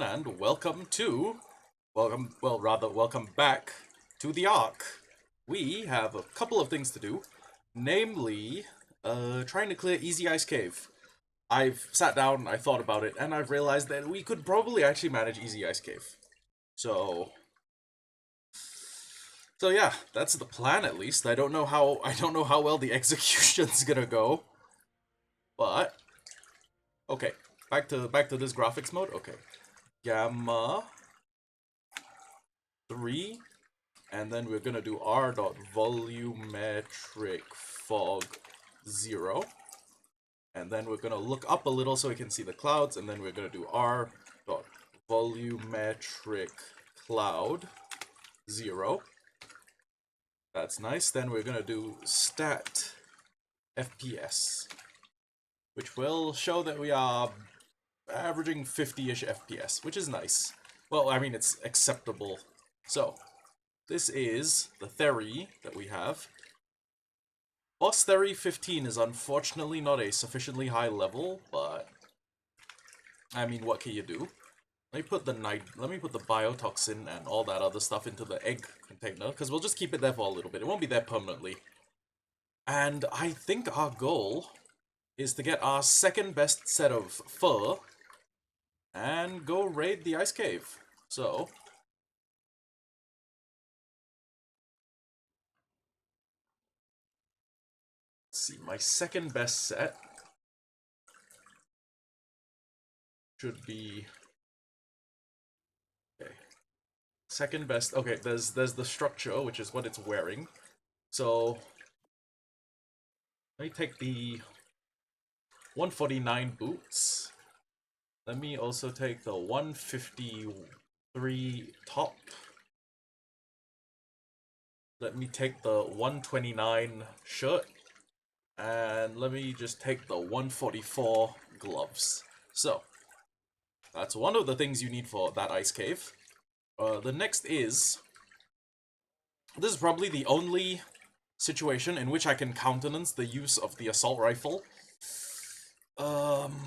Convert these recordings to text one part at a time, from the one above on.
and welcome back to the Ark. We have a couple of things to do, namely, trying to clear Easy Ice Cave. I've sat down, I thought about it, and I've realized that we could probably actually manage Easy Ice Cave. So, so yeah, that's the plan at least. I don't know how well the execution's gonna go, but okay. Back to this graphics mode. Okay, gamma 3. And then we're gonna do r dot volumetric fog 0. And then we're gonna look up a little so we can see the clouds, and then we're gonna do r dot volumetric cloud 0. That's nice. Then we're gonna do stat FPS, which will show that we are averaging 50-ish FPS, which is nice. Well, I mean, it's acceptable. So, this is the theory that we have. Boss Theory 15 is unfortunately not a sufficiently high level, but I mean, what can you do? Let me put the biotoxin and all that other stuff into the egg container, because we'll just keep it there for a little bit. It won't be there permanently. And I think our goal is to get our second best set of fur and go raid the ice cave. So, let's see, my second best set should be... Okay. Second best... Okay, there's the structure, which is what it's wearing. So, let me take the 149 boots. Let me also take the 153 top. Let me take the 129 shirt. And let me just take the 144 gloves. So, that's one of the things you need for that ice cave. The next is... This is probably the only situation in which I can countenance the use of the assault rifle. Hmm...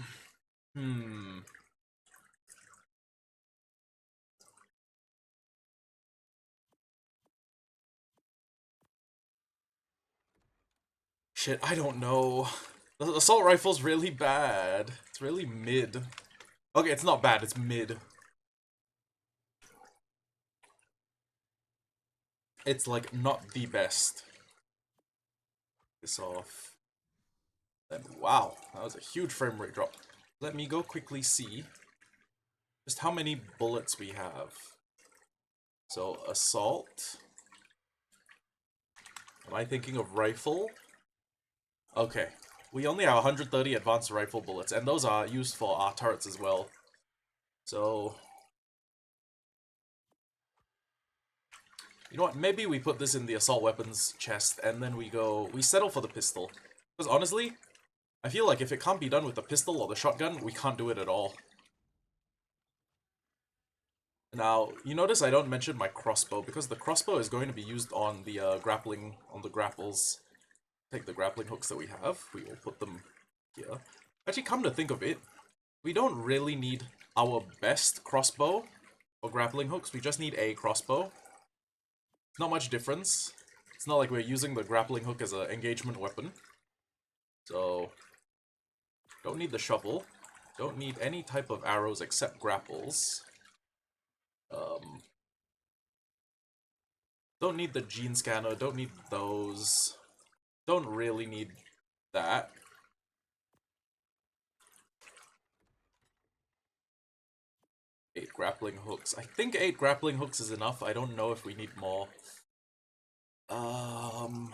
Shit, I don't know. The assault rifle's really bad. It's really mid. Okay, it's not bad, it's mid. It's like not the best. This off. Then wow, that was a huge frame rate drop. Let me go quickly see just how many bullets we have. So assault. Am I thinking of rifle? Okay. We only have 130 advanced rifle bullets, and those are used for our turrets as well. So... You know what, maybe we put this in the assault weapons chest, and then we settle for the pistol. Because honestly, I feel like if it can't be done with the pistol or the shotgun, we can't do it at all. Now, you notice I don't mention my crossbow, because the crossbow is going to be used on the grapples. Take the grappling hooks that we have, we will put them here. Actually, come to think of it, we don't really need our best crossbow or grappling hooks, we just need a crossbow. Not much difference. It's not like we're using the grappling hook as an engagement weapon. So, don't need the shovel. Don't need any type of arrows except grapples. Don't need the gene scanner, don't need those. Don't really need that. Eight grappling hooks. I think 8 grappling hooks is enough. I don't know if we need more. Oh,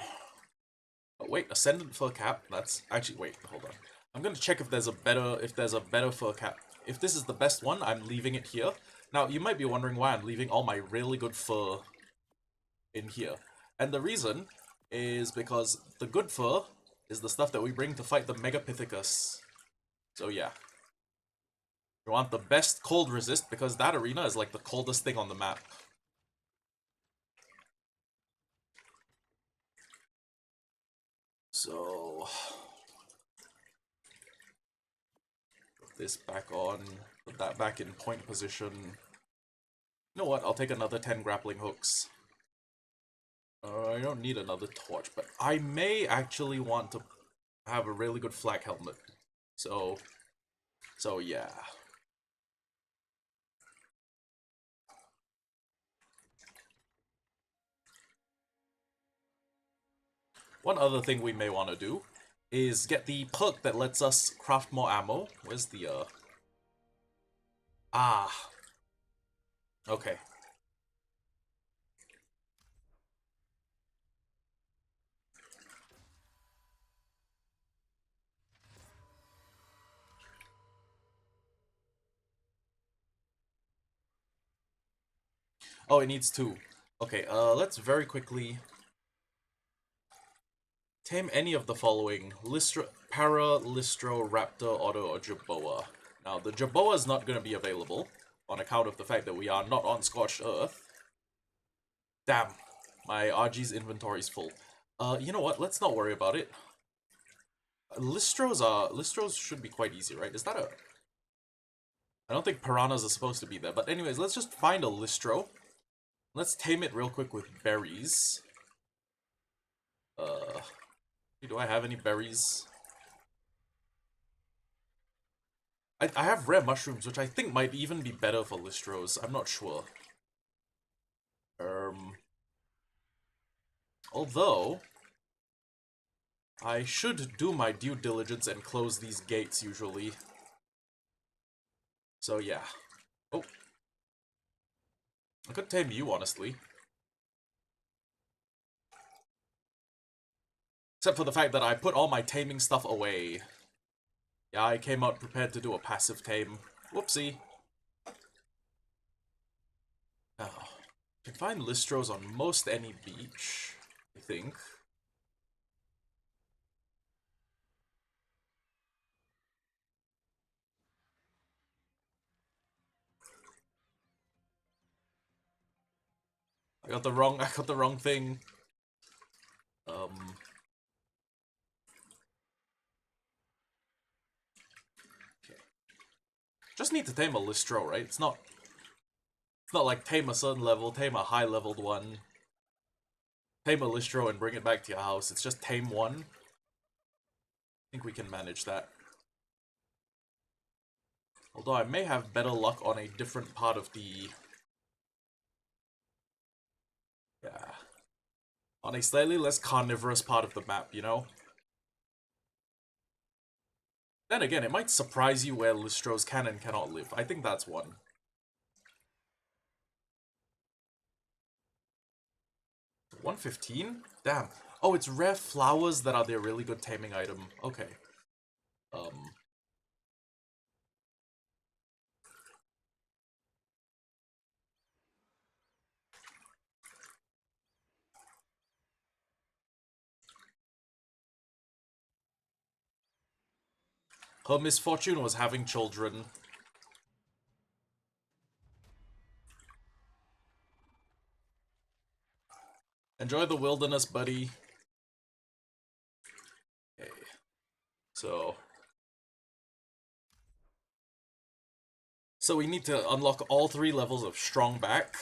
wait, Ascendant fur cap. That's actually, wait, hold on. I'm gonna check if there's a better fur cap. If this is the best one, I'm leaving it here. Now, you might be wondering why I'm leaving all my really good fur in here. And the reason is because the good fur is the stuff that we bring to fight the Megapithecus. So yeah. You want the best cold resist, because that arena is like the coldest thing on the map. So... Put this back on Put that back in point position. You know what? I'll take another 10 grappling hooks. I don't need another torch, but I may actually want to have a really good flak helmet. So yeah. One other thing we may want to do is get the perk that lets us craft more ammo. Where's the, Ah. Okay. Oh, it needs 2. Okay, let's very quickly tame any of the following: Para, Listro, Raptor, Otter, or Jerboa. Now, the Jerboa is not going to be available on account of the fact that we are not on Scorched Earth. Damn, my RG's inventory is full. You know what? Let's not worry about it. Listros should be quite easy, right? Is that a... I don't think piranhas are supposed to be there, but anyways, let's just find a Listro. Let's tame it real quick with berries. Do I have any berries? I have rare mushrooms, which I think might even be better for Listros. I'm not sure. Although, I should do my due diligence and close these gates, usually. So, yeah. Oh. I could tame you, honestly. Except for the fact that I put all my taming stuff away. Yeah, I came out prepared to do a passive tame. Whoopsie. Oh. You can find Listros on most any beach, I think. I got the wrong thing. Just need to tame a Listro, right? It's not like tame a certain level, tame a high-leveled one, tame a Listro and bring it back to your house. It's just tame one. I think we can manage that. Although I may have better luck on a different part of the... Yeah. On a slightly less carnivorous part of the map, you know? Then again, it might surprise you where Listros can and cannot live. I think that's one. 115? Damn. Oh, it's rare flowers that are the really good taming item. Okay. Her misfortune was having children. Enjoy the wilderness, buddy. Okay. So we need to unlock all 3 levels of Strong Back.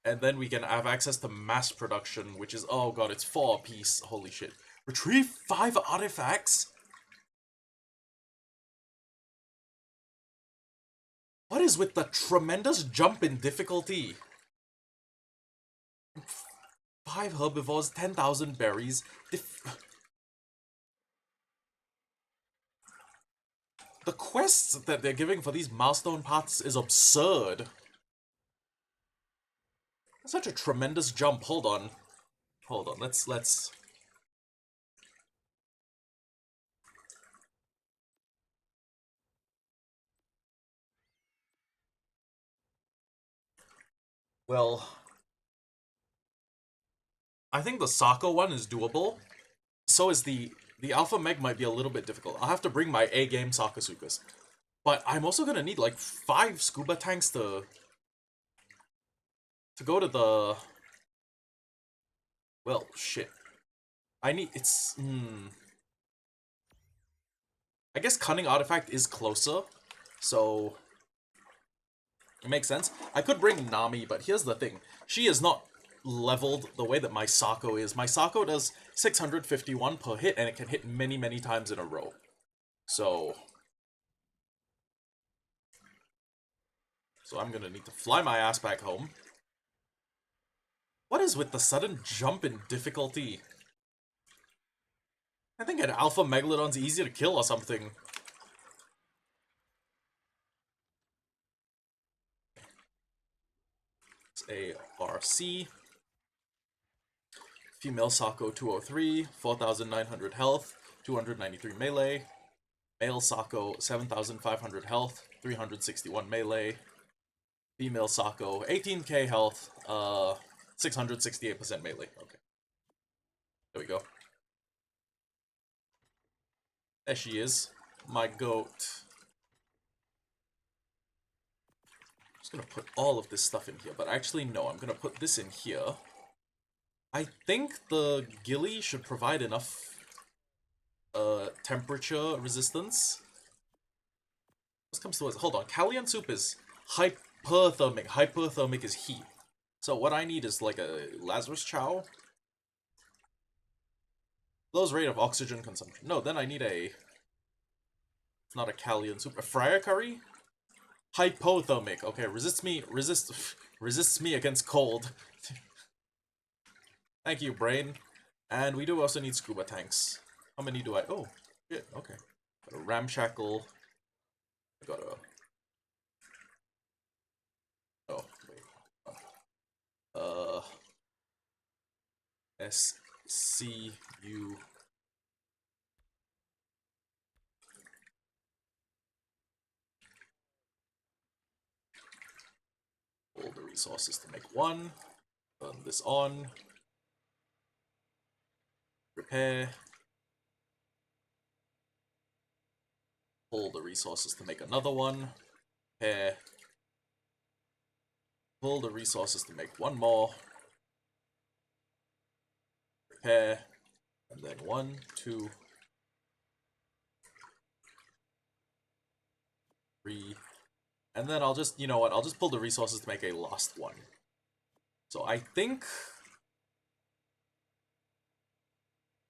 And then we can have access to mass production, which is, oh god, it's 4 apiece. Holy shit. Retrieve 5 artifacts? What is with the tremendous jump in difficulty? 5 herbivores, 10,000 berries. The quests that they're giving for these milestone paths is absurd. Such a tremendous jump. Hold on. Let's... Well... I think the Sako one is doable. So is the Alpha Meg might be a little bit difficult. I'll have to bring my A-game Sakasukas. But I'm also gonna need like 5 scuba tanks to go to the... Well, shit. I need... It's... I guess Cunning Artifact is closer, so it makes sense. I could bring Nami, but here's the thing. She is not leveled the way that my Sako is. My Sako does 651 per hit, and it can hit many, many times in a row. So I'm gonna need to fly my ass back home. What is with the sudden jump in difficulty? I think an Alpha Megalodon's easier to kill or something. It's a RC. Female Sako 203, 4,900 health, 293 melee. Male Sako 7,500 health, 361 melee. Female Sako 18k health, 668% melee. Okay. There we go. There she is, my goat. I'm just gonna put all of this stuff in here, but actually no, I'm gonna put this in here. I think the Gilly should provide enough temperature resistance. This comes to us. Hold on, Callian Soup is hyperthermic. Hyperthermic is heat. So what I need is like a Lazarus Chow. Lowest rate of oxygen consumption. No, then I need a... It's not a Callian Soup. A Fryer Curry? Hypothermic. Okay, resists me against cold. Thank you, brain. And we do also need scuba tanks. How many do I... Oh, shit, okay. Got a ramshackle. I got a... Oh, wait. SCU... All the resources to make one. Turn this on. Repair. Pull the resources to make another one. Repair. Pull the resources to make one more. Repair. And then 1, 2, 3. And then I'll just, you know what, I'll just pull the resources to make a last one. So I think...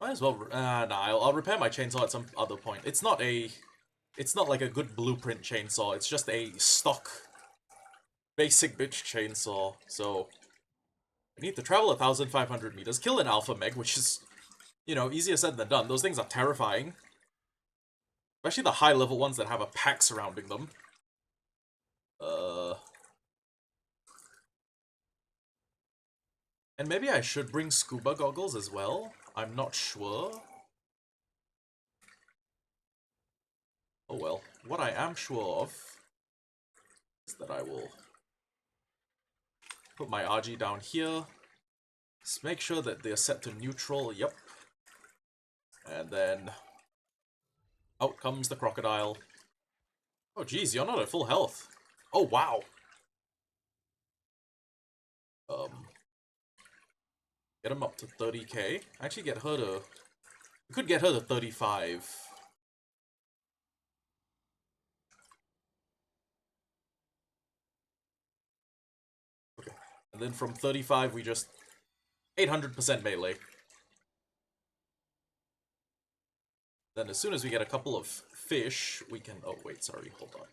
Might as well, nah, I'll repair my chainsaw at some other point. It's not like a good blueprint chainsaw, it's just a stock, basic bitch chainsaw. So, I need to travel 1,500 meters, kill an Alpha Meg, which is, you know, easier said than done. Those things are terrifying. Especially the high-level ones that have a pack surrounding them. And maybe I should bring scuba goggles as well? I'm not sure. Oh well. What I am sure of is that I will put my RG down here. Just make sure that they're set to neutral, yep. And then out comes the crocodile. Oh geez, you're not at full health. Oh wow. Get him up to 30k. Actually get her to... We could get her to 35. Okay. And then from 35 we just... 800% melee. Then as soon as we get a couple of fish, we can... Oh wait, sorry, hold on.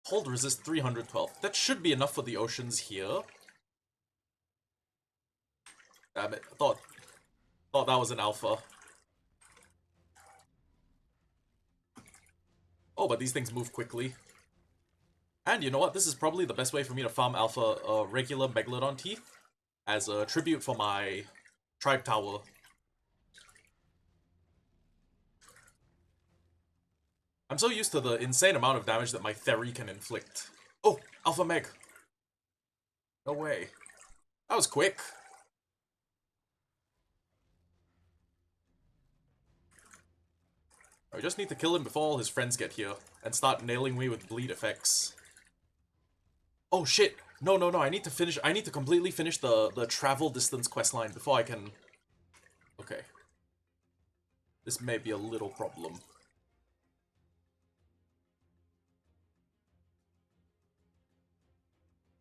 Hold resist 312. That should be enough for the oceans here. Damn it, thought that was an alpha. Oh, but these things move quickly. And you know what? This is probably the best way for me to farm alpha regular Megalodon teeth as a tribute for my tribe tower. I'm so used to the insane amount of damage that my Theri can inflict. Oh, Alpha Meg. No way. That was quick. I just need to kill him before all his friends get here and start nailing me with bleed effects. Oh shit! No, I need to completely finish the travel distance questline before I can... Okay. this may be a little problem.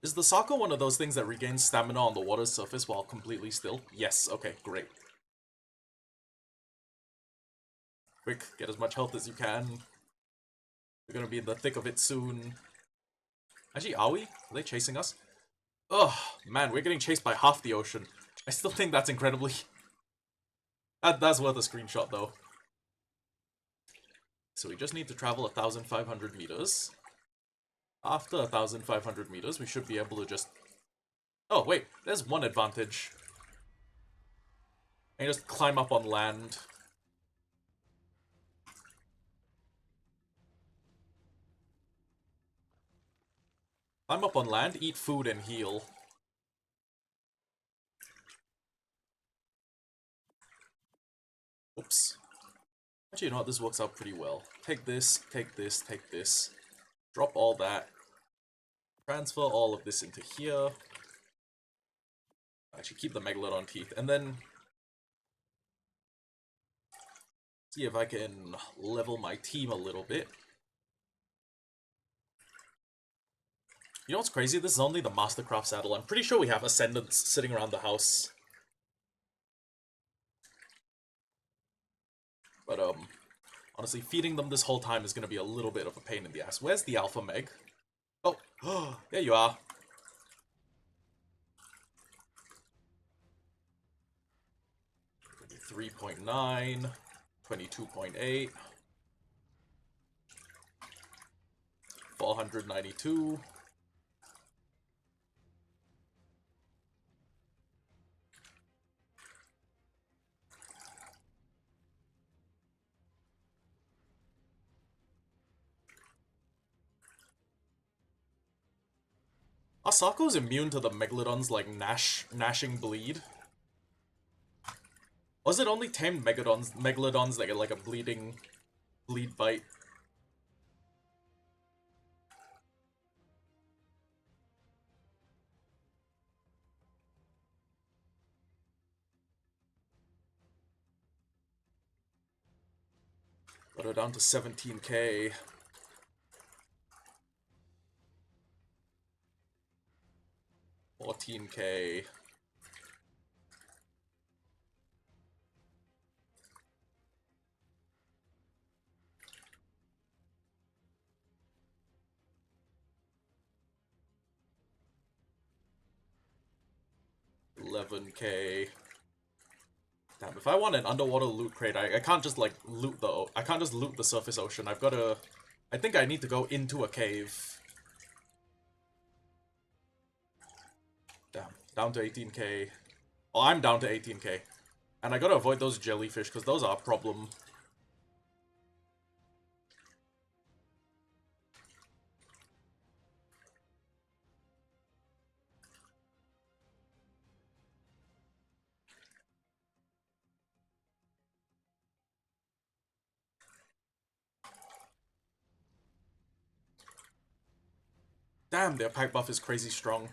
Is the Sako one of those things that regains stamina on the water's surface while completely still? Yes, okay, great. Quick, get as much health as you can. We're gonna be in the thick of it soon. Actually, are we? Are they chasing us? Ugh, man, we're getting chased by half the ocean. I still think that's incredibly... That's worth a screenshot, though. So we just need to travel 1,500 meters. After 1,500 meters, we should be able to just... Oh, wait, there's one advantage. I can just climb up on land. Climb up on land, eat food, and heal. Oops. Actually, you know what? This works out pretty well. Take this, take this, take this. Drop all that. Transfer all of this into here. Actually, keep the Megalodon teeth. And then... see if I can level my team a little bit. You know what's crazy? This is only the Mastercraft saddle. I'm pretty sure we have Ascendants sitting around the house. But, honestly, feeding them this whole time is going to be a little bit of a pain in the ass. Where's the Alpha Meg? Oh, there you are. $3.9, 22.8, 492. Are Sakos immune to the Megalodon's, like, gnashing bleed? Or is it only tamed Megalodons that get, like, a bleed bite? Got her down to 17k. $14k. $11k. Damn, if I want an underwater loot crate, I can't just like I can't just loot the surface ocean. I've gotta... I think I need to go into a cave. Damn, down to 18k. Oh, I'm down to 18k. And I gotta avoid those jellyfish, because those are a problem. Damn, their pack buff is crazy strong.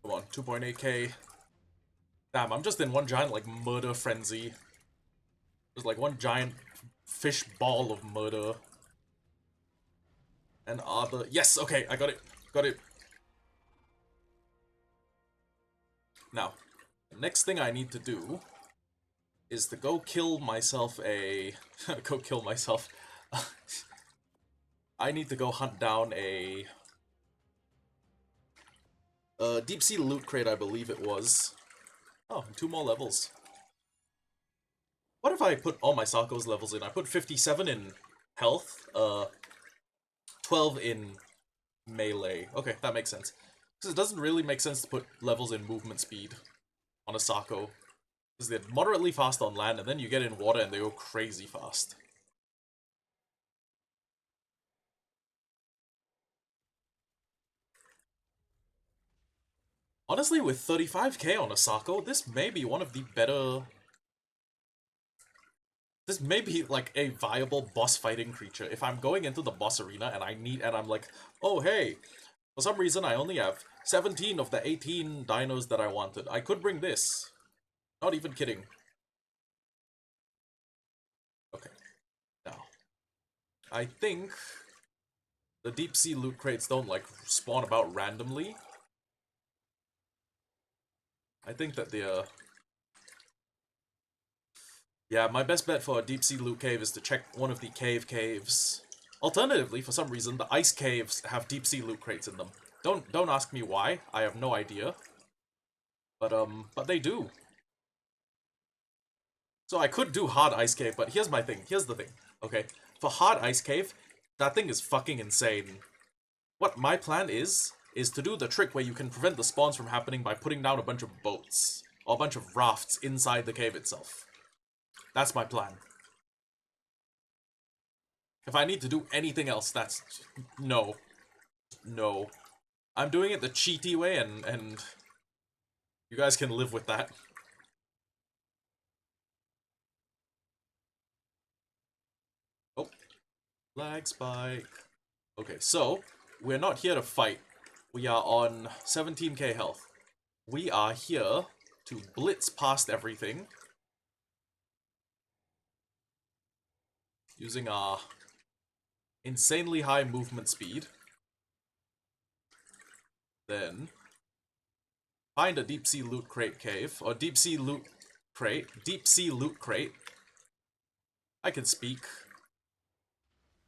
Come on, 2.8k. Damn, I'm just in one giant, like, murder frenzy. There's, like, one giant fish ball of murder. And other... Yes, okay, I got it. Got it. Now, the next thing I need to do is to go kill myself a... go kill myself. I need to go hunt down a deep sea loot crate, I believe it was. Oh, 2 more levels. What if I put all my Sako's levels in? I put 57 in health, 12 in melee. Okay, that makes sense. Because it doesn't really make sense to put levels in movement speed on a Sako. Because they're moderately fast on land, and then you get in water and they go crazy fast. Honestly, with 35k on a Sako, this may be one of the better... This may be, like, a viable boss fighting creature. If I'm going into the boss arena and I'm like, oh, hey, For some reason, I only have 17 of the 18 dinos that I wanted. I could bring this. Not even kidding. Okay. Now, I think the deep sea loot crates don't, like, spawn about randomly. I think that the, yeah, my best bet for a deep sea loot cave is to check one of the caves. Alternatively, for some reason, the ice caves have deep sea loot crates in them. Don't ask me why. I have no idea. But they do. So I could do hard ice cave, but here's my thing. Here's the thing. Okay, for hard ice cave, that thing is fucking insane. What my plan is to do the trick where you can prevent the spawns from happening by putting down a bunch of boats or a bunch of rafts inside the cave itself. That's my plan. If I need to do anything else, that's... no. No. I'm doing it the cheaty way, and you guys can live with that. Oh. Lag spike. Okay, so, we're not here to fight. We are on 17k health. We are here to blitz past everything. Using our insanely high movement speed. Then find a deep sea loot crate cave, or deep sea loot crate. I can speak.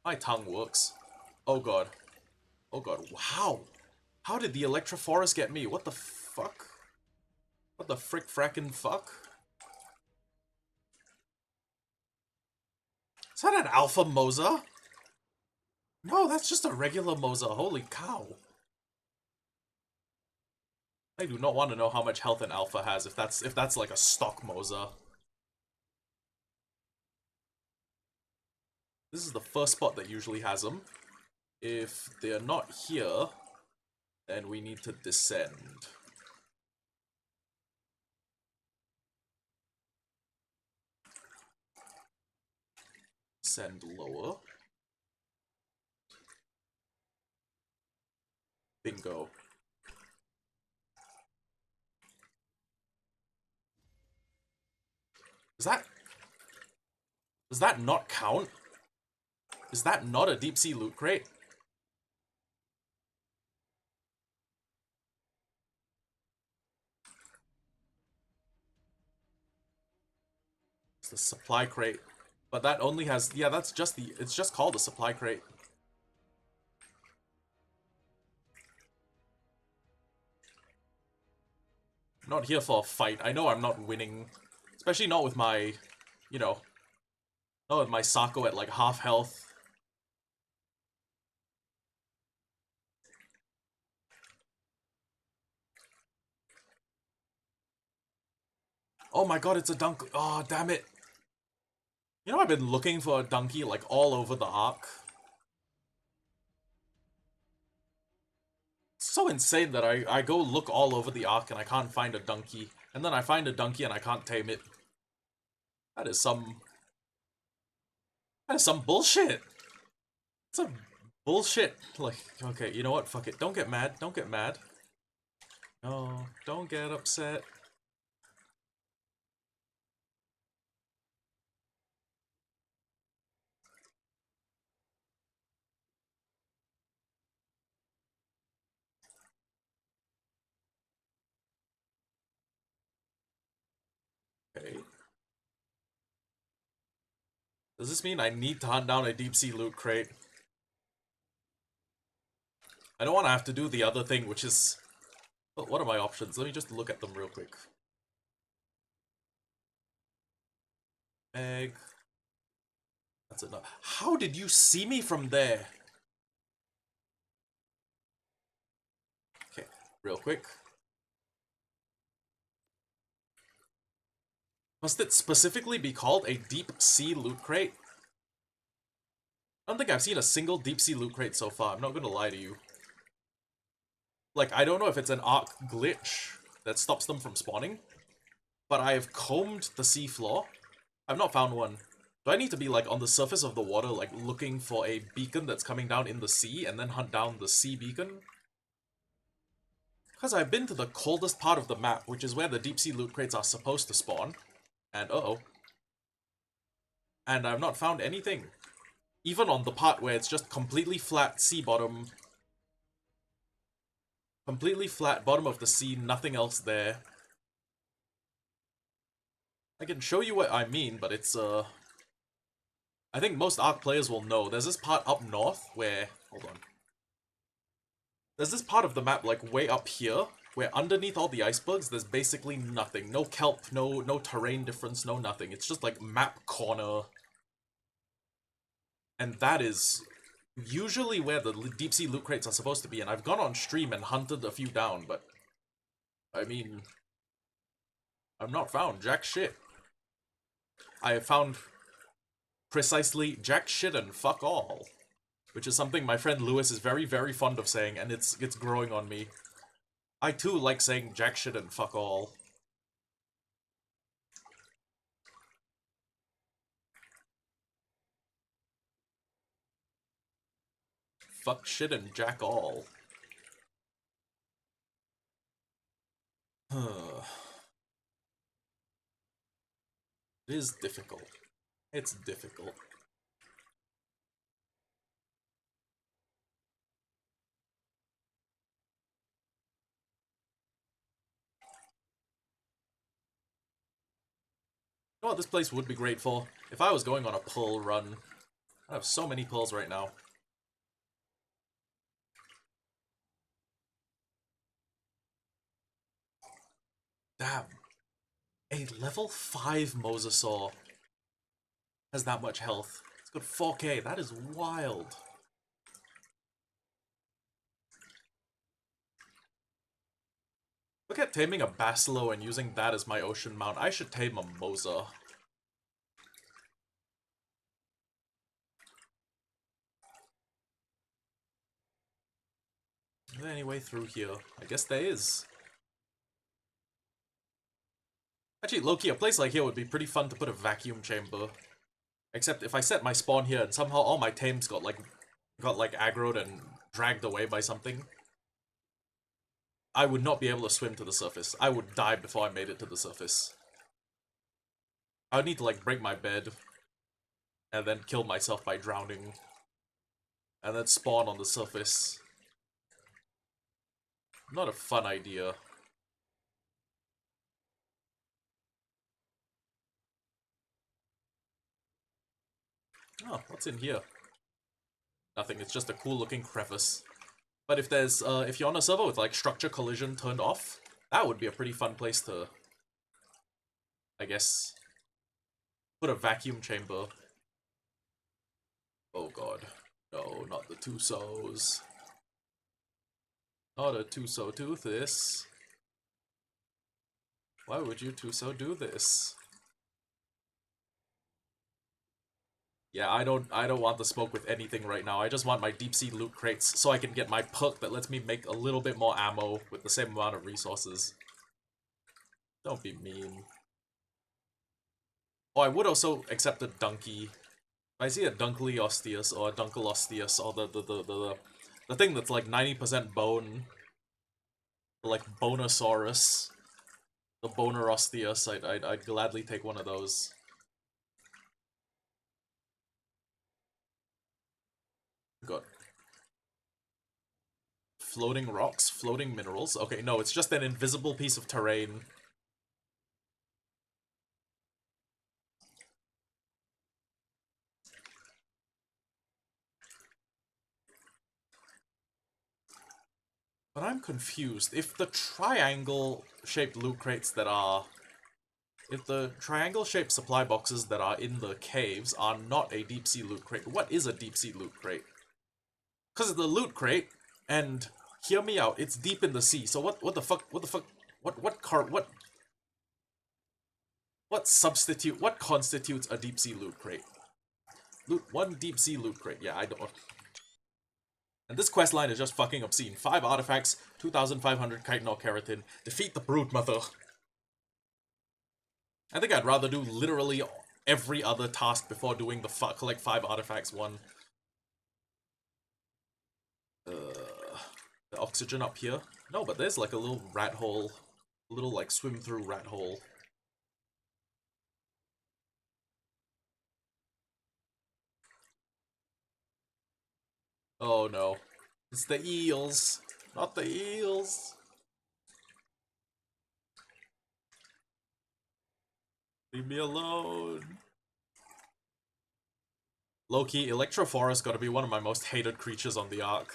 My tongue works. Oh god. Oh god. Wow. How did the Electroforest get me? What the fuck? What the frick frackin' fuck? Is that an Alpha Moza? No, that's just a regular Moza. Holy cow. I do not want to know how much health an Alpha has if that's like a stock Moza. This is the first spot that usually has them. If they're not here, then we need to descend. Descend lower. Bingo. Does that not count? Is that not a deep sea loot crate? It's the supply crate. But that only has, yeah, that's just the, it's just called a supply crate. I'm not here for a fight. I know I'm not winning. Especially not with my, you know, not with my Sako at like half health. Oh my god, it's a dunk. Oh, damn it. You know, I've been looking for a donkey like all over the arc. It's so insane that I go look all over the arc and I can't find a donkey. And then I find a donkey and I can't tame it. That is some bullshit. It's a bullshit. Like, okay, you know what? Fuck it. Don't get mad. Don't get mad. No, don't get upset. Okay. Does this mean I need to hunt down a deep sea loot crate? I don't want to have to do the other thing, which is... What are my options? Let me just look at them real quick. Egg. That's enough. How did you see me from there? Okay, real quick. Must it specifically be called a deep sea loot crate? I don't think I've seen a single deep sea loot crate so far, I'm not gonna lie to you. Like, I don't know if it's an arc glitch that stops them from spawning, but I have combed the seafloor. I've not found one. Do I need to be, like, on the surface of the water, like, looking for a beacon that's coming down in the sea, and then hunt down the sea beacon? Because I've been to the coldest part of the map, which is where the deep sea loot crates are supposed to spawn. And uh-oh. And I've not found anything. Even on the part where it's just completely flat sea bottom. Completely flat bottom of the sea, nothing else there. I can show you what I mean, but it's, I think most Ark players will know. There's this part up north where... Hold on. There's this part of the map, like, way up here, where underneath all the icebergs, there's basically nothing. No kelp, no terrain difference, no nothing. It's just, like, map corner. And that is usually where the deep sea loot crates are supposed to be, and I've gone on stream and hunted a few down, but... I mean... I've not found jack shit. I have found precisely jack shit and fuck all. Which is something my friend Lewis is very, very fond of saying, and it's growing on me. I too like saying jack shit and fuck all. Fuck shit and jack all. It is difficult. It's difficult. You know what this place would be great for? If I was going on a pull run. I have so many pulls right now. Damn. A level 5 Mosasaur has that much health. It's got 4k. That is wild. Look at taming a Basilo and using that as my ocean mount. I should tame a Mosa. Is there any way through here? I guess there is. Actually, low-key, a place like here would be pretty fun to put a vacuum chamber. Except if I set my spawn here and somehow all my tames got aggroed and dragged away by something, I would not be able to swim to the surface. I would die before I made it to the surface. I would need to, like, break my bed, and then kill myself by drowning, and then spawn on the surface. Not a fun idea. Oh, what's in here? Nothing, it's just a cool looking crevice. But if there's, if you're on a server with, like, structure collision turned off, that would be a pretty fun place to, I guess, put a vacuum chamber. Oh god. No, not the Tusos. Not a Tuso do this. Why would you Tuso do this? Yeah, I don't want the smoke with anything right now. I just want my deep sea loot crates so I can get my perk that lets me make a little bit more ammo with the same amount of resources. Don't be mean. Oh, I would also accept a Dunkey. If I see a Dunkly Osteus or a Dunkel Osteus or the thing that's like 90% bone, like Bonosaurus, the Boner Osteus, I'd gladly take one of those. Got floating rocks, floating minerals. Okay, no, it's just an invisible piece of terrain. But I'm confused. If the triangle-shaped loot crates that are... If the triangle-shaped supply boxes that are in the caves are not a deep-sea loot crate, what is a deep-sea loot crate? Because it's the loot crate, and hear me out, it's deep in the sea, so what the fuck, what constitutes a deep-sea loot crate? One deep-sea loot crate, yeah, I don't... And this questline is just fucking obscene. 5 artifacts, 2,500 chitinol keratin, defeat the brood mother. I think I'd rather do literally every other task before doing the collect 5 artifacts one. the oxygen up here? No, but there's like a little rat hole. A little like swim through rat hole. Oh no. It's the eels. Not the eels. Leave me alone. Low-key, Electrophorus gotta be one of my most hated creatures on the Ark.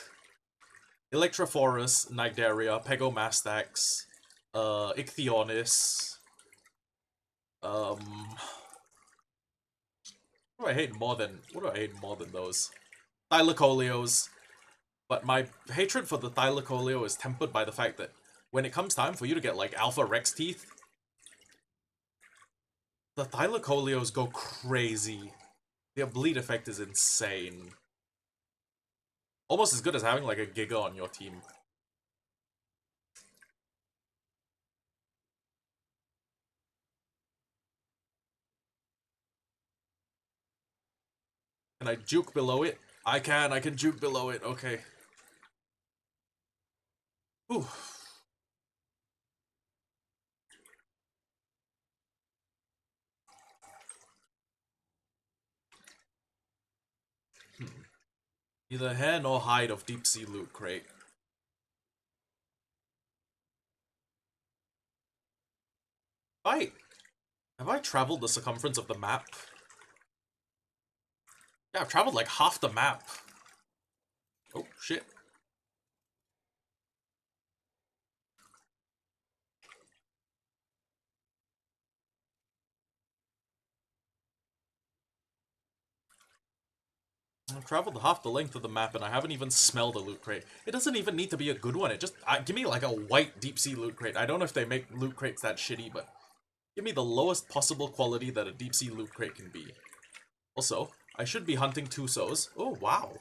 Electrophorus, Nigdaria, Pegomastax, Ichthyornis. What do I hate more than those? Thylacoleos. But my hatred for the Thylacoleo is tempered by the fact that when it comes time for you to get like Alpha Rex teeth, the Thylacoleos go crazy. The bleed effect is insane. Almost as good as having like a Giga on your team. Can I juke below it? I can juke below it, okay. Ooh. Neither hair nor hide of deep sea loot crate. Have I traveled the circumference of the map? Yeah, I've traveled like half the map. Oh, shit. I've traveled half the length of the map and I haven't even smelled a loot crate. It doesn't even need to be a good one. It just give me like a white deep sea loot crate. I don't know if they make loot crates that shitty, but give me the lowest possible quality that a deep sea loot crate can be. Also, I should be hunting Tusos. Oh, wow.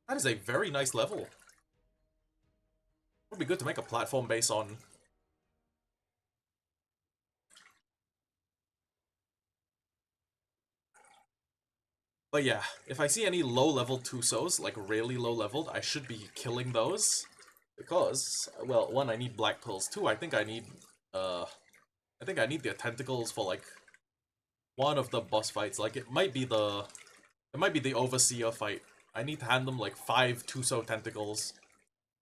That is a very nice level. Would be good to make a platform base on. But yeah, if I see any low-level Tusos, like really low-leveled, I should be killing those. Because, well, one, I need black pearls. Two, I think I need the tentacles for, like, one of the boss fights. Like, it might be the Overseer fight. I need to hand them, like, 5 Tuso tentacles.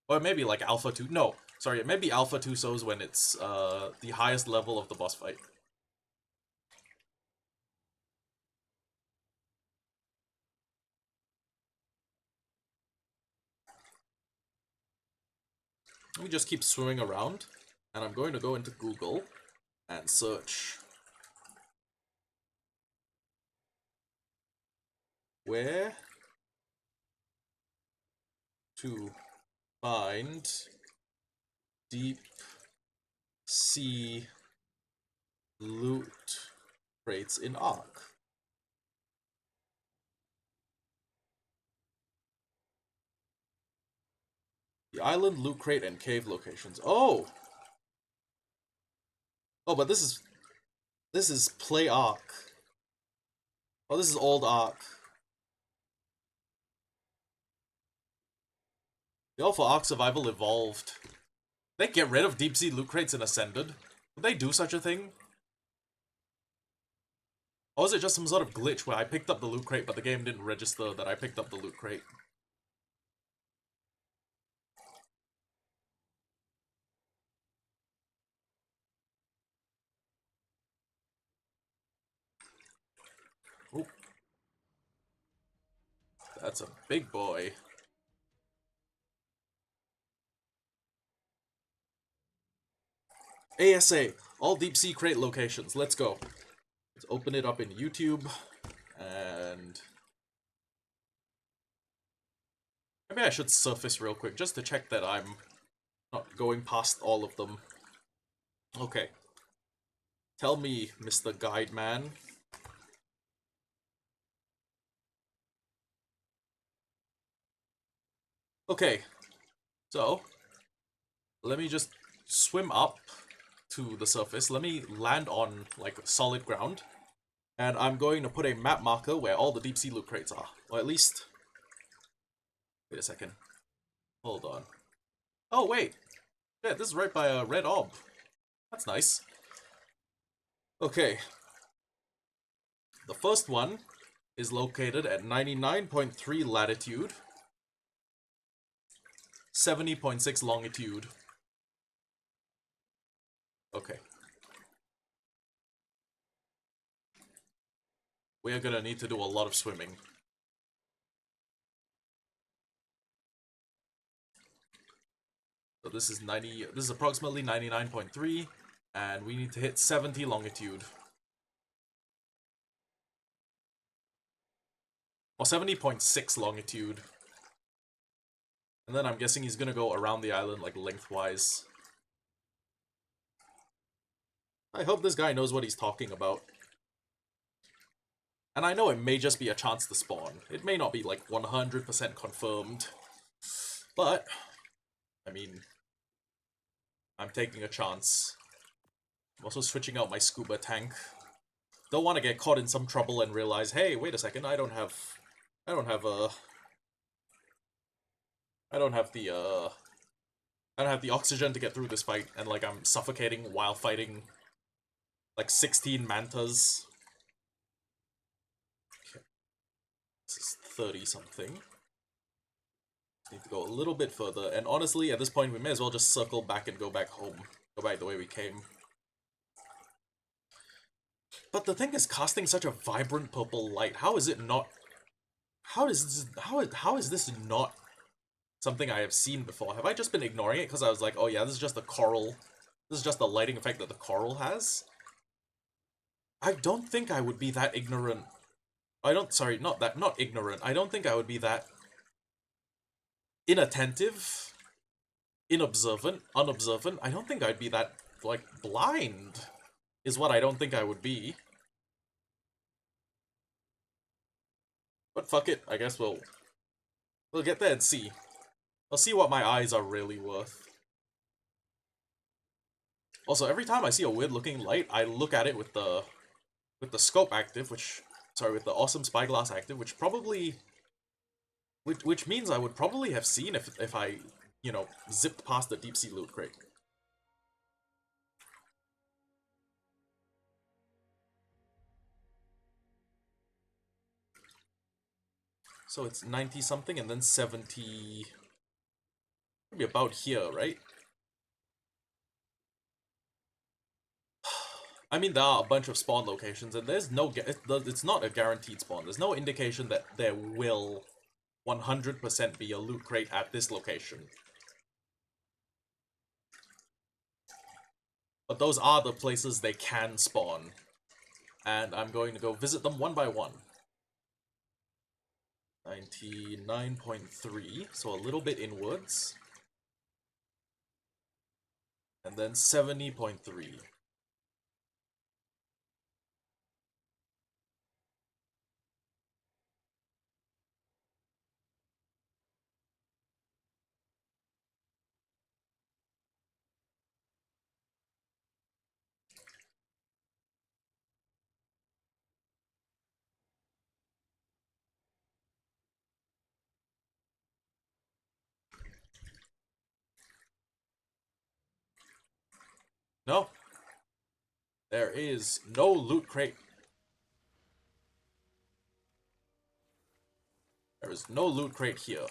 Or maybe, like, Alpha 2. No, sorry, it may be Alpha Tusos when it's, the highest level of the boss fight. Let me just keep swimming around, and I'm going to go into Google and search where to find deep sea loot crates in Ark. The island, loot crate, and cave locations. Oh! Oh, but this is Play Ark. Oh, this is old Ark. The Alpha Ark Survival evolved. They get rid of deep sea loot crates in Ascended? Would they do such a thing? Or was it just some sort of glitch where I picked up the loot crate but the game didn't register that I picked up the loot crate? Oop. That's a big boy. ASA, all deep sea crate locations. Let's go. Let's open it up in YouTube, and maybe I should surface real quick just to check that I'm not going past all of them. Okay. Tell me, Mr. Guide Man. Okay. So, let me just swim up to the surface. Let me land on, like, solid ground. And I'm going to put a map marker where all the deep sea loot crates are. Or at least... Wait a second. Hold on. Oh, wait. Yeah, this is right by a red orb. That's nice. Okay. The first one is located at 99.3 latitude, 70.6 longitude. Okay. We are gonna need to do a lot of swimming. So this is approximately 99.3, and we need to hit 70 longitude. Or 70.6 longitude. And then I'm guessing he's gonna go around the island, like, lengthwise. I hope this guy knows what he's talking about. And I know it may just be a chance to spawn. It may not be, like, 100% confirmed. But, I mean, I'm taking a chance. I'm also switching out my scuba tank. Don't want to get caught in some trouble and realize, hey, wait a second, I don't have the oxygen to get through this fight, and, like, I'm suffocating while fighting, like, 16 mantas. Okay. This is 30-something. Need to go a little bit further, and honestly, at this point, we may as well just circle back and go back home. Go back the way we came. But the thing is, casting such a vibrant purple light, how is it not... How is this not something I have seen before? Have I just been ignoring it because I was like, oh yeah, this is just the coral... This is just the lighting effect that the coral has? I don't think I would be that ignorant. Not ignorant. I don't think I would be that inattentive, unobservant. I don't think I'd be that, like, blind, is what I don't think I would be. But fuck it, I guess we'll get there and see. I'll see what my eyes are really worth. Also, every time I see a weird-looking light, I look at it with the scope active, with the awesome spyglass active, which means I would probably have seen if I, you know, zipped past the deep-sea loot crate. So it's 90-something and then 70... Maybe about here, right? I mean, there are a bunch of spawn locations, and there's no... It's not a guaranteed spawn. There's no indication that there will 100% be a loot crate at this location. But those are the places they can spawn. And I'm going to go visit them one by one. 99.3, so a little bit inwards. And then 70.3. No. There is no loot crate. There is no loot crate here. At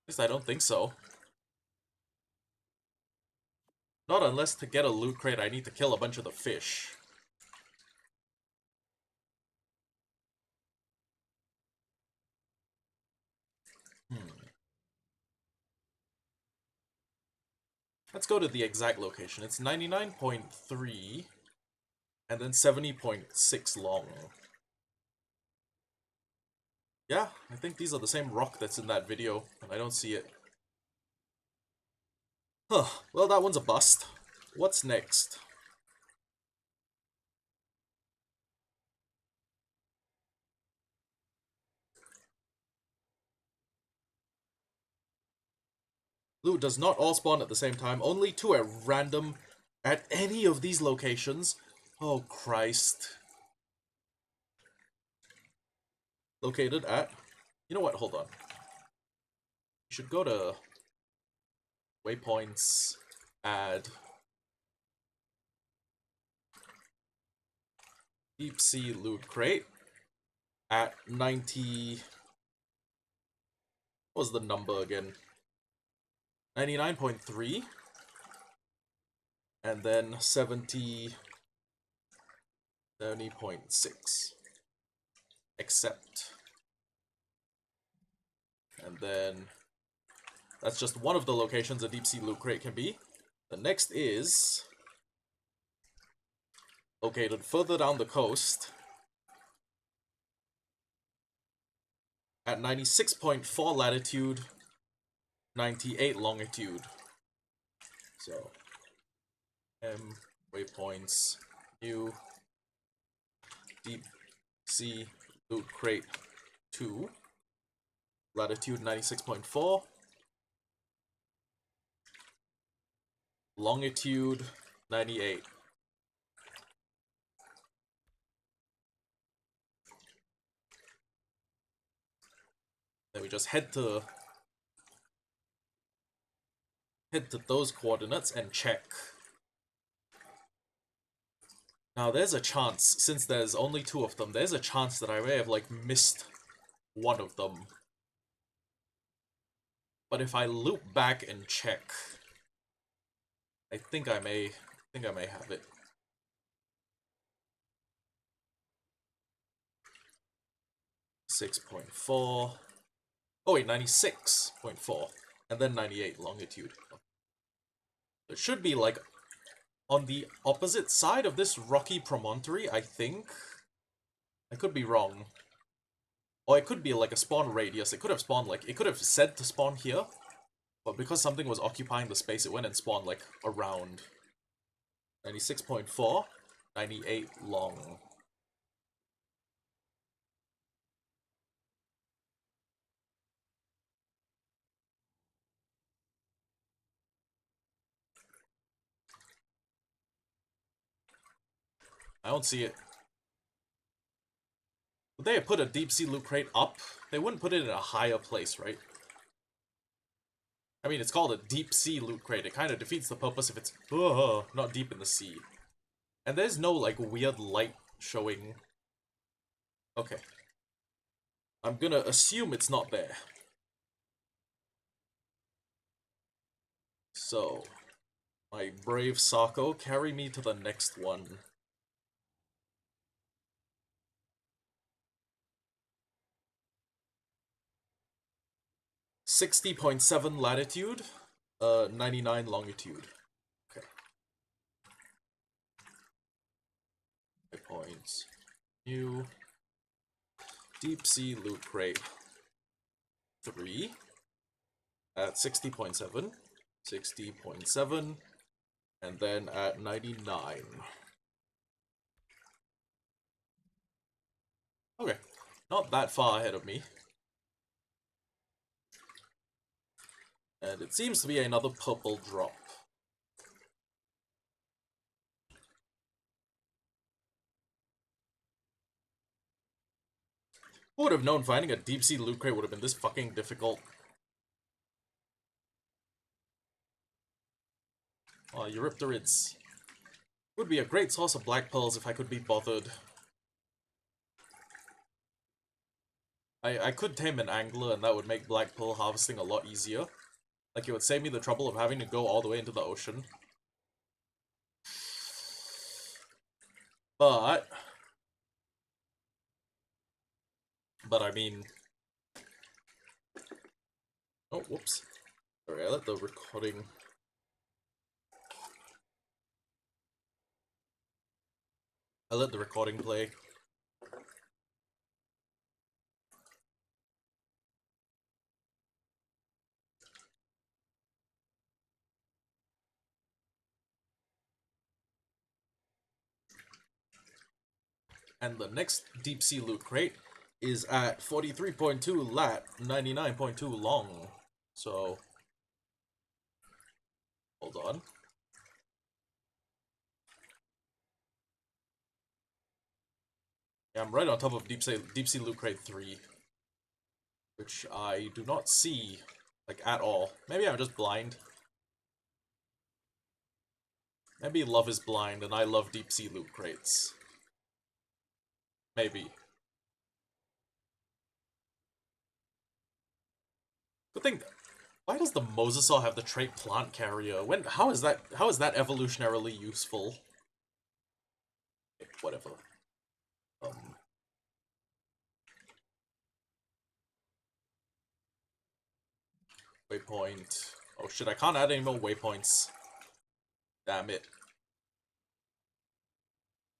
least I don't think so. Not unless to get a loot crate I need to kill a bunch of the fish. Let's go to the exact location. It's 99.3 and then 70.6 long. Yeah, I think these are the same rock that's in that video, and I don't see it. Huh, well, that one's a bust. What's next? Loot does not all spawn at the same time, only two at random at any of these locations. Oh, Christ. located at... You know what? Hold on. You should go to waypoints, add deep sea loot crate at 90... What was the number again? 99.3, and then 70.6. Accept. And then that's just one of the locations a deep sea loot crate can be. The next is located further down the coast at 96.4 latitude, 98 longitude. So, M waypoints, new deep sea loot crate 2, latitude 96.4, longitude 98. Then we just head to those coordinates and check. Now there's a chance, since there's only 2 of them, there's a chance that I may have like missed one of them. But if I loop back and check, I think I may have it. .4. Oh wait, 96.4. And then 98 longitude. It should be like on the opposite side of this rocky promontory, I think. I could be wrong. Or it could be like a spawn radius. It could have spawned like, it could have said to spawn here, but because something was occupying the space, it went and spawned like around. 96.4, 98 long. I don't see it. Would they have put a deep sea loot crate up? They wouldn't put it in a higher place, right? I mean, it's called a deep sea loot crate. It kind of defeats the purpose if it's not deep in the sea. And there's no, like, weird light showing. Okay. I'm gonna assume it's not there. So, my brave Sako, carry me to the next one. .7 latitude, 99 longitude. Okay. Points. New deep sea loot crate 3 at 60.7, 60.7, and then at 99. Okay, not that far ahead of me. And it seems to be another purple drop. Who would have known finding a deep sea loot crate would have been this fucking difficult? Oh, Eurypterids. Would be a great source of black pearls if I could be bothered. I could tame an angler and that would make black pearl harvesting a lot easier. Like, it would save me the trouble of having to go all the way into the ocean. But I mean... Oh, whoops. Sorry, I let the recording... play. And the next deep sea loot crate is at 43.2 lat, 99.2 long. So, hold on. Yeah, I'm right on top of Deep Sea Loot Crate 3, which I do not see, like, at all. Maybe I'm just blind. Maybe Love is blind and I love Deep Sea Loot Crates. Maybe. Good thing. Why does the Mosasaur have the trait Plant Carrier? How is that evolutionarily useful? Okay, whatever. Waypoint. Oh shit, I can't add any more waypoints. Damn it.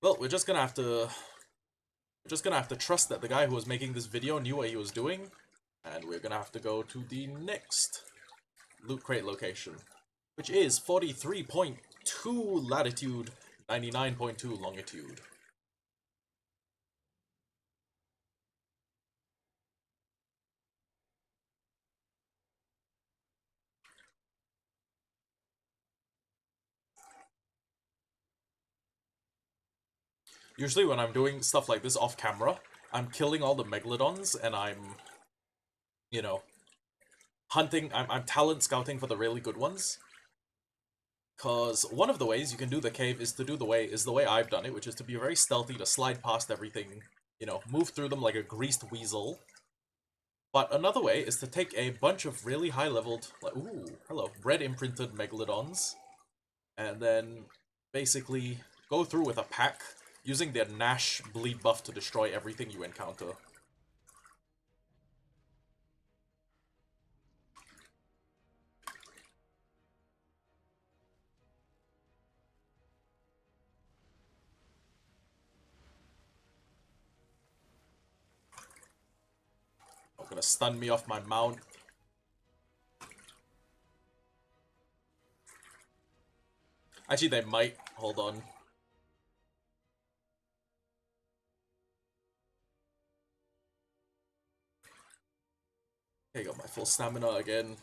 Well, we're just gonna have to trust that the guy who was making this video knew what he was doing, and we're gonna have to go to the next Loot Crate location, which is 43.2 latitude, 99.2 longitude. Usually when I'm doing stuff like this off camera, I'm killing all the Megalodons and I'm, you know, hunting, I'm talent scouting for the really good ones. Cause one of the ways you can do the cave is the way I've done it, which is to be very stealthy, to slide past everything, you know, move through them like a greased weasel. But another way is to take a bunch of really high-leveled, like, ooh, hello, red imprinted Megalodons, and then basically go through with a pack, using their Nash bleed buff to destroy everything you encounter. Not gonna stun me off my mount. Actually, they might. Hold on. Okay, got my full stamina again.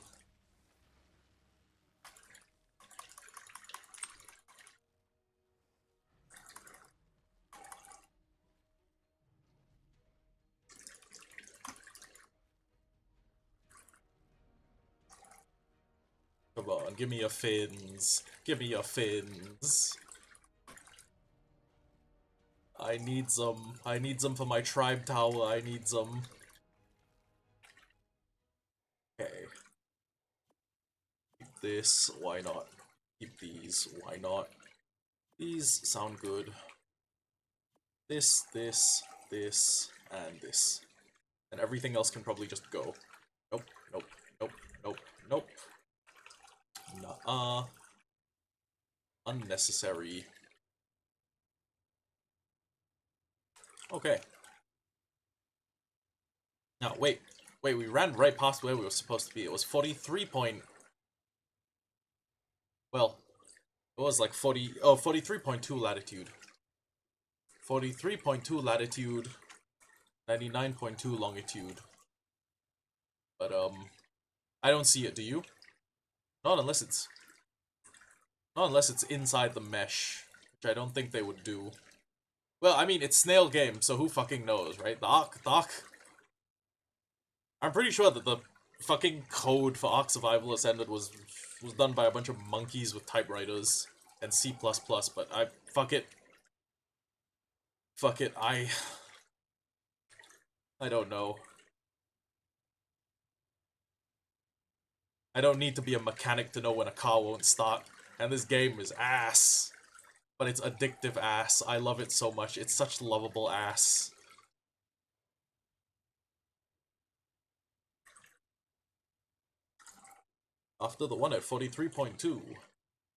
Come on, give me your fins. Give me your fins. I need some. I need some for my tribe tower. I need some. Okay. Keep this. Why not? Keep these. Why not? These sound good. This, and this. And everything else can probably just go. Nope, nope, nope, nope, nope. Nuh-uh. Unnecessary. Okay. Now, wait, we ran right past where we were supposed to be. It was 43 point... Well, it was like 43.2 latitude. 43.2 latitude, 99.2 longitude. But, I don't see it, do you? Not unless it's... Not unless it's inside the mesh, which I don't think they would do. Well, I mean, it's Snail Game, so who fucking knows, right? The Ark... I'm pretty sure that the fucking code for Ark Survival Ascended was done by a bunch of monkeys with typewriters and C++, but fuck it. Fuck it, I don't know. I don't need to be a mechanic to know when a car won't start, and this game is ass. But it's addictive ass. I love it so much. It's such lovable ass. After the one at 43.2.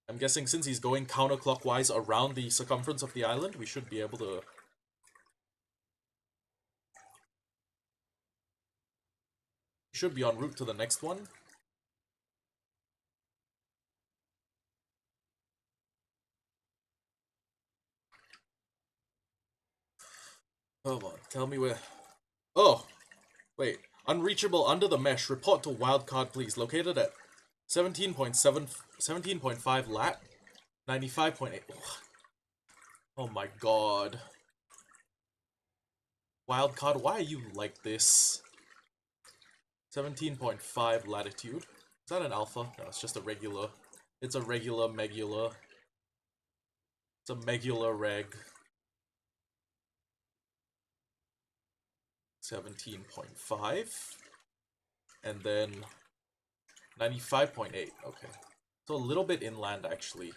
I'm guessing since he's going counterclockwise around the circumference of the island, we should be able to... Should be en route to the next one. Hold on, tell me where... Oh! Wait. Unreachable under the mesh. Report to wildcard, please. Located at 17.5 lat. 95.8. Oh my god. Wildcard, why are you like this? 17.5 latitude. Is that an alpha? No, it's just a regular. It's a regular Megula. It's a Megula reg. 17.5. And then 95.8. Okay. So a little bit inland, actually.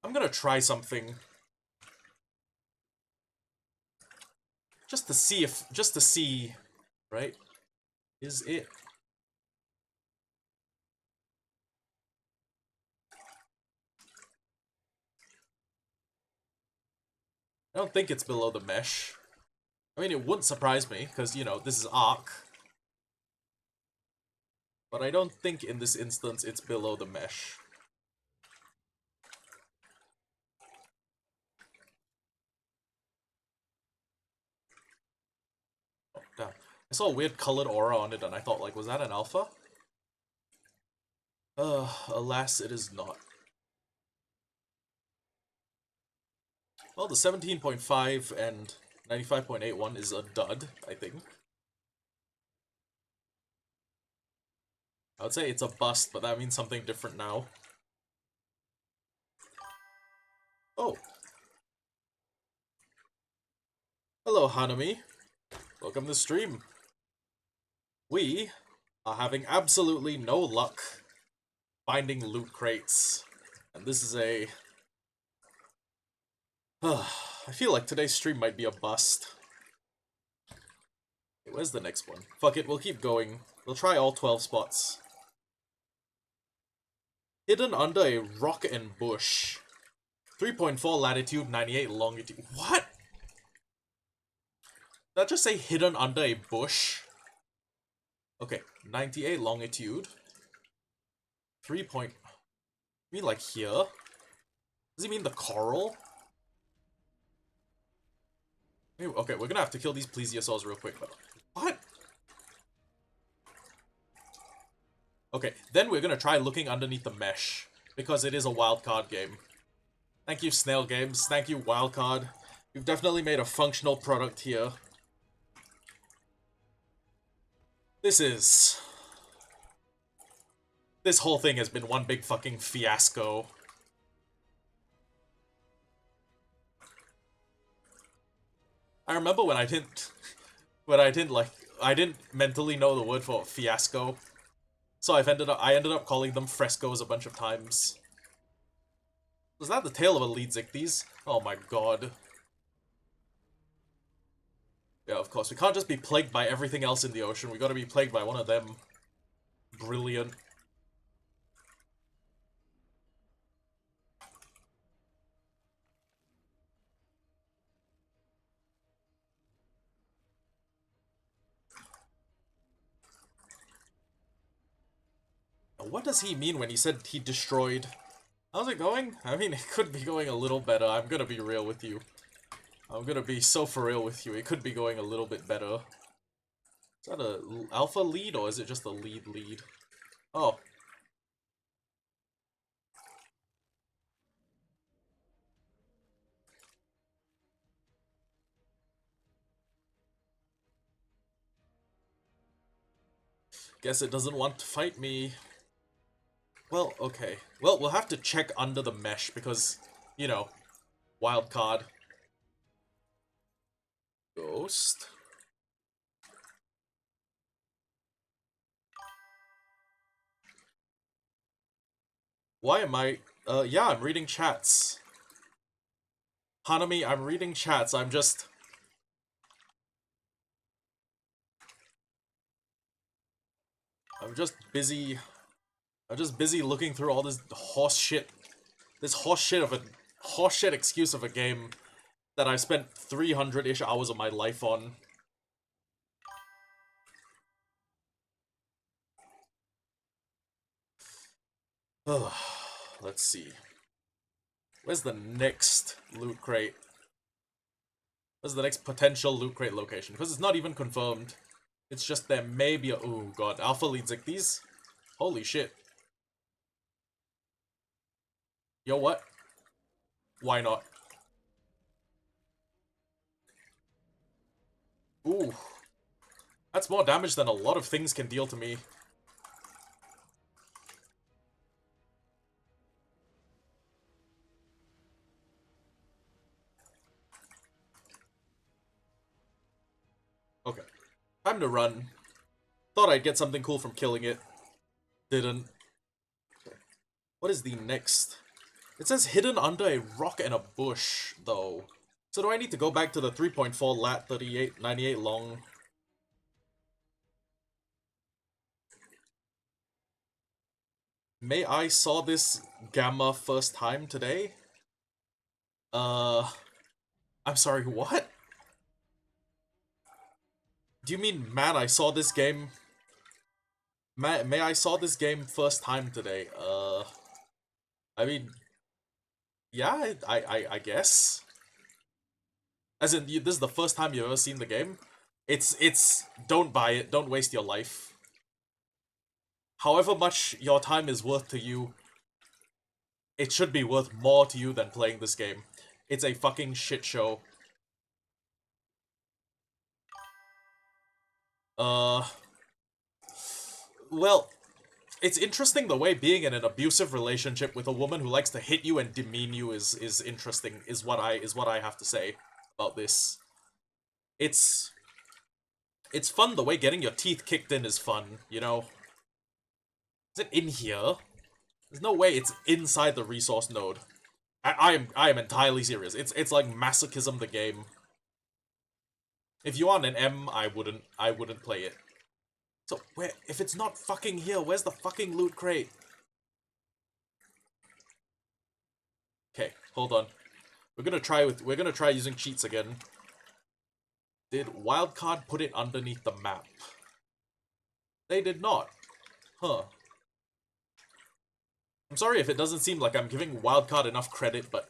I'm gonna try something. Just to see, right? Is it? I don't think it's below the mesh. I mean, it wouldn't surprise me, because, you know, this is Ark. But I don't think in this instance it's below the mesh. Oh, damn. I saw a weird colored aura on it and I thought, like, was that an alpha? Alas, it is not. Well, the 17.5 and 95.81 is a dud, I think. I would say it's a bust, but that means something different now. Oh. Hello, Hanami. Welcome to the stream. We are having absolutely no luck finding loot crates. And this is a... I feel like today's stream might be a bust. Okay, where's the next one? Fuck it, we'll keep going. We'll try all 12 spots. Hidden under a rock and bush. 3.4 latitude, 98 longitude. What? Did that just say hidden under a bush? Okay, 98 longitude. 3 point... You mean like here? Does he mean the coral? Okay, we're gonna have to kill these plesiosaurs real quick, but... What? Okay, then we're gonna try looking underneath the mesh, because it is a wildcard game. Thank you, Snail Games. Thank you, Wildcard. You've definitely made a functional product here. This whole thing has been one big fucking fiasco. I remember when I didn't mentally know the word for fiasco. So I ended up calling them frescoes a bunch of times. Was that the tail of a lead Zichthys? Oh my god. Yeah, of course. We can't just be plagued by everything else in the ocean. We gotta be plagued by one of them. Brilliant. What does he mean when he said he destroyed? How's it going? I mean, it could be going a little better. I'm gonna be real with you. I'm gonna be so for real with you. It could be going a little bit better. Is that a alpha lead or is it just a lead? Oh. Guess it doesn't want to fight me. Well, okay. Well, we'll have to check under the mesh because, you know, wild card. Ghost. Why am I... yeah, I'm reading chats. Hanami, I'm reading chats. I'm just busy... I'm just busy looking through all this horse shit. This horse shit excuse of a game that I spent 300-ish hours of my life on. Let's see. Where's the next loot crate? Where's the next potential loot crate location? Because it's not even confirmed. It's just there may be a... Oh god, Alpha leads Icties? Holy shit. Yo, what? Why not? Ooh. That's more damage than a lot of things can deal to me. Okay. Time to run. Thought I'd get something cool from killing it. Didn't. What is the next? It says hidden under a rock and a bush, though. So do I need to go back to the 3.4 lat 38, 98 long? May I saw this gamma first time today? I'm sorry, what? Do you mean, man, I saw this game? May I saw this game first time today? I mean, yeah, I guess. As in, this is the first time you've ever seen the game. Don't buy it, don't waste your life. However much your time is worth to you, it should be worth more to you than playing this game. It's a fucking shit show. Well, it's interesting the way being in an abusive relationship with a woman who likes to hit you and demean you is interesting, is what I have to say about this. It's fun the way getting your teeth kicked in is fun, you know? Is it in here? There's no way it's inside the resource node. I am entirely serious. It's like masochism the game. If you aren't an M, I wouldn't play it. So where if it's not fucking here, where's the fucking loot crate? Okay, hold on. We're gonna try using cheats again. Did Wildcard put it underneath the map? They did not. Huh. I'm sorry if it doesn't seem like I'm giving Wildcard enough credit, but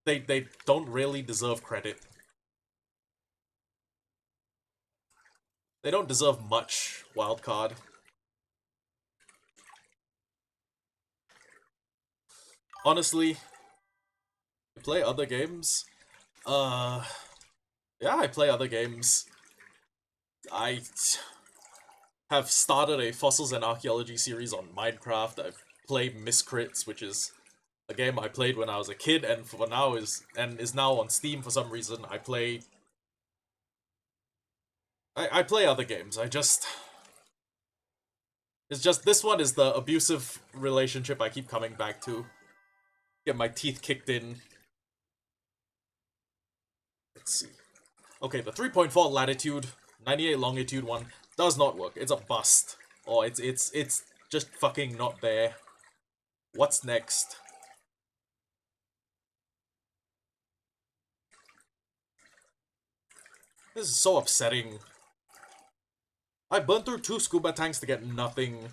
they don't really deserve credit. They don't deserve much, Wildcard. Honestly, you play other games? Yeah, I play other games. I have started a Fossils and Archaeology series on Minecraft. I've played Miscrits, which is a game I played when I was a kid, and for now is now on Steam for some reason. I play other games. It's just this one is the abusive relationship I keep coming back to. Get my teeth kicked in. Let's see. Okay, the 3.4 latitude, 98 longitude one does not work. It's a bust. Or it's just fucking not there. What's next? This is so upsetting. I burned through 2 scuba tanks to get nothing.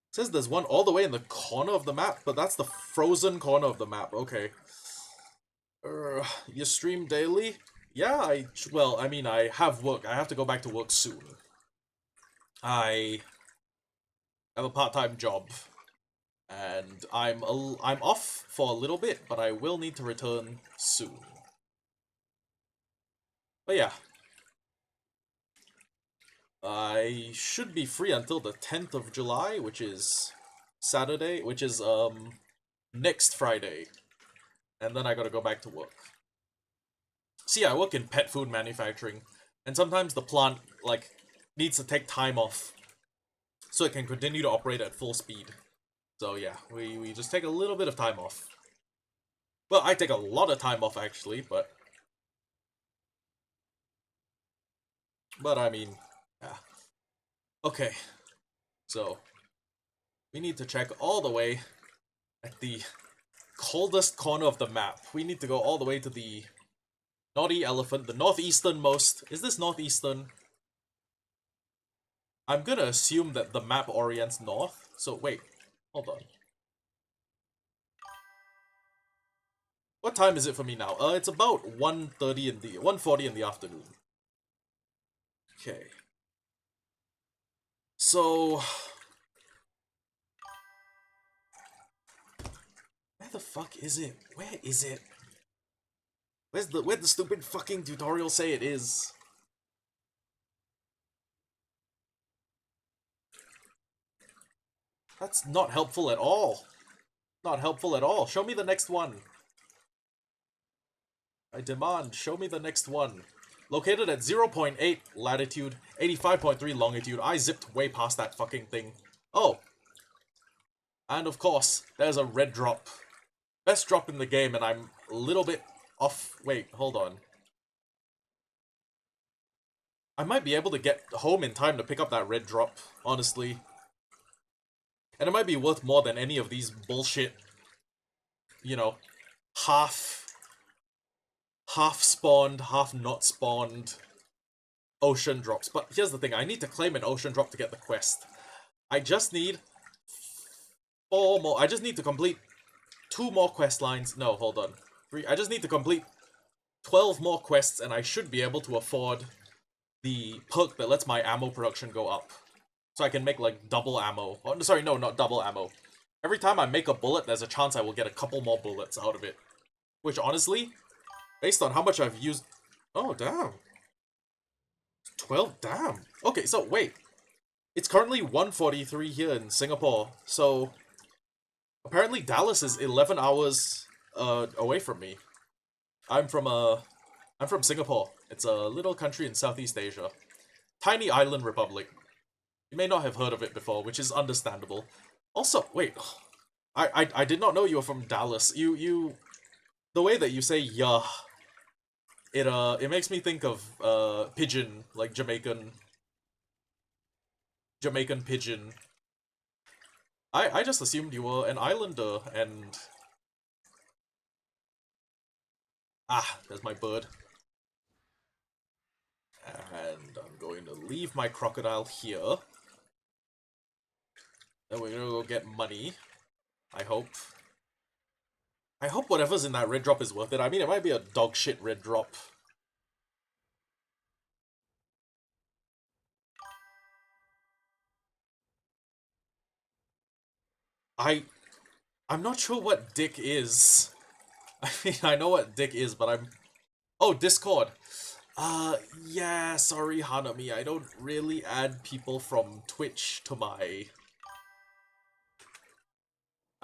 It says there's one all the way in the corner of the map, but that's the frozen corner of the map. Okay. You stream daily? Yeah, well, I mean, I have work. I have to go back to work soon. I have a part-time job, and I'm off for a little bit, but I will need to return soon. But yeah. I should be free until the 10th of July, which is Saturday, which is, next Friday. And then I gotta go back to work. See, I work in pet food manufacturing, and sometimes the plant, like, needs to take time off so it can continue to operate at full speed. So yeah, we just take a little bit of time off. Well, I take a lot of time off, actually, but I mean, yeah. Okay, so we need to check all the way at the coldest corner of the map. We need to go all the way to the Naughty Elephant, the northeasternmost. Is this northeastern? I'm gonna assume that the map orients north. So wait, hold on. What time is it for me now? It's about 1:40 in the afternoon. Okay. So, where the fuck is it? Where is it? Where'd the stupid fucking tutorial say it is? That's not helpful at all. Not helpful at all. Show me the next one. I demand, show me the next one. Located at 0.8 latitude, 85.3 longitude. I zipped way past that fucking thing. Oh. And of course, there's a red drop. Best drop in the game, and I'm a little bit off. Wait, hold on. I might be able to get home in time to pick up that red drop, honestly. And it might be worth more than any of these bullshit, you know, half spawned, half not spawned ocean drops. But here's the thing, I need to claim an ocean drop to get the quest. I just need 4 more. I just need to complete 2 more quest lines. No, hold on. 3. I just need to complete 12 more quests and I should be able to afford the perk that lets my ammo production go up. So I can make like double ammo. Oh, sorry, no, not double ammo. Every time I make a bullet, there's a chance I will get a couple more bullets out of it. Which honestly, based on how much I've used... Oh, damn. 12, damn. Okay, so wait. It's currently 1:43 here in Singapore, so... Apparently Dallas is 11 hours away from me. I'm from Singapore. It's a little country in Southeast Asia. Tiny island republic. You may not have heard of it before, which is understandable. Also, wait. I did not know you were from Dallas. The way that you say "yeah," it makes me think of pigeon, like Jamaican pigeon. I just assumed you were an islander, and there's my bird. And I'm going to leave my crocodile here. Then we're gonna go get money. I hope. I hope whatever's in that red drop is worth it. I mean, it might be a dog shit red drop. I'm not sure what Dick is. I mean, I know what Dick is, but I'm... Oh, Discord. Yeah, sorry, Hanami. I don't really add people from Twitch to my...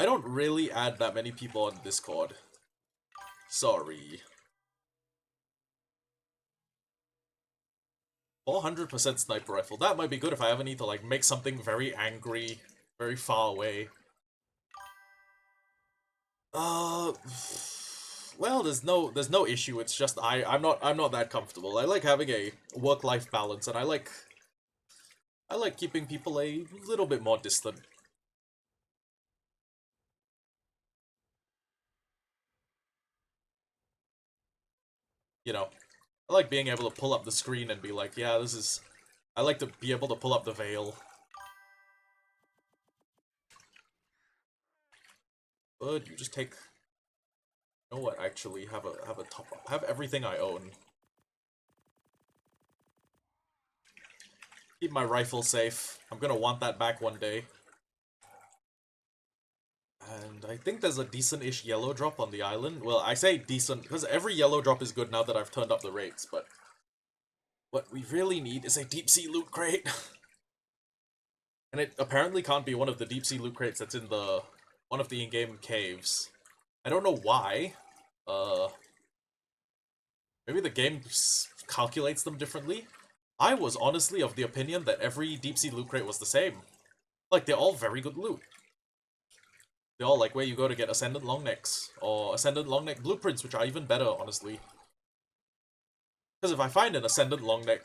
I don't really add that many people on Discord. Sorry. 400% sniper rifle. That might be good if I ever need to, like, make something very angry, very far away. Well, there's no issue. It's just I'm not that comfortable. I like having a work-life balance, and I like keeping people a little bit more distant. You know, I like being able to pull up the screen and be like, yeah, this is... I like to be able to pull up the veil. But you just take... You know what, actually, have a top-up. Have everything I own. Keep my rifle safe. I'm gonna want that back one day. And I think there's a decent-ish yellow drop on the island. Well, I say decent, because every yellow drop is good now that I've turned up the rates, but... What we really need is a deep-sea loot crate. And it apparently can't be one of the deep-sea loot crates that's in the... one of the in-game caves. I don't know why. Maybe the game calculates them differently? I was honestly of the opinion that every deep-sea loot crate was the same. Like, they're all very good loot. They're all like where you go to get Ascendant Longnecks, or Ascendant Longneck Blueprints, which are even better, honestly. Because if I find an Ascendant Longneck...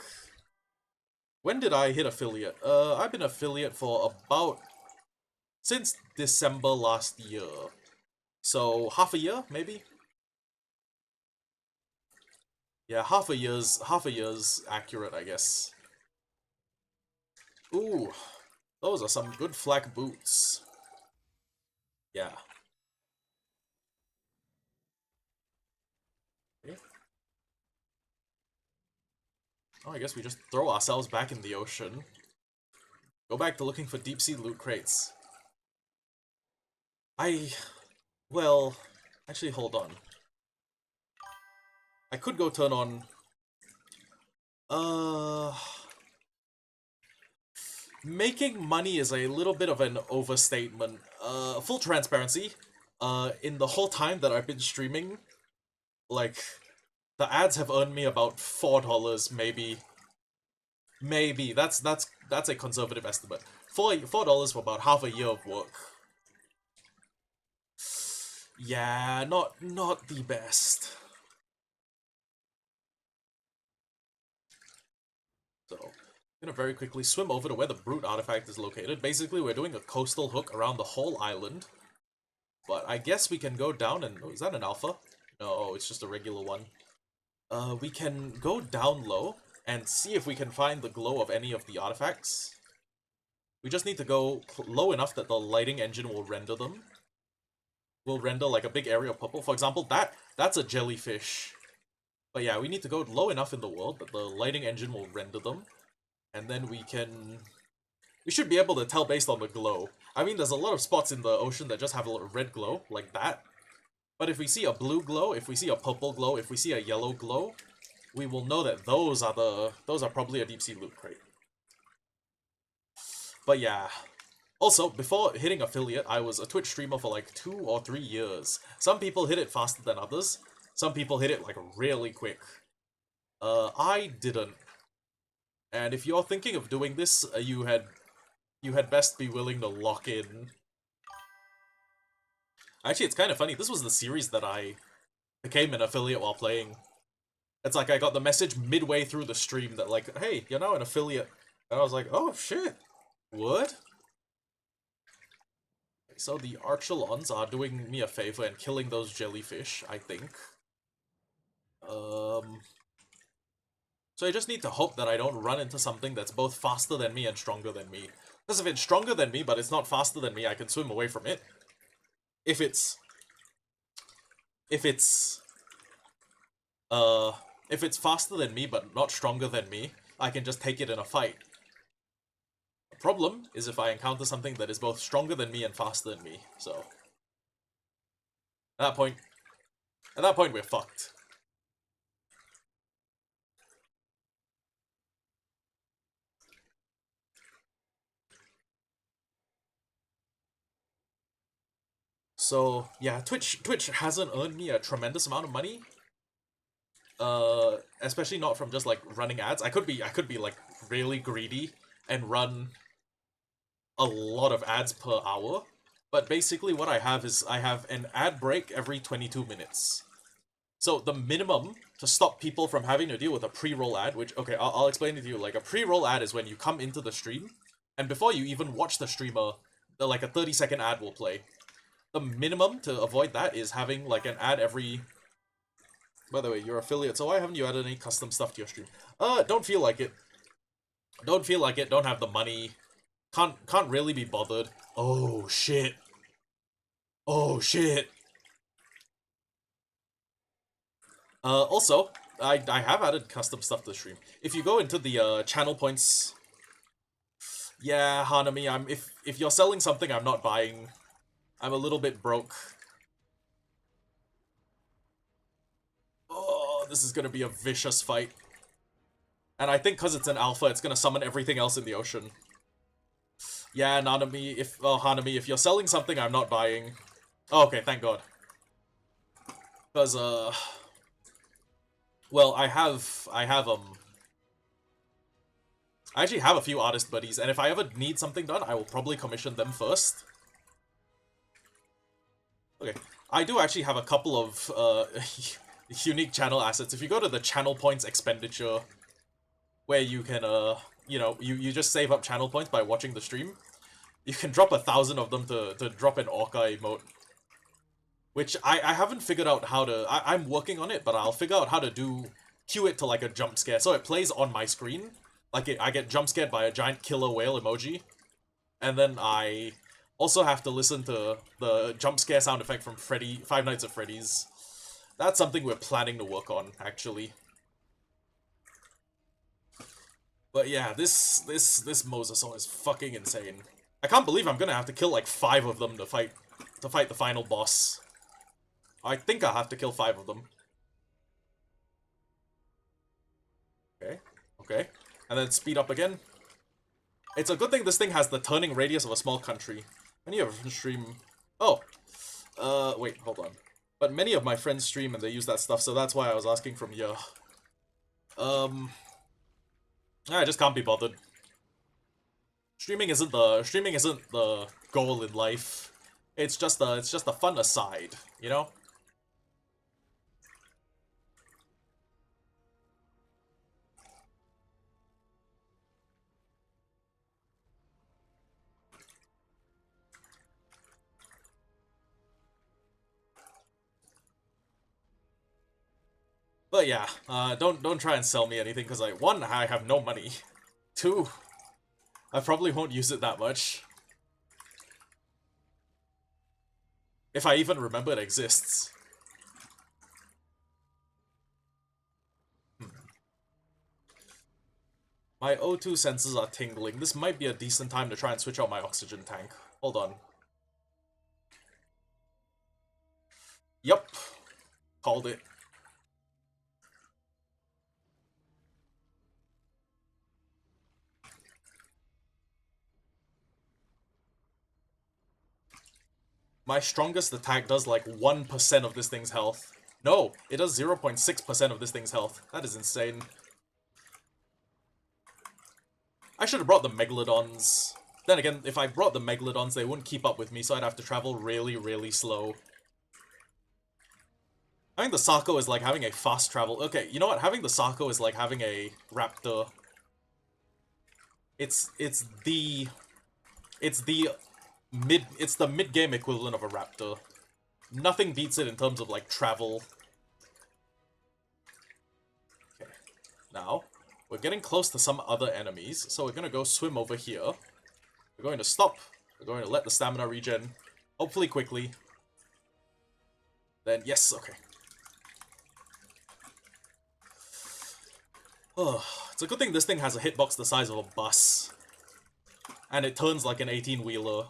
When did I hit affiliate? I've been affiliate for about... since December last year. So, half a year, maybe? Yeah, half a year's accurate, I guess. Ooh, those are some good flak boots. Yeah. Oh, I guess we just throw ourselves back in the ocean. Go back to looking for deep-sea loot crates. Well... Actually, hold on. I could go turn on... Making money is a little bit of an overstatement. Full transparency, in the whole time that I've been streaming, like, the ads have earned me about $4, maybe. Maybe. That's a conservative estimate. $4 for about half a year of work. Yeah, not the best. So, I'm gonna very quickly swim over to where the Brute artifact is located. Basically, we're doing a coastal hook around the whole island. But I guess we can go down and... Oh, is that an alpha? No, it's just a regular one. We can go down low and see if we can find the glow of any of the artifacts. We just need to go low enough that the lighting engine will render them. Will render like a big area of purple. For example, that's a jellyfish. But yeah, we need to go low enough in the world that the lighting engine will render them. And then we can... We should be able to tell based on the glow. I mean, there's a lot of spots in the ocean that just have a red glow, like that. But if we see a blue glow, if we see a purple glow, if we see a yellow glow, we will know that those are probably a deep-sea loot crate. But yeah. Also, before hitting affiliate, I was a Twitch streamer for like 2 or 3 years. Some people hit it faster than others. Some people hit it like really quick. I didn't. And if you're thinking of doing this, you had best be willing to lock in. Actually, it's kind of funny. This was the series that I became an affiliate while playing. It's like I got the message midway through the stream that like, hey, you're now an affiliate. And I was like, oh shit. What? So the Archelons are doing me a favor and killing those jellyfish, I think. So I just need to hope that I don't run into something that's both faster than me and stronger than me. Because if it's stronger than me, but it's not faster than me, I can swim away from it. If it's faster than me, but not stronger than me, I can just take it in a fight. The problem is if I encounter something that is both stronger than me and faster than me, so... At that point, we're fucked. So, yeah, Twitch hasn't earned me a tremendous amount of money. Especially not from just, like, running ads. I could be, like, really greedy and run a lot of ads per hour. But basically what I have is I have an ad break every 22 minutes. So the minimum to stop people from having to deal with a pre-roll ad, which, okay, I'll explain it to you. Like, a pre-roll ad is when you come into the stream, and before you even watch the streamer, like a 30-second ad will play. The minimum to avoid that is having, like, an ad every... By the way, you're affiliate, so why haven't you added any custom stuff to your stream? Don't feel like it. Don't feel like it, don't have the money. Can't really be bothered. Oh, shit. Oh, shit. Also, I have added custom stuff to the stream. If you go into the, channel points... Yeah, Hanami, if you're selling something I'm not buying, I'm a little bit broke. Oh, this is gonna be a vicious fight. And I think because it's an alpha, it's gonna summon everything else in the ocean. Yeah, Nanami, Hanami, if you're selling something I'm not buying... Oh, okay, thank God. Because, well, I actually have a few artist buddies, and if I ever need something done, I will probably commission them first. Okay, I do actually have a couple of, unique channel assets. If you go to the channel points expenditure, where you can, you know, you just save up channel points by watching the stream, you can drop 1,000 of them to drop an Orca emote. Which I haven't figured out how to... I'm working on it, but I'll figure out how to cue it to like a jump scare. So it plays on my screen. Like, I get jump scared by a giant killer whale emoji. And then I also have to listen to the jump scare sound effect from Five Nights at Freddy's. That's something we're planning to work on, actually. But yeah, this Mosasaur is fucking insane. I can't believe I'm gonna have to kill like 5 of them to fight the final boss. I think I have to kill 5 of them. Okay, okay. And then speed up again. It's a good thing this thing has the turning radius of a small country. Many of them stream... Oh! Wait, hold on. But many of my friends stream and they use that stuff, so that's why I was asking from you. I just can't be bothered. Streaming isn't the goal in life. It's just a fun aside, you know? But yeah, don't try and sell me anything because like 1, I have no money. 2, I probably won't use it that much. If I even remember it exists. My O2 sensors are tingling. This might be a decent time to try and switch out my oxygen tank. Hold on. Yup. Called it. My strongest attack does like 1% of this thing's health. No, it does 0.6% of this thing's health. That is insane. I should have brought the Megalodons. Then again, if I brought the Megalodons, they wouldn't keep up with me, so I'd have to travel really, really slow. I think the Sako is like having a fast travel. Okay, you know what? Having the Sako is like having a Raptor. It's the mid-game equivalent of a Raptor. Nothing beats it in terms of like travel. Okay. Now, we're getting close to some other enemies, so we're gonna go swim over here. We're going to stop. We're going to let the stamina regen. Hopefully quickly. Then, yes, okay. Oh, it's a good thing this thing has a hitbox the size of a bus. And it turns like an 18-wheeler.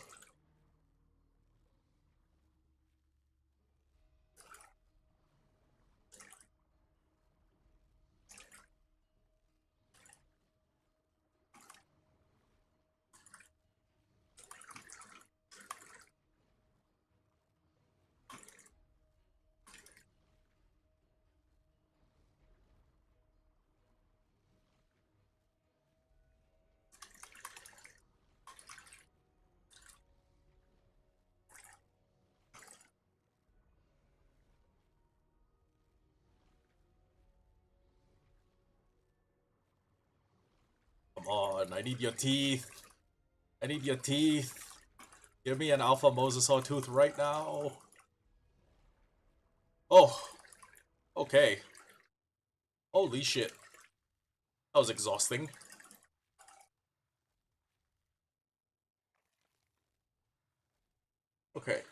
Come on, I need your teeth. I need your teeth. Give me an Alpha Mosasaur tooth right now. Oh, okay. Holy shit. That was exhausting. Okay,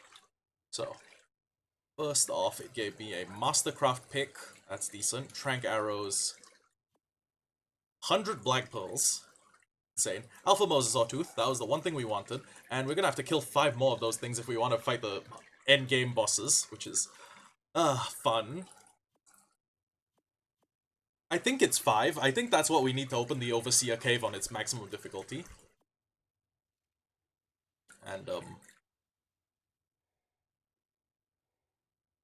so first off, it gave me a Mastercraft pick. That's decent. Trank arrows. 100 black pearls. Insane. Alpha Mosasaur tooth. That was the one thing we wanted. And we're gonna have to kill 5 more of those things if we want to fight the endgame bosses, which is, fun. I think it's 5. I think that's what we need to open the Overseer Cave on its maximum difficulty. And, you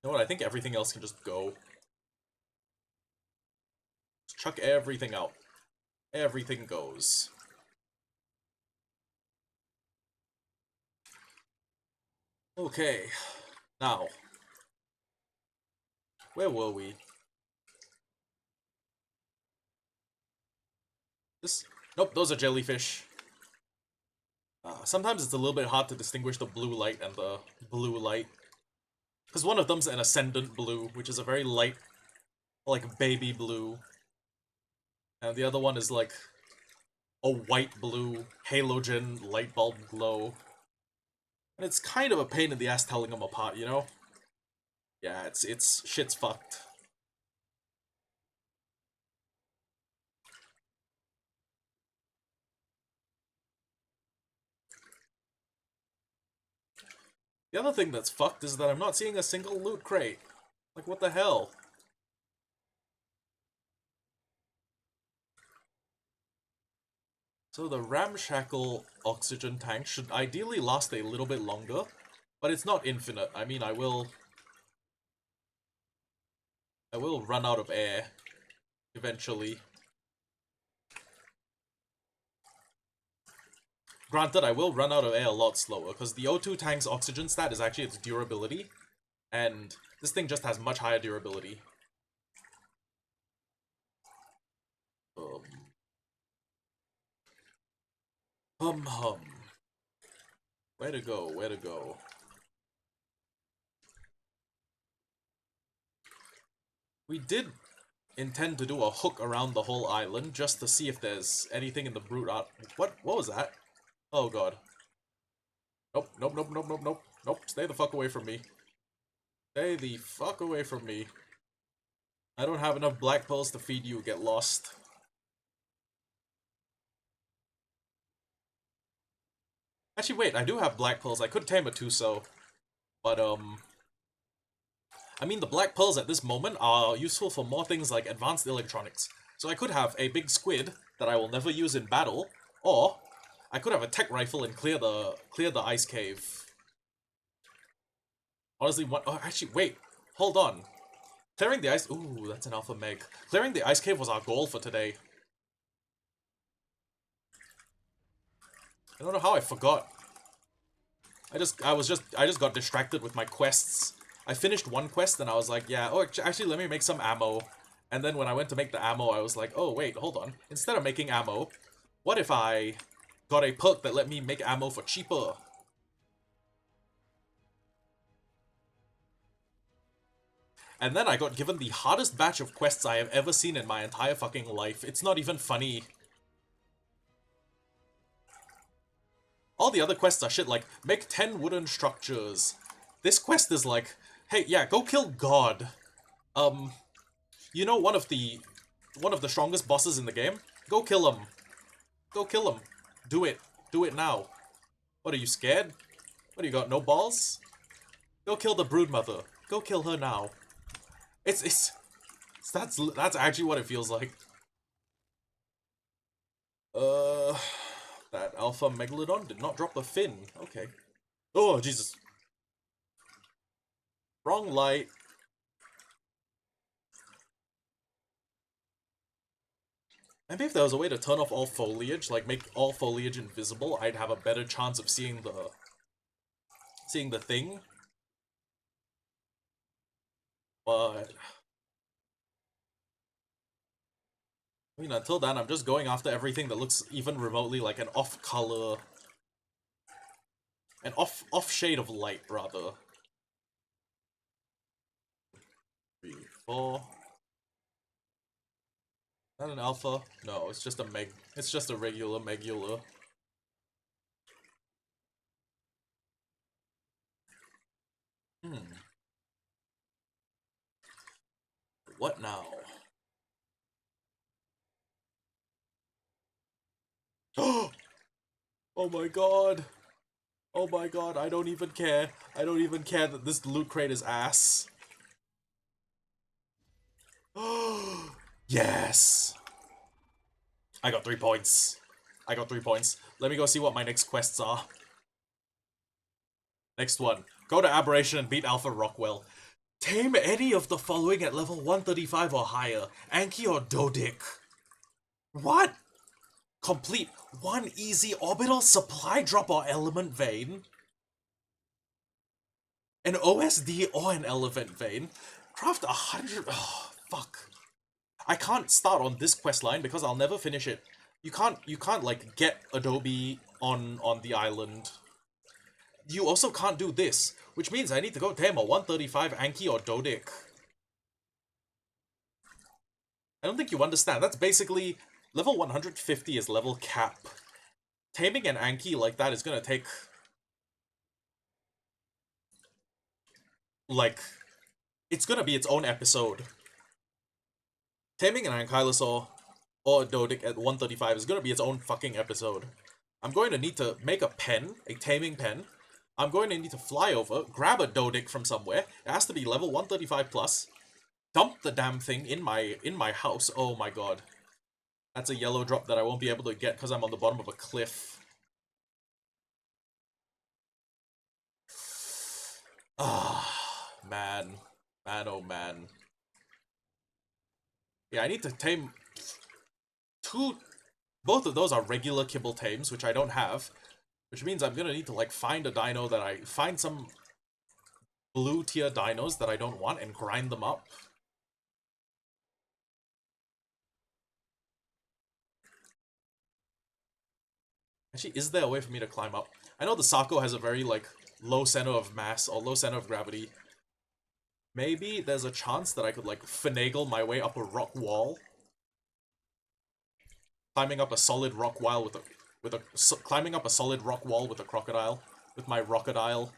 know what? I think everything else can just go. Just chuck everything out. Everything goes. Okay. Now. Where were we? This? Nope, those are jellyfish. Sometimes it's a little bit hard to distinguish the blue light and the blue light. Because one of them's an ascendant blue, which is a very light, like, baby blue. And the other one is, like, a white blue, halogen, light bulb glow. And it's kind of a pain in the ass telling them apart, you know? Yeah, it's shit's fucked. The other thing that's fucked is that I'm not seeing a single loot crate. Like, what the hell? So the ramshackle oxygen tank should ideally last a little bit longer, but it's not infinite. I mean, I will run out of air eventually. Granted, I will run out of air a lot slower, because the O2 tank's oxygen stat is actually its durability, and this thing just has much higher durability. Hum. Where to go, where to go? We did intend to do a hook around the whole island, just to see if there's anything in the brute art. What was that? Oh god. Nope, nope, nope, nope, nope, nope. Nope, stay the fuck away from me. Stay the fuck away from me. I don't have enough black pearls to feed you, get lost. Actually, wait, I do have black pearls. I could tame a Tuso. But, I mean, the black pearls at this moment are useful for more things like advanced electronics. So I could have a big squid that I will never use in battle, or I could have a tech rifle and clear the ice cave. Honestly, what? Oh, actually, wait. Hold on. Clearing the ice... Ooh, that's an alpha meg. Clearing the ice cave was our goal for today. I don't know how I forgot. I just got distracted with my quests. I finished one quest and I was like, yeah, oh, actually, let me make some ammo. And then when I went to make the ammo, I was like, oh, wait, hold on. Instead of making ammo, what if I got a perk that let me make ammo for cheaper? And then I got given the hardest batch of quests I have ever seen in my entire fucking life. It's not even funny. All the other quests are shit like, make 10 wooden structures. This quest is like, hey, yeah, go kill God. You know one of the strongest bosses in the game? Go kill him. Go kill him. Do it. Do it now. What, are you scared? What, do you got no balls? Go kill the broodmother. Go kill her now. That's actually what it feels like. That alpha megalodon did not drop a fin. Okay. Oh, Jesus. Wrong light. Maybe if there was a way to turn off all foliage, like make all foliage invisible, I'd have a better chance of seeing the thing. But I mean, until then, I'm just going after everything that looks even remotely like an off-color, an off shade of light, rather. 3, 4. Not an alpha? No, it's just a meg. It's just a regular megula. What now? Oh my god! Oh my god, I don't even care. I don't even care that this loot crate is ass. Yes! I got 3 points. I got 3 points. Let me go see what my next quests are. Next one. Go to Aberration and beat Alpha Rockwell. Tame any of the following at level 135 or higher. Anki or Dodik. What? Complete 1 easy orbital supply drop or element vein. An OSD or an elephant vein. Craft 100... Oh, fuck. I can't start on this quest line because I'll never finish it. You can't like get Adobe on the island. You also can't do this, which means I need to go tame a 135 Anki or Dodik. I don't think you understand. That's basically level 150 is level cap. Taming an Anki like that is gonna take like it's gonna be its own episode. Taming an Ankylosaur or a Dodik at 135 is gonna be its own fucking episode. I'm going to need to make a pen, a taming pen, I'm going to need to fly over, grab a Dodic from somewhere. It has to be level 135 plus. Dump the damn thing in my house. Oh my god. That's a yellow drop that I won't be able to get because I'm on the bottom of a cliff. Ah, man. Man, oh man. Yeah, I need to tame two... Both of those are regular kibble tames, which I don't have. Which means I'm gonna need to, like, find a dino that I... Find some blue tier dinos that I don't want and grind them up. Actually, is there a way for me to climb up? I know the Sako has a very, like, low center of mass, or low center of gravity. Maybe there's a chance that I could, like, finagle my way up a rock wall. Climbing up a solid rock wall with a... climbing up a solid rock wall with a crocodile. With my crocodile.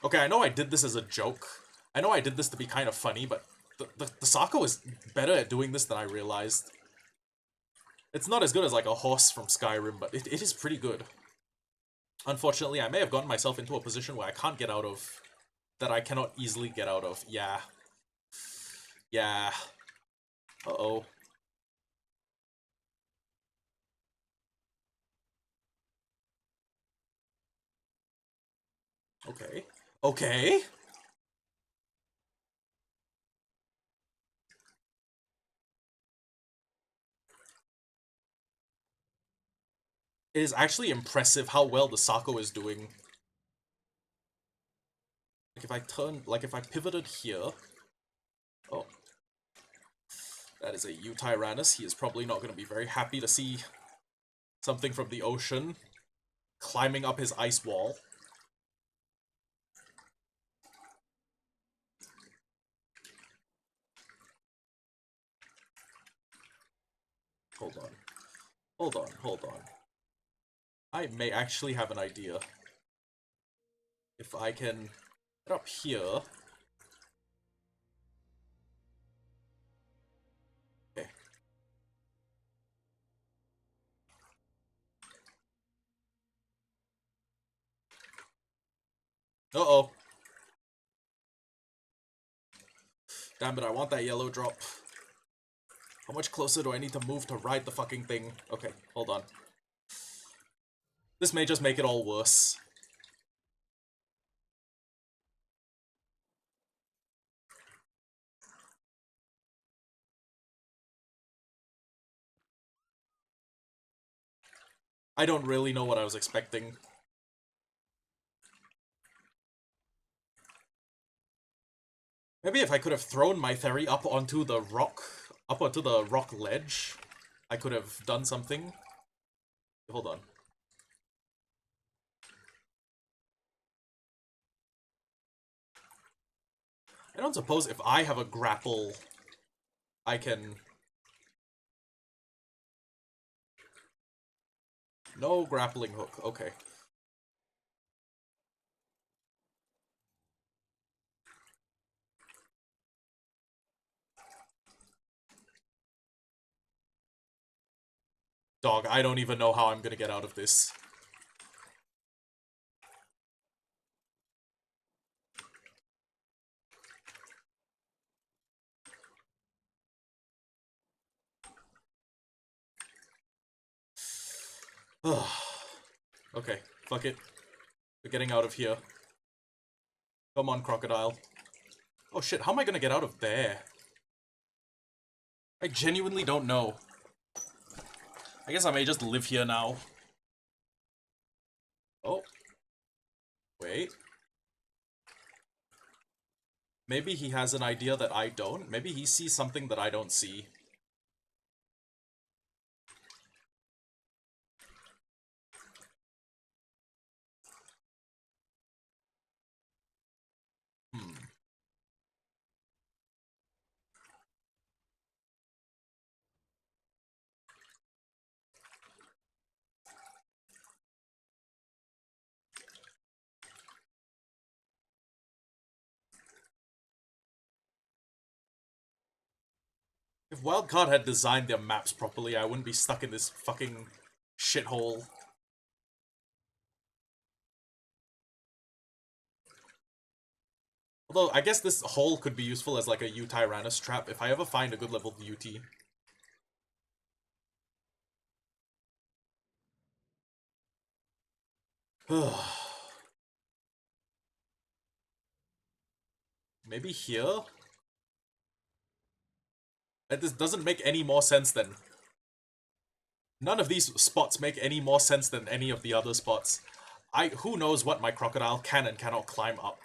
Okay, I know I did this as a joke. I know I did this to be kind of funny, but the Sako is better at doing this than I realized. It's not as good as, like, a horse from Skyrim, but it is pretty good. Unfortunately, I may have gotten myself into a position where I can't get out of. That I cannot easily get out of. Yeah. Yeah. Uh-oh. Okay. Okay! It is actually impressive how well the Sako is doing. Like, if I turn... Like, if I pivoted here... Oh. That is a Eutyrannus. He is probably not going to be very happy to see something from the ocean climbing up his ice wall. Hold on. Hold on, hold on. I may actually have an idea. If I can get up here... Okay. Uh-oh. Damn it, I want that yellow drop. How much closer do I need to move to ride the fucking thing? Okay, hold on. This may just make it all worse. I don't really know what I was expecting. Maybe if I could have thrown my Theri up onto the rock ledge, I could have done something. Hold on. I don't suppose if I have a grapple, I can... No grappling hook, okay. Dog, I don't even know how I'm gonna get out of this. Okay, fuck it. We're getting out of here. Come on, crocodile. Oh shit, how am I gonna get out of there? I genuinely don't know. I guess I may just live here now. Oh. Wait. Maybe he has an idea that I don't. Maybe he sees something that I don't see. Hmm. If Wildcard had designed their maps properly, I wouldn't be stuck in this fucking shithole. Although, I guess this hole could be useful as like a U-Tyrannus trap if I ever find a good level UT. Maybe here? This doesn't make any more sense than... None of these spots make any more sense than any of the other spots. Who knows what my crocodile can and cannot climb up.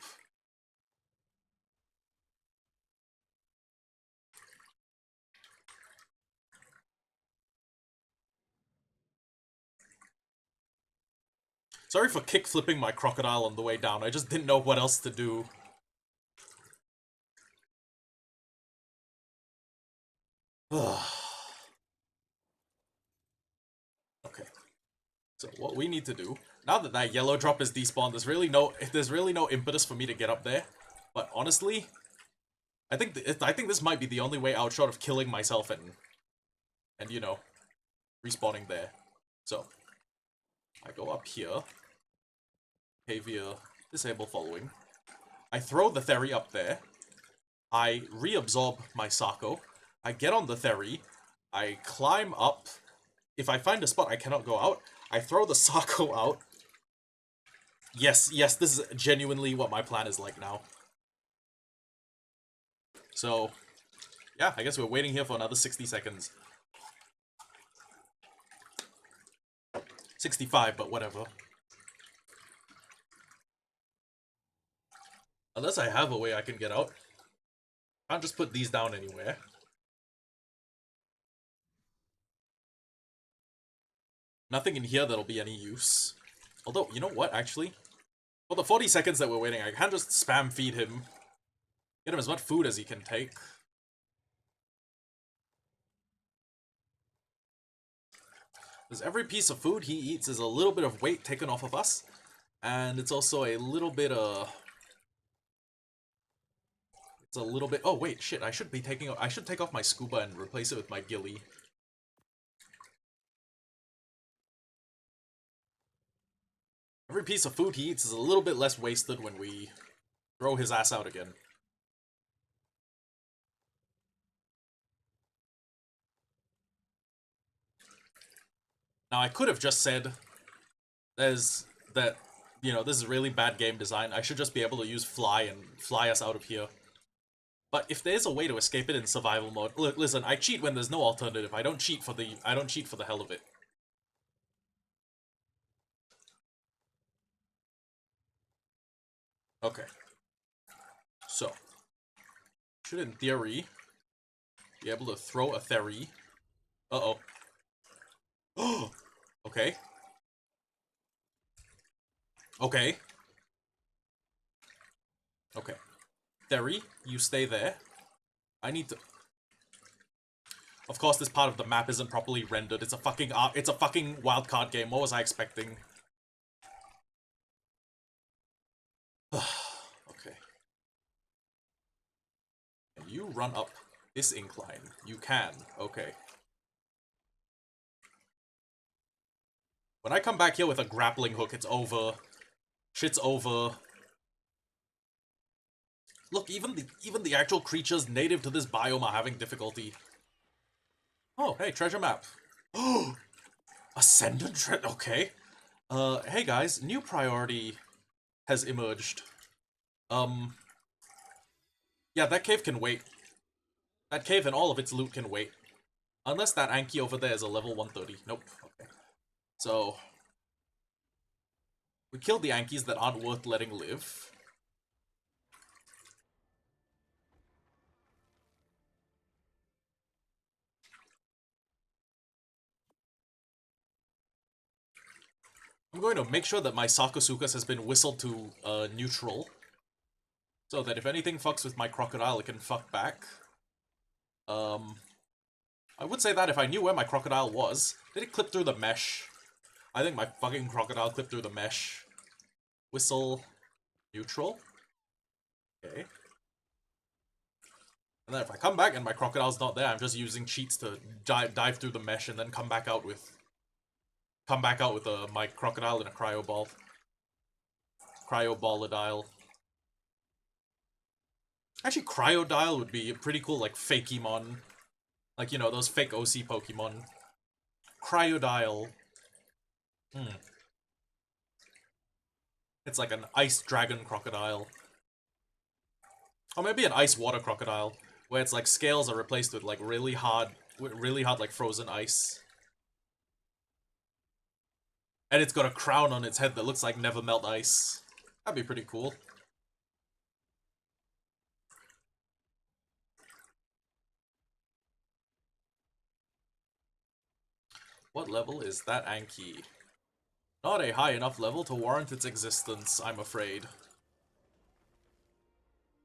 Sorry for kick-flipping my crocodile on the way down, I just didn't know what else to do. Okay. So what we need to do, now that that yellow drop is despawned, there's really no impetus for me to get up there. But honestly, I think this might be the only way out short of killing myself and you know, respawning there. So I go up here. Behavior, disable following. I throw the Theri up there. I reabsorb my Sako. I get on the Theri. I climb up. If I find a spot I cannot go out, I throw the Sako out. Yes, this is genuinely what my plan is like now. So, yeah, I guess we're waiting here for another 60 seconds. 65, but whatever. Unless I have a way I can get out. Can't just put these down anywhere. Nothing in here that'll be any use. Although, you know what, actually? For the 40 seconds that we're waiting, I can just spam feed him. Get him as much food as he can take. Because every piece of food he eats is a little bit of weight taken off of us. And it's also a little bit, It's a little bit... Oh, wait, shit, I should take off my scuba and replace it with my ghillie. Every piece of food he eats is a little bit less wasted when we throw his ass out again. Now, I could have just said this is really bad game design. I should just be able to use fly and fly us out of here. But if there's a way to escape it in survival mode, listen, I cheat when there's no alternative. I don't cheat for the hell of it. Okay. So, should in theory be able to throw a Theri. Uh-oh. Okay. Okay. Okay. Theri, you stay there. I need to... Of course, this part of the map isn't properly rendered. It's a fucking wildcard game. What was I expecting? Okay. Can you run up this incline? You can. Okay. When I come back here with a grappling hook, it's over. Shit's over. Look, even the actual creatures native to this biome are having difficulty. Oh, hey, treasure map. Oh, Ascendant treasure. Okay. Hey guys, new priority has emerged. Yeah, that cave can wait. That cave and all of its loot can wait. Unless that Anki over there is a level 130. Nope. Okay. So, we killed the Ankis that aren't worth letting live. I'm going to make sure that my Sakosukas has been whistled to neutral. So that if anything fucks with my crocodile, it can fuck back. I would say that if I knew where my crocodile was. Did it clip through the mesh? I think my fucking crocodile clipped through the mesh. Whistle. Neutral. Okay. And then if I come back and my crocodile's not there, I'm just using cheats to dive through the mesh and then come back out with come back out with my crocodile and a cryo ball. Cryoballadile. Actually, Cryodile would be a pretty cool, like, Fakemon. Like, you know, those fake OC Pokemon. Cryodile. It's like an ice dragon crocodile. Or maybe an ice water crocodile, where it's like scales are replaced with like really hard like frozen ice. And it's got a crown on its head that looks like never melt ice. That'd be pretty cool. What level is that Anki? Not a high enough level to warrant its existence, I'm afraid.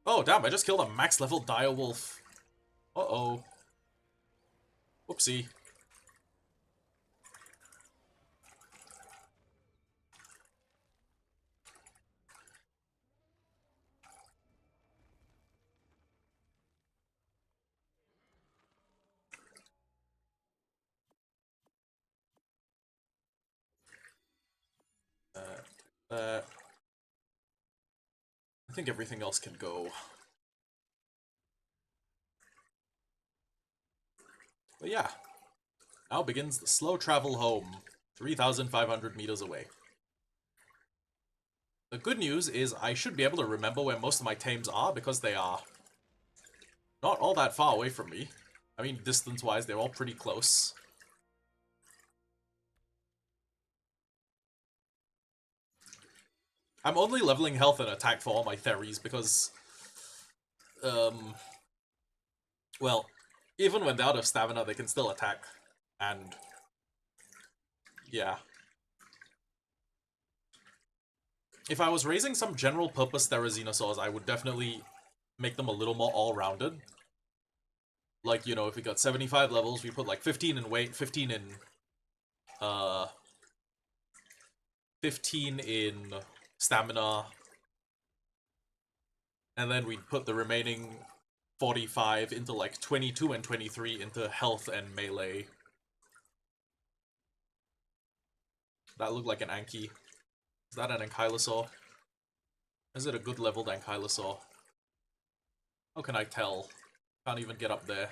Oh, damn, I just killed a max level Direwolf. Uh-oh. Whoopsie. I think everything else can go. But yeah. Now begins the slow travel home, 3,500 meters away. The good news is I should be able to remember where most of my tames are because they are not all that far away from me. I mean, distance-wise, they're all pretty close. I'm only leveling health and attack for all my Theries because, well, even when they're out of stamina, they can still attack. And, yeah. If I was raising some general-purpose Therizinosaurs, I would definitely make them a little more all-rounded. Like, you know, if we got 75 levels, we put like 15 in weight, 15 in stamina, and then we'd put the remaining 45 into like 22 and 23 into health and melee. That looked like an Anki. Is that an Ankylosaur? Is it a good leveled Ankylosaur? How can I tell? Can't even get up there.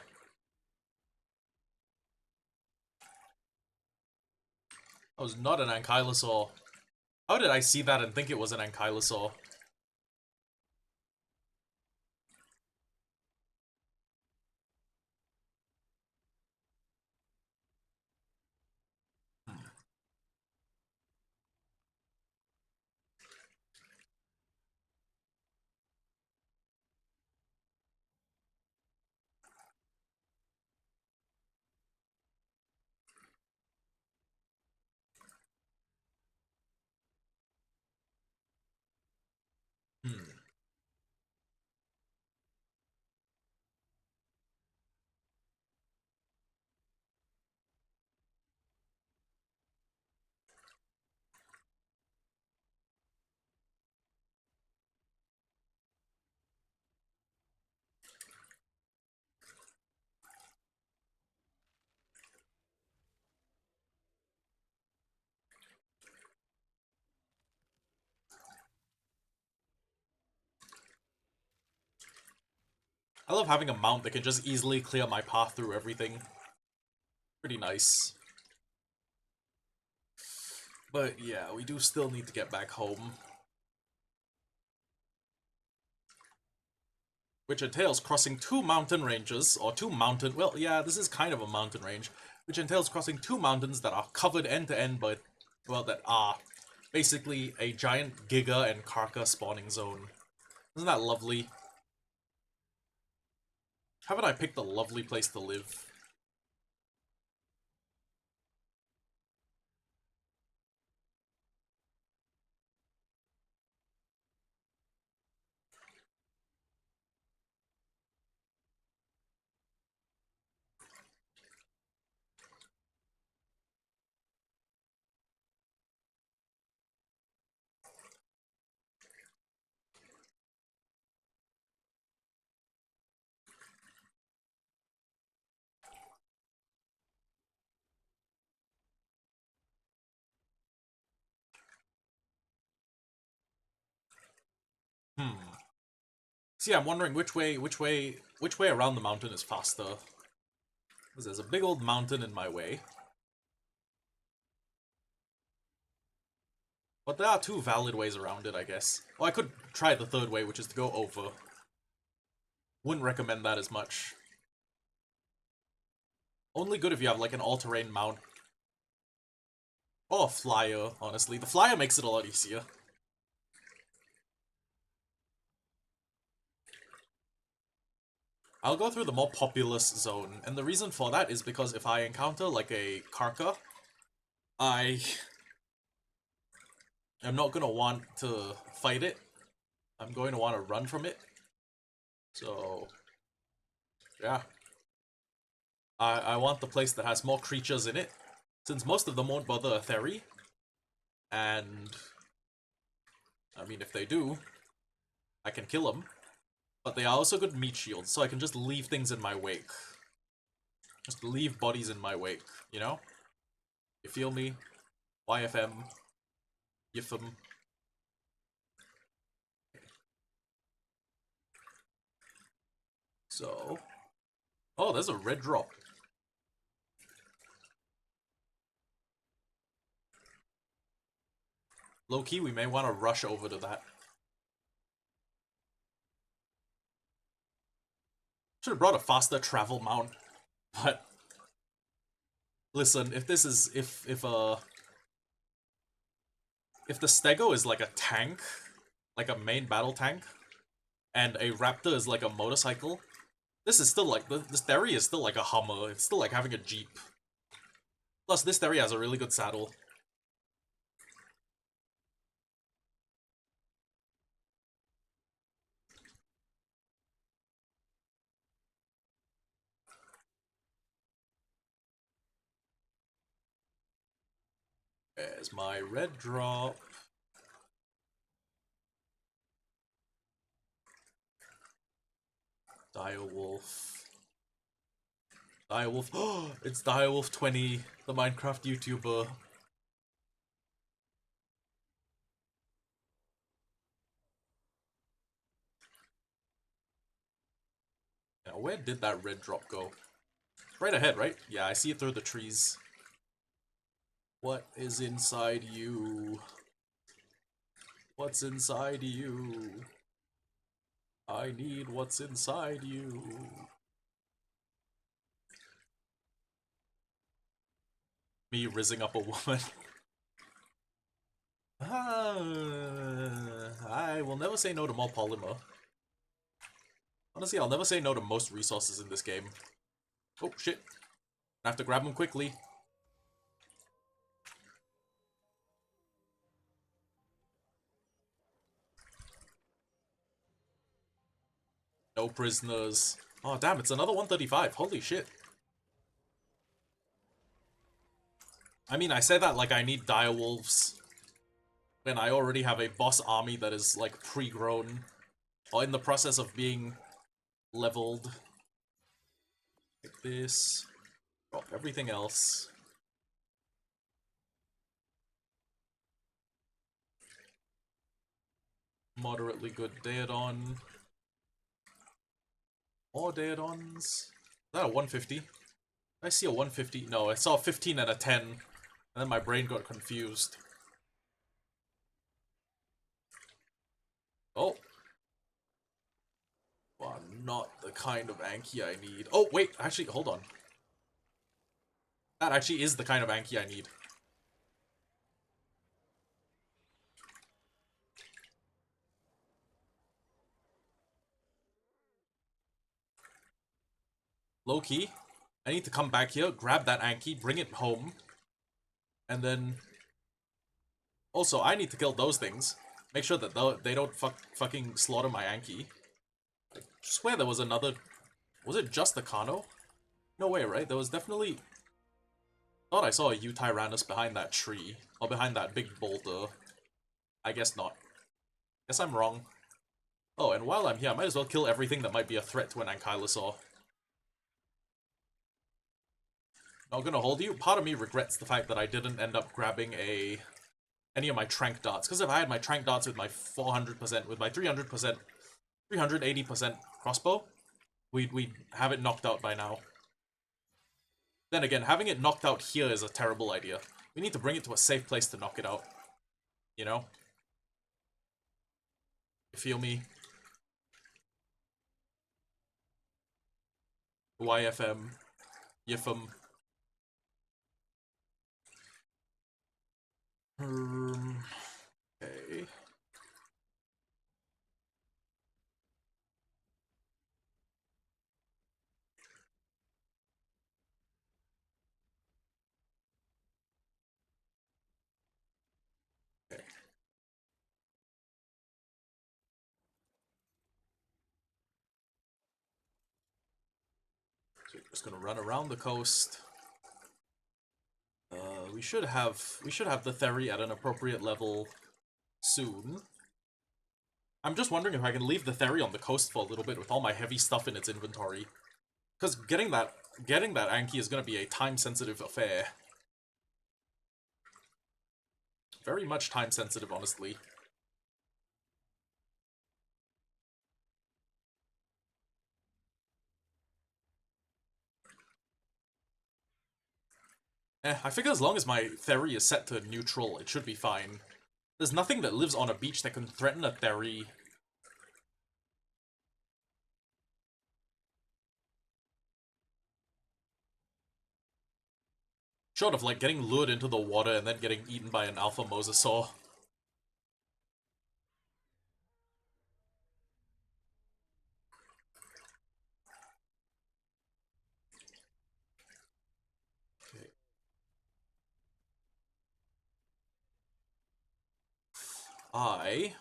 That was not an Ankylosaur. How did I see that and think it was an Ankylosaur? Hmm. I love having a mount that can just easily clear my path through everything. Pretty nice. But yeah, we do still need to get back home. Which entails crossing two mountain ranges, or two mountain... Well, yeah, this is kind of a mountain range. Which entails crossing two mountains that are covered end-to-end by... Well, that are basically a giant Giga and Karka spawning zone. Isn't that lovely? Haven't I picked a lovely place to live? See, I'm wondering which way around the mountain is faster. Because there's a big old mountain in my way. But there are two valid ways around it, I guess. Well, I could try the third way, which is to go over. Wouldn't recommend that as much. Only good if you have, like, an all-terrain mount. Or a flyer, honestly. The flyer makes it a lot easier. I'll go through the more populous zone, and the reason for that is because if I encounter, like, a Karka, I am not gonna want to fight it. I'm going to want to run from it. So, yeah. I want the place that has more creatures in it, since most of them won't bother a Theri. And, I mean, if they do, I can kill them. But they are also good meat shields, so I can just leave things in my wake. Just leave bodies in my wake, you know? You feel me? YFM. YFM. So... Oh, there's a red drop. Low-key, we may want to rush over to that. Should have brought a faster travel mount, but... Listen, if this is... If the Stego is like a tank, like a main battle tank, and a Raptor is like a motorcycle, this is still like... This Theri is still like a Hummer. It's still like having a Jeep. Plus, this Theri has a really good saddle. There's my red drop. Direwolf. Direwolf. Oh, it's Direwolf20, the Minecraft YouTuber. Now, where did that red drop go? Right ahead, right? Yeah, I see it through the trees. What is inside you? What's inside you? I need what's inside you. Me rizzing up a woman. I will never say no to more polymer. Honestly, I'll never say no to most resources in this game. Oh, shit. I have to grab them quickly. No prisoners. Oh, damn, it's another 135. Holy shit. I mean, I say that like I need direwolves when I already have a boss army that is, like, pre-grown. Or in the process of being leveled. Like this. Drop everything else. Moderately good Daedon. More Daedons. Is that a 150? Did I see a 150? No, I saw a 15 and a 10. And then my brain got confused. Oh. Well, not the kind of Anki I need. Oh, wait, actually, hold on. That actually is the kind of Anki I need. Low-key, I need to come back here, grab that Anki, bring it home, and then... Also, I need to kill those things. Make sure that they don't fucking slaughter my Anki. I swear there was another... Was it just the Kano? No way, right? There was definitely... Thought I saw a Utyrannus behind that tree. Or behind that big boulder. I guess not. Guess I'm wrong. Oh, and while I'm here, I might as well kill everything that might be a threat to an Ankylosaur. Not gonna hold you. Part of me regrets the fact that I didn't end up grabbing a any of my trank darts. Because if I had my trank darts with my 400%, with my 300%, 380% crossbow, we'd have it knocked out by now. Then again, having it knocked out here is a terrible idea. We need to bring it to a safe place to knock it out. You know? You feel me? YFM. YFM. Okay. Okay. So we're just gonna run around the coast. We should have the Theory at an appropriate level soon. I'm just wondering if I can leave the Theory on the coast for a little bit with all my heavy stuff in its inventory. Because getting that Anki is gonna be a time-sensitive affair. Very much time-sensitive, honestly. I figure as long as my Theory is set to neutral, it should be fine. There's nothing that lives on a beach that can threaten a Theory. Short of, like, getting lured into the water and then getting eaten by an alpha mosasaur. Okay. I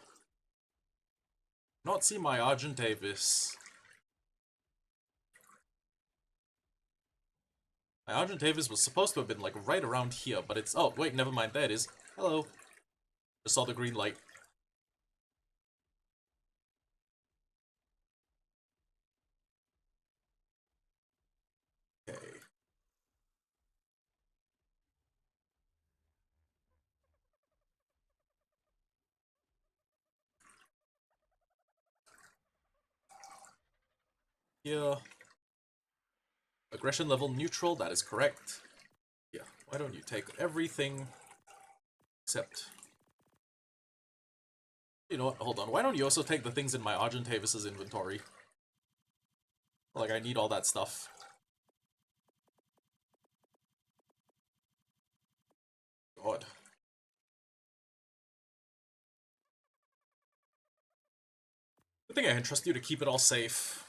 not see my Argentavis. My Argentavis was supposed to have been, like, right around here, but it's... Oh, wait, never mind. There it is. Hello. Just saw the green light. Okay. Yeah. Aggression level neutral, that is correct. Yeah, why don't you take everything except... You know what, hold on. Why don't you also take the things in my Argentavis' inventory? Like, I need all that stuff. God. Good thing I can trust you to keep it all safe.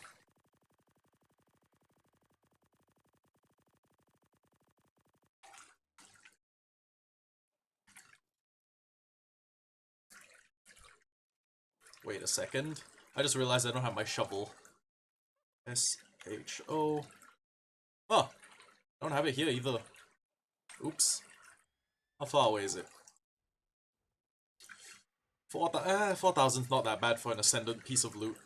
Wait a second. I just realized I don't have my shovel. S-H-O... Oh! I don't have it here either. Oops. How far away is it? 4,000's not that bad for an Ascendant piece of loot.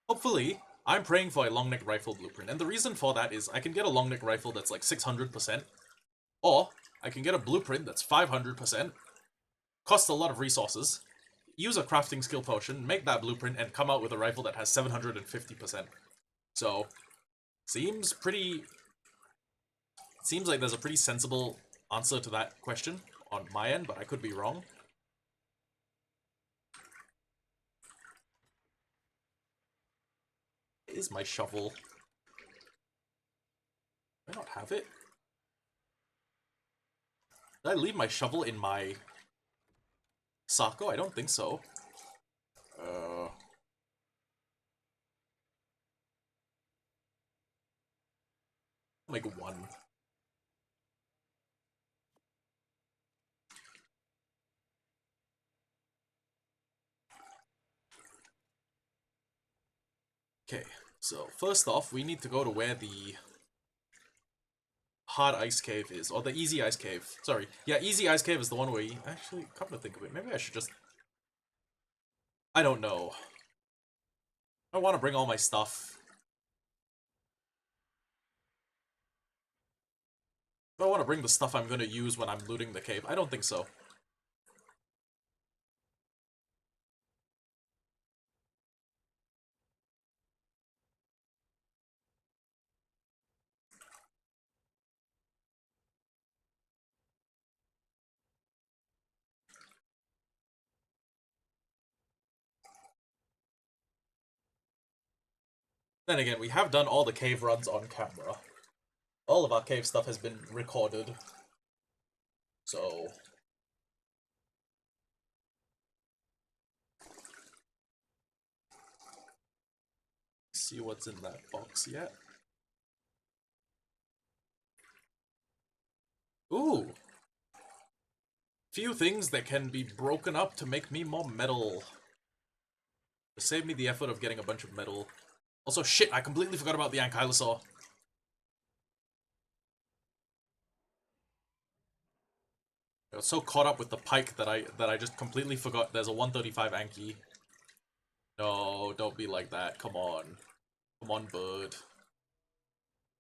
Hopefully, I'm praying for a long neck rifle blueprint, and the reason for that is I can get a long neck rifle that's like 600%, or I can get a blueprint that's 500%, costs a lot of resources, use a crafting skill potion, make that blueprint, and come out with a rifle that has 750%. So, seems like there's a pretty sensible answer to that question on my end, but I could be wrong. Is my shovel? Do I not have it? Did I leave my shovel in my Sako? I don't think so. Like one. Okay, so first off, we need to go to where the hard ice cave is, or the easy ice cave. Sorry. Yeah, easy ice cave is the one where you... Actually, come to think of it, maybe I should just... I don't know. I want to bring all my stuff. Do I want to bring the stuff I'm going to use when I'm looting the cave? I don't think so. Then again, we have done all the cave runs on camera. All of our cave stuff has been recorded. So... see what's in that box yet. Ooh! Few things that can be broken up to make me more metal. Save me the effort of getting a bunch of metal. Also, shit, I completely forgot about the Ankylosaur. I was so caught up with the pike that I just completely forgot there's a 135 Anky. No, don't be like that. Come on. Come on, bud.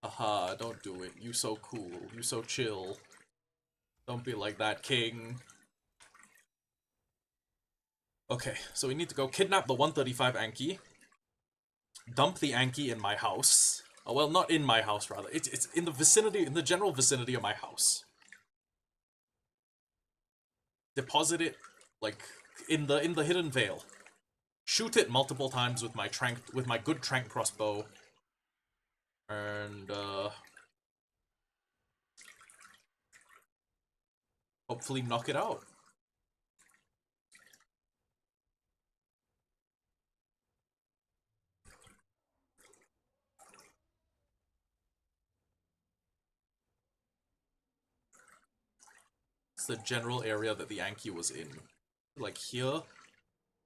Aha, don't do it. You so cool. You so chill. Don't be like that, king. Okay, so we need to go kidnap the 135 Anky. Dump the Anky in my house. Oh, well, not in my house, rather. It's in the vicinity, in the general vicinity of my house. Deposit it, like, in the hidden veil. Shoot it multiple times with my good trank crossbow. And, hopefully knock it out. It's the general area that the Anky was in. Like here,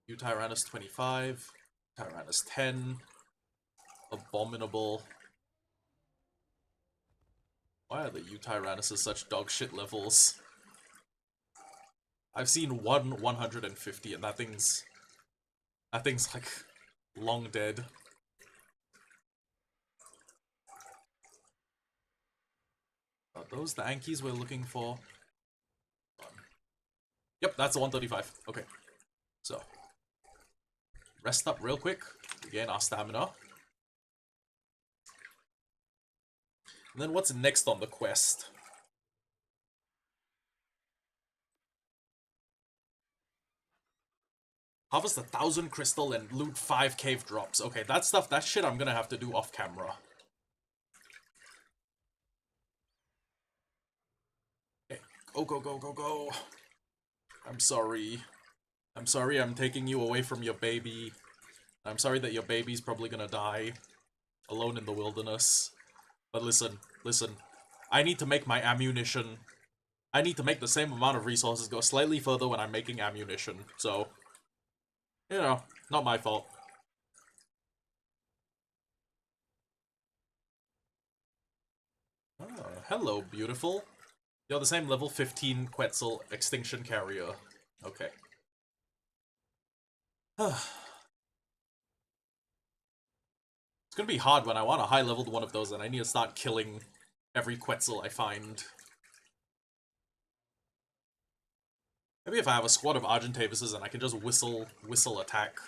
Utyrannus 25, Tyrannus 10, Abominable. Why are the Utyrannuses such dogshit levels? I've seen one 150 and that thing's like long dead. Are those the Ankies we're looking for? Yep, that's the 135. Okay. So, rest up real quick, regain our stamina. And then what's next on the quest? Harvest 1,000 crystal and loot 5 cave drops. Okay, that shit I'm gonna have to do off camera. Okay, go, go, go, go, go. I'm sorry. I'm sorry I'm taking you away from your baby. I'm sorry that your baby's probably gonna die alone in the wilderness. But listen, listen. I need to make my ammunition. I need to make the same amount of resources go slightly further when I'm making ammunition. So, you know, not my fault. Oh, hello, beautiful. You're the same level 15 Quetzal Extinction Carrier. Okay. It's gonna be hard when I want a high-leveled one of those and I need to start killing every Quetzal I find. Maybe if I have a squad of Argentavises and I can just whistle attack.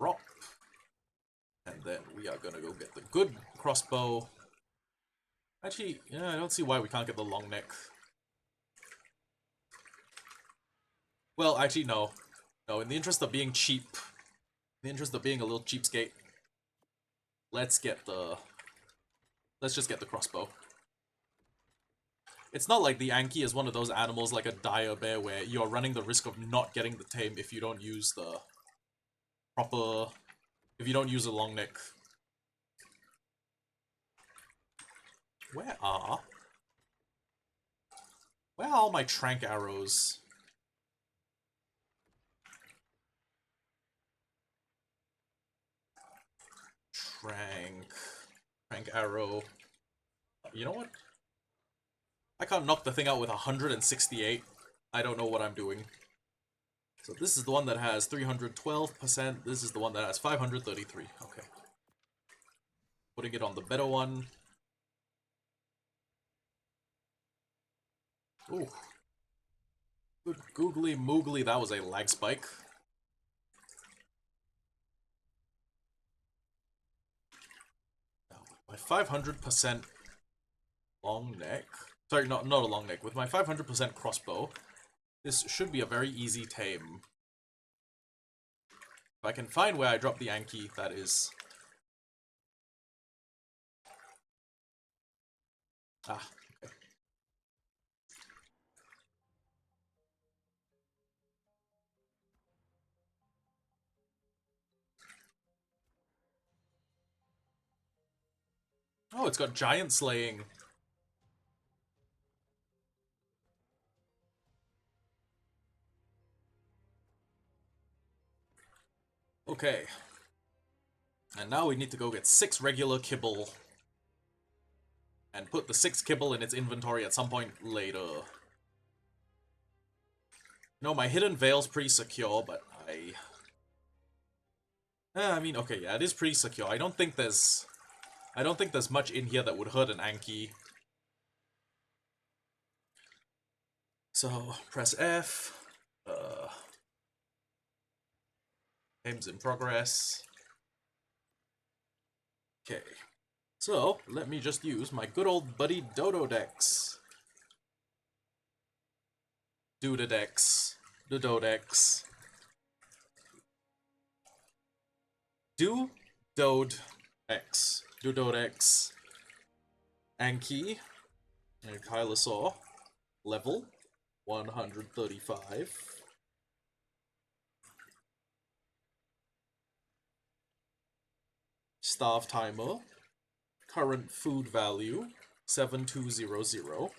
Drop. And then we are gonna go get the good crossbow. Actually, yeah, I don't see why we can't get the long neck. Well, actually, no. No, in the interest of being cheap, in the interest of being a little cheapskate, let's just get the crossbow. It's not like the Anky is one of those animals like a dire bear where you're running the risk of not getting the tame if you don't use the proper... if you don't use a long neck. Where are all my trank arrows? Trank arrow. You know what? I can't knock the thing out with 168. I don't know what I'm doing. So this is the one that has 312%. This is the one that has 533. Okay. Putting it on the better one. Ooh. Good googly moogly, that was a lag spike. My 500% long neck... Sorry, not a long neck. With my 500% crossbow, this should be a very easy tame. If I can find where I dropped the Anki, that is... Ah, okay. Oh, it's got giant slaying. Okay. And now we need to go get 6 regular kibble. And put the 6 kibble in its inventory at some point later. No, my hidden veil's pretty secure, but I mean, okay, yeah, it is pretty secure. I don't think there's much in here that would hurt an Anki. So, press F. Game's in progress. Okay. So, let me just use my good old buddy Dododex. Dudodex. Dododex. Dudodex. Dudodex. Anki. And Kylosaur. Level 135. Starve timer. Current food value 7200.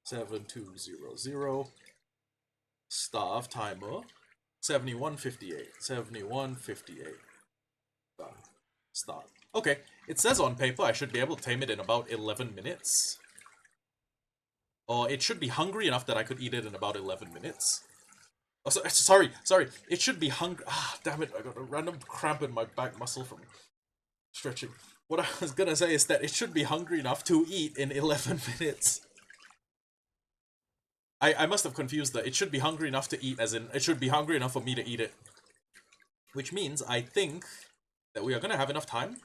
7200. Starve timer 7158. 7158. Done. Start. Okay, it says on paper I should be able to tame it in about 11 minutes. Or it should be hungry enough that I could eat it in about 11 minutes. Oh, sorry. It should be hungry. Ah, damn it, I got a random cramp in my back muscle from stretching. What I was gonna say is that it should be hungry enough to eat in 11 minutes. I must have confused that. It should be hungry enough to eat, as in, it should be hungry enough for me to eat it. Which means, I think, that we are gonna have enough time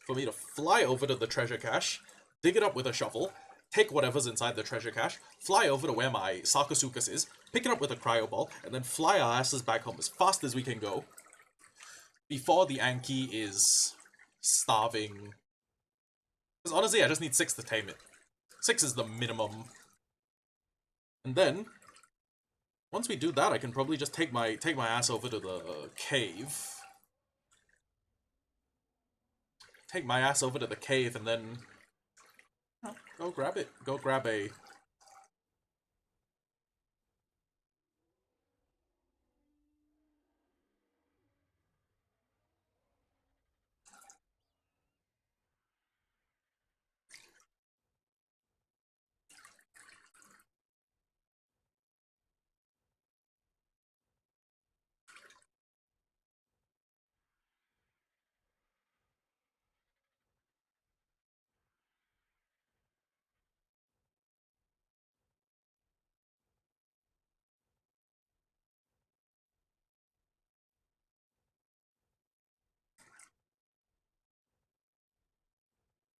for me to fly over to the treasure cache, dig it up with a shovel, take whatever's inside the treasure cache, fly over to where my Sarcosuchus is, pick it up with a cryo ball, and then fly our asses back home as fast as we can go. Before the Anki is starving. Because honestly, I just need 6 to tame it. 6 is the minimum. And then, once we do that, I can probably just take my ass over to the cave. Take my ass over to the cave and then go grab it. Go grab a...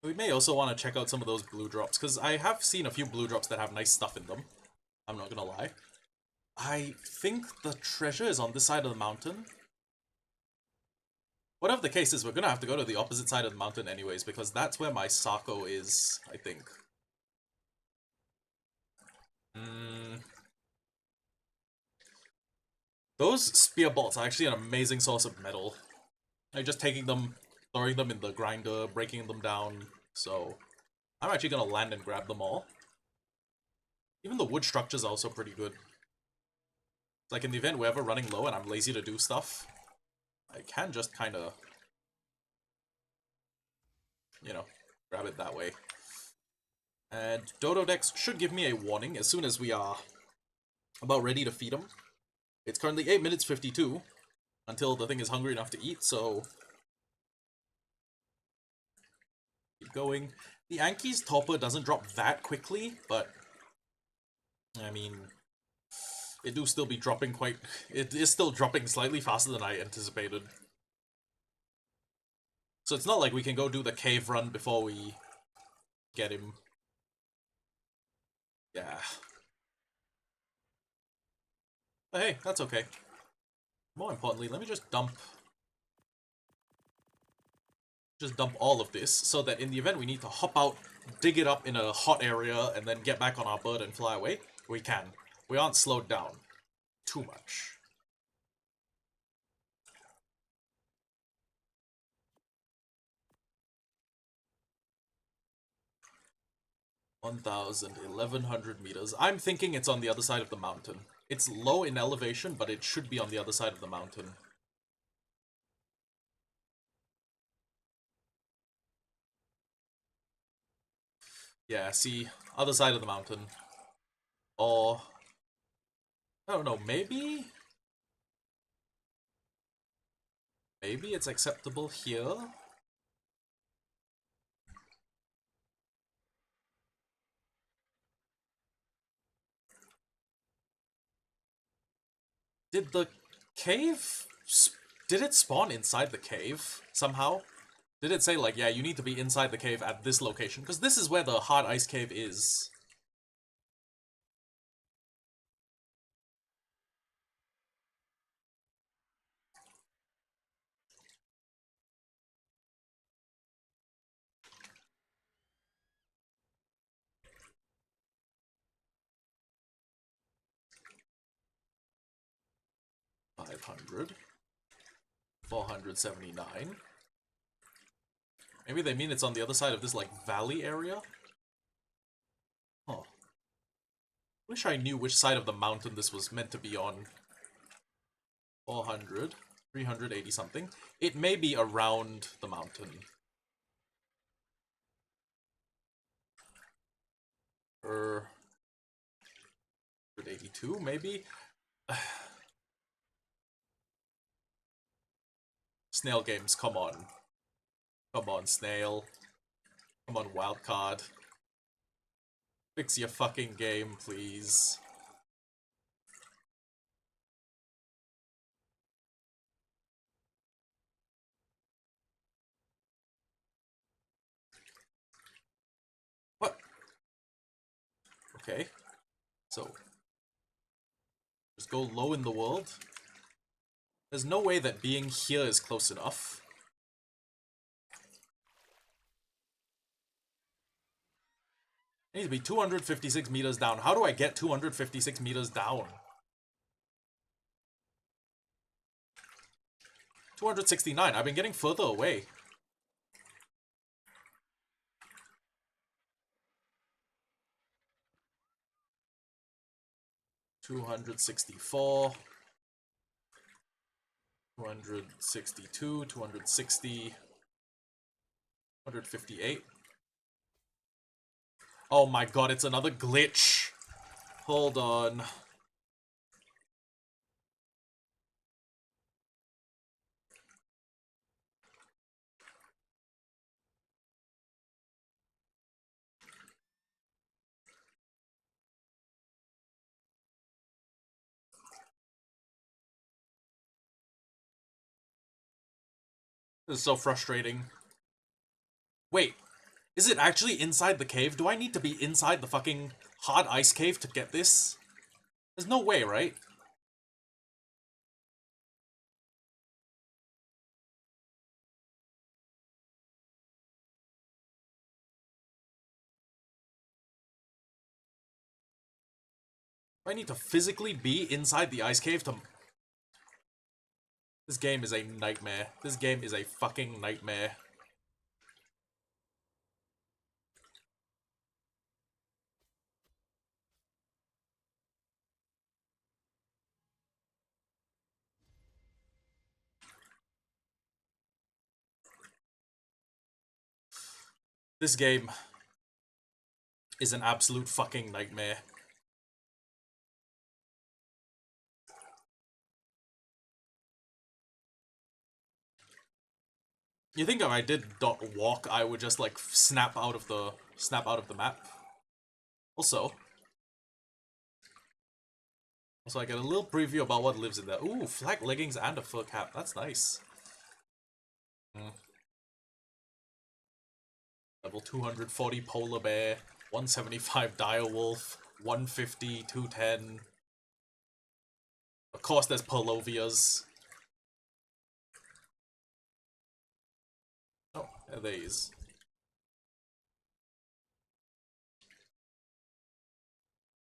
We may also want to check out some of those blue drops, because I have seen a few blue drops that have nice stuff in them. I'm not gonna lie. I think the treasure is on this side of the mountain. Whatever the case is, we're gonna have to go to the opposite side of the mountain anyways, because that's where my Sako is, I think. Those spear bolts are actually an amazing source of metal. Like, just taking them, throwing them in the grinder, breaking them down, so... I'm actually gonna land and grab them all. Even the wood structures are also pretty good. Like, in the event we're ever running low and I'm lazy to do stuff, I can just kinda... you know, grab it that way. And Dododex should give me a warning as soon as we are about ready to feed him. It's currently 8 minutes 52 until the thing is hungry enough to eat, so... keep going. The Anki's topper doesn't drop that quickly, but... I mean... It do still be dropping quite... It is still dropping slightly faster than I anticipated. So it's not like we can go do the cave run before we get him. Yeah. But hey, that's okay. More importantly, let me just dump all of this, so that in the event we need to hop out, dig it up in a hot area, and then get back on our bird and fly away, we can. We aren't slowed down too much. $1,100 meters. I'm thinking it's on the other side of the mountain. It's low in elevation, but it should be on the other side of the mountain. Yeah, see, other side of the mountain. Or... I don't know, maybe? Maybe it's acceptable here? Did the cave... Did it spawn inside the cave, somehow? Did it say, like, yeah, you need to be inside the cave at this location? Because this is where the hard ice cave is. $500. $479. Maybe they mean it's on the other side of this, like, valley area? Huh. Wish I knew which side of the mountain this was meant to be on. 400. 380 something. It may be around the mountain. 182, maybe? Snail games, come on. Come on, Snail. Come on, Wildcard. Fix your fucking game, please. What? Okay. So. Just go low in the world. There's no way that being here is close enough. I need to be 256 meters down. How do I get 256 meters down? 269. I've been getting further away. $264. 262, 260, 158. Oh my god, it's another glitch. Hold on. This is so frustrating. Wait, is it actually inside the cave? Do I need to be inside the fucking hard ice cave to get this? There's no way, right? Do I need to physically be inside the ice cave to... This game is a nightmare. This game is a fucking nightmare. This game is an absolute fucking nightmare. You think if I did .walk, I would just like snap out of the map? Also, So I get a little preview about what lives in there. Ooh, flak leggings and a fur cap. That's nice. Level 240 polar bear, 175 direwolf, 150, 210. Of course, there's Polovias. Oh, there he is.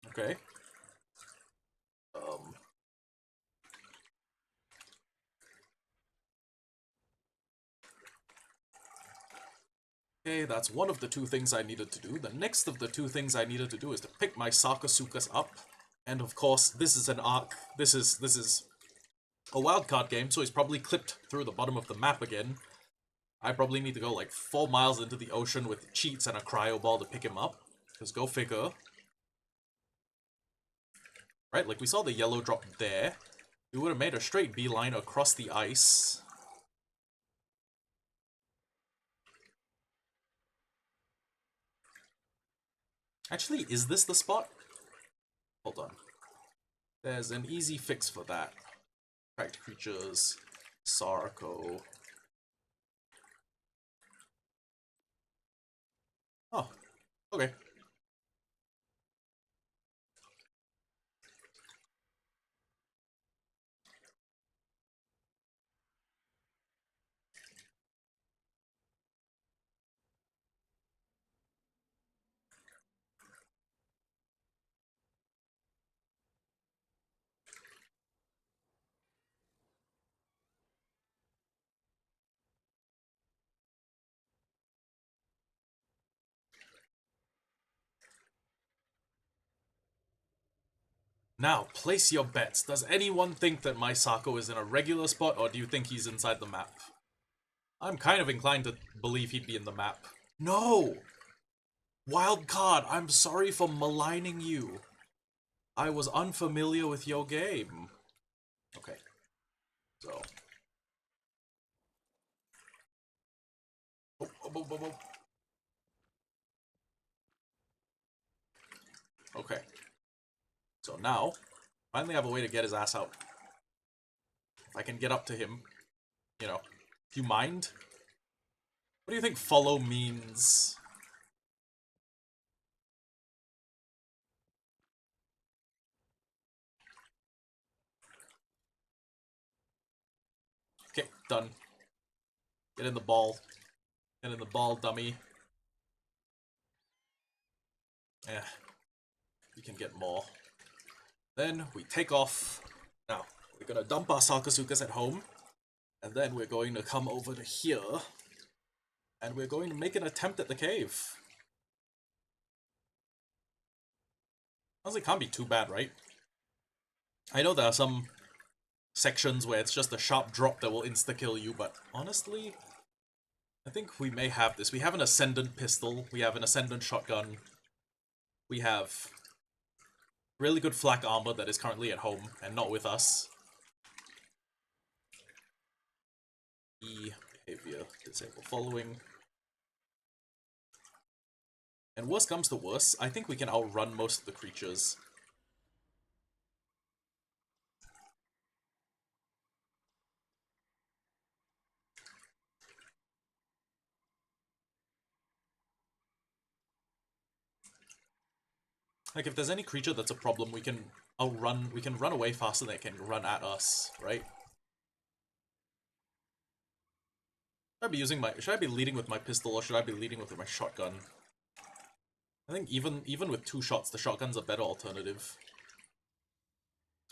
Okay. Okay, that's one of the two things I needed to do. The next of the two things I needed to do is to pick my Sakasukas up. And of course, this is an arc. This is a wildcard game, so he's probably clipped through the bottom of the map again. I probably need to go like 4 miles into the ocean with cheats and a cryo ball to pick him up. Because go figure. Right, like we saw the yellow drop there. We would have made a straight beeline across the ice. Actually, is this the spot? Hold on. There's an easy fix for that. Cracked creatures, Sarko. Oh, okay. Now, place your bets. Does anyone think that my Sako is in a regular spot, or do you think he's inside the map? I'm kind of inclined to believe he'd be in the map. No! Wild card, I'm sorry for maligning you. I was unfamiliar with your game. Okay. So. Oh. Okay. So now, finally have a way to get his ass out. If I can get up to him, you know. Do you mind? What do you think follow means? Okay, done. Get in the ball. Get in the ball, dummy. Yeah. We can get more. Then we take off. Now, we're gonna dump our Sakasukas at home. And then we're going to come over to here. And we're going to make an attempt at the cave. Honestly, can't be too bad, right? I know there are some sections where it's just a sharp drop that will insta-kill you, but honestly, I think we may have this. We have an Ascendant pistol, we have an Ascendant shotgun, we have really good flak armor that is currently at home and not with us. Behavior, disable following. And worst comes to worst, I think we can outrun most of the creatures. Like, if there's any creature that's a problem, we can outrun, we can run away faster than it can run at us, right? Should I be leading with my pistol, or should I be leading with my shotgun? I think even with 2 shots, the shotgun's a better alternative.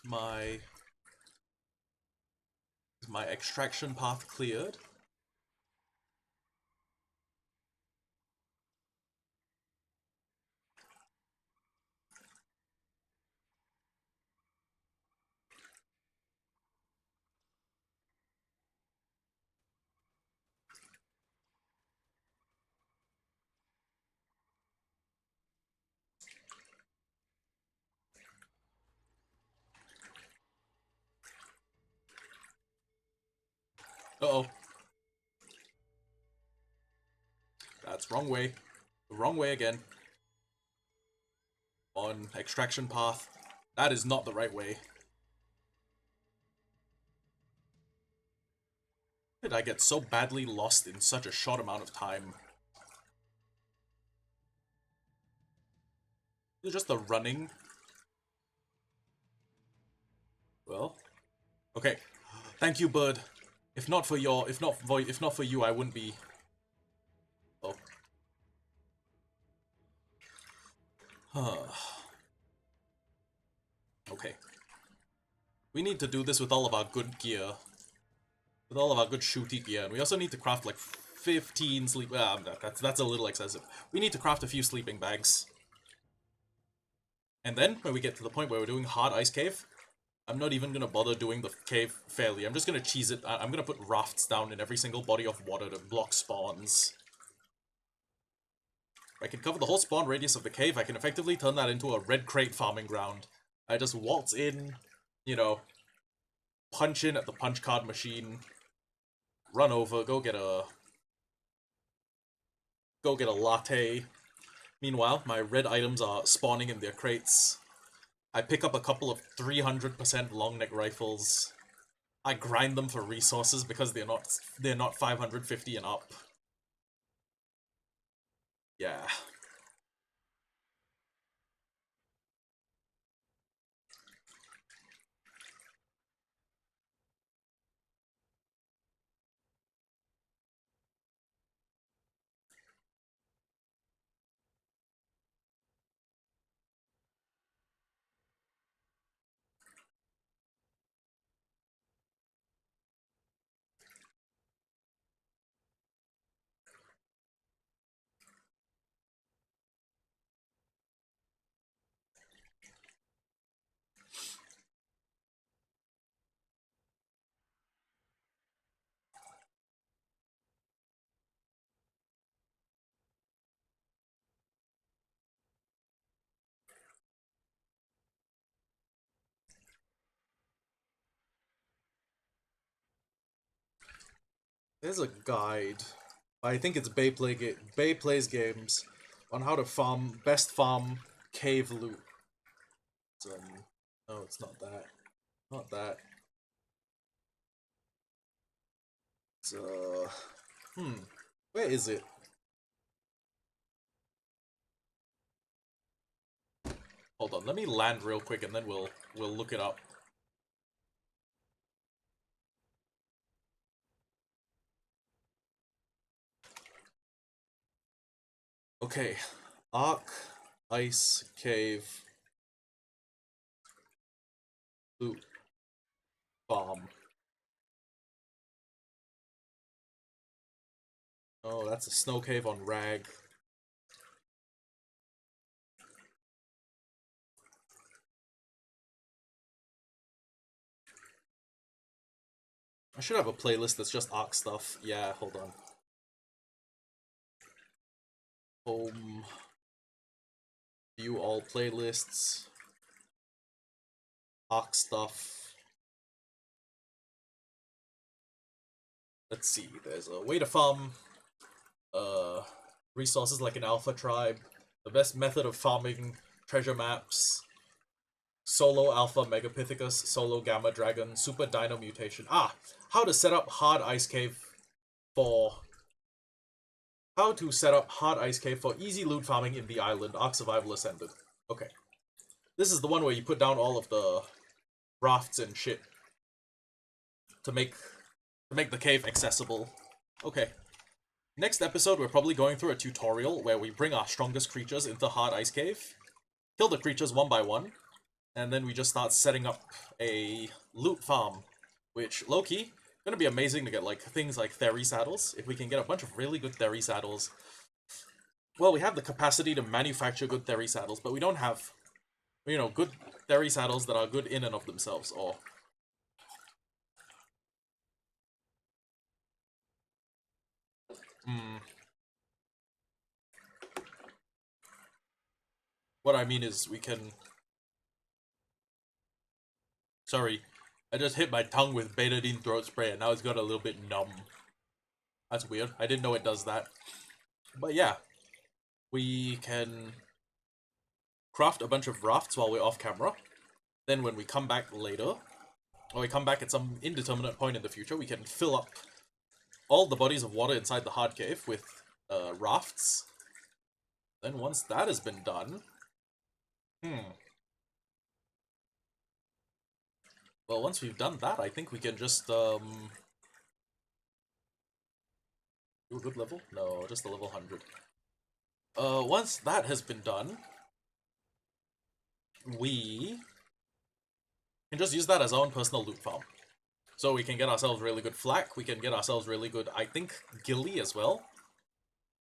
Is my extraction path cleared? Uh-oh. That's wrong way. The wrong way again. On extraction path. That is not the right way. Did I get so badly lost in such a short amount of time? Is it just the running? Well, okay. Thank you, bird. If not for you, I wouldn't be. Oh. Okay. We need to do this with all of our good gear. With all of our good shooty gear. And we also need to craft like 15 sleep... that's a little excessive. We need to craft a few sleeping bags. And then, when we get to the point where we're doing hard ice cave, I'm not even gonna bother doing the cave fairly. I'm just gonna cheese it. I'm gonna put rafts down in every single body of water to block spawns. I can cover the whole spawn radius of the cave. I can effectively turn that into a red crate farming ground. I just waltz in, you know, punch in at the punch card machine, run over, go get a latte. Meanwhile, my red items are spawning in their crates. I pick up a couple of 300% long neck rifles. I grind them for resources because they're not 550 and up. Yeah. There's a guide. I think it's Bay Plays Games on how to best farm cave loot. No, it's not that. Not that. It's where is it? Hold on, let me land real quick and then we'll look it up. Okay, Ark, Ice, Cave, Loot, Bomb. Oh, that's a snow cave on Rag. I should have a playlist that's just Ark stuff. Yeah, hold on. Home. View all playlists. Ark stuff. Let's see, there's a way to farm resources like an alpha tribe, the best method of farming treasure maps, solo alpha megapithecus, solo gamma dragon, super dino mutation. Ah, how to set up hard ice cave for easy loot farming in the island. Ark Survival Ascended. Okay. This is the one where you put down all of the rafts and shit to make the cave accessible. Okay. Next episode, we're probably going through a tutorial where we bring our strongest creatures into Hard Ice Cave, kill the creatures one by one, and then we just start setting up a loot farm, which, low-key, gonna be amazing to get like things like Theory Saddles. If we can get a bunch of really good Theory Saddles. Well, we have the capacity to manufacture good Theory Saddles, but we don't have, you know, good Theory Saddles that are good in and of themselves, or... What I mean is, we can... Sorry, I just hit my tongue with betadine throat spray and now it's got a little bit numb. That's weird. I didn't know it does that. But yeah, we can craft a bunch of rafts while we're off camera. Then when we come back later, or we come back at some indeterminate point in the future, we can fill up all the bodies of water inside the hard cave with rafts. Then once that has been done, well, once we've done that, I think we can just do a good level? No, just a level 100. Once that has been done, we can just use that as our own personal loot farm. So we can get ourselves really good flak, we can get ourselves really good, I think, ghillie as well.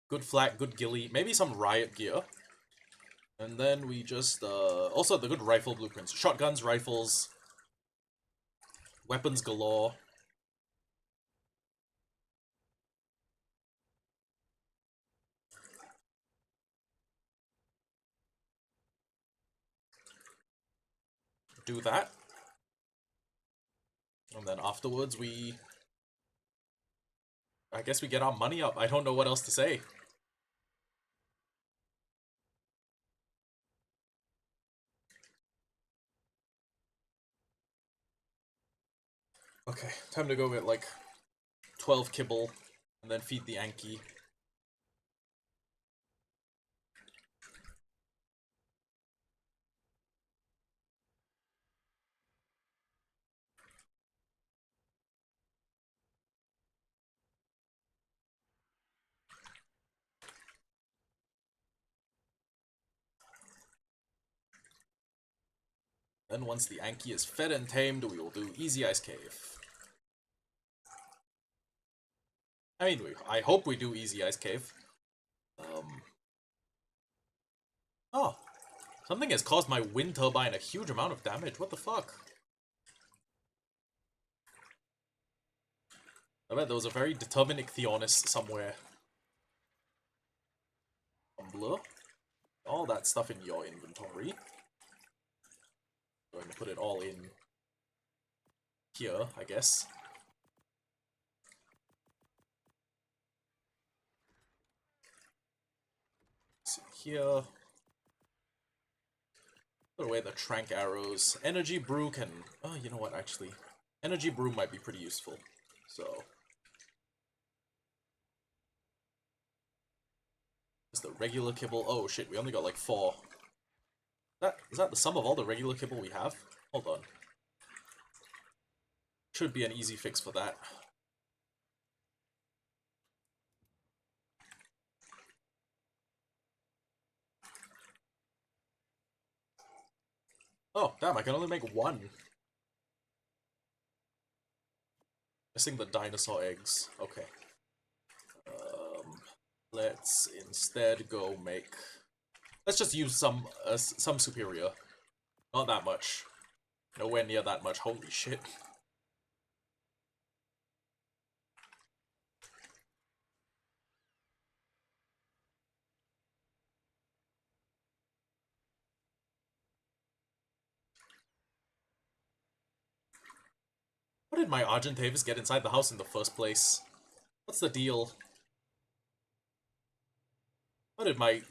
Good flak, good ghillie, maybe some riot gear. And then we just, also the good rifle blueprints. Shotguns, rifles, weapons galore. Do that. And then afterwards I guess we get our money up. I don't know what else to say. Okay, time to go get like 12 kibble and then feed the Anki. Then once the Anki is fed and tamed, we will do Easy Ice Cave. I mean, I hope we do Easy Ice Cave. Oh, something has caused my wind turbine a huge amount of damage. What the fuck? I bet there was a very determined Ichthyornis somewhere. Tumbler. All that stuff in your inventory. Going to put it all in here, I guess. Here. Put away the Trank arrows. Energy brew can... Oh, you know what, actually. Energy brew might be pretty useful. So... Just the regular kibble. Oh shit, we only got like 4. Is that the sum of all the regular kibble we have? Hold on. Should be an easy fix for that. Oh, damn, I can only make 1. Missing the dinosaur eggs. Okay. Let's instead go make... Let's just use some superior. Not that much. Nowhere near that much. Holy shit. How did my Argentavis get inside the house in the first place? What's the deal? How did my...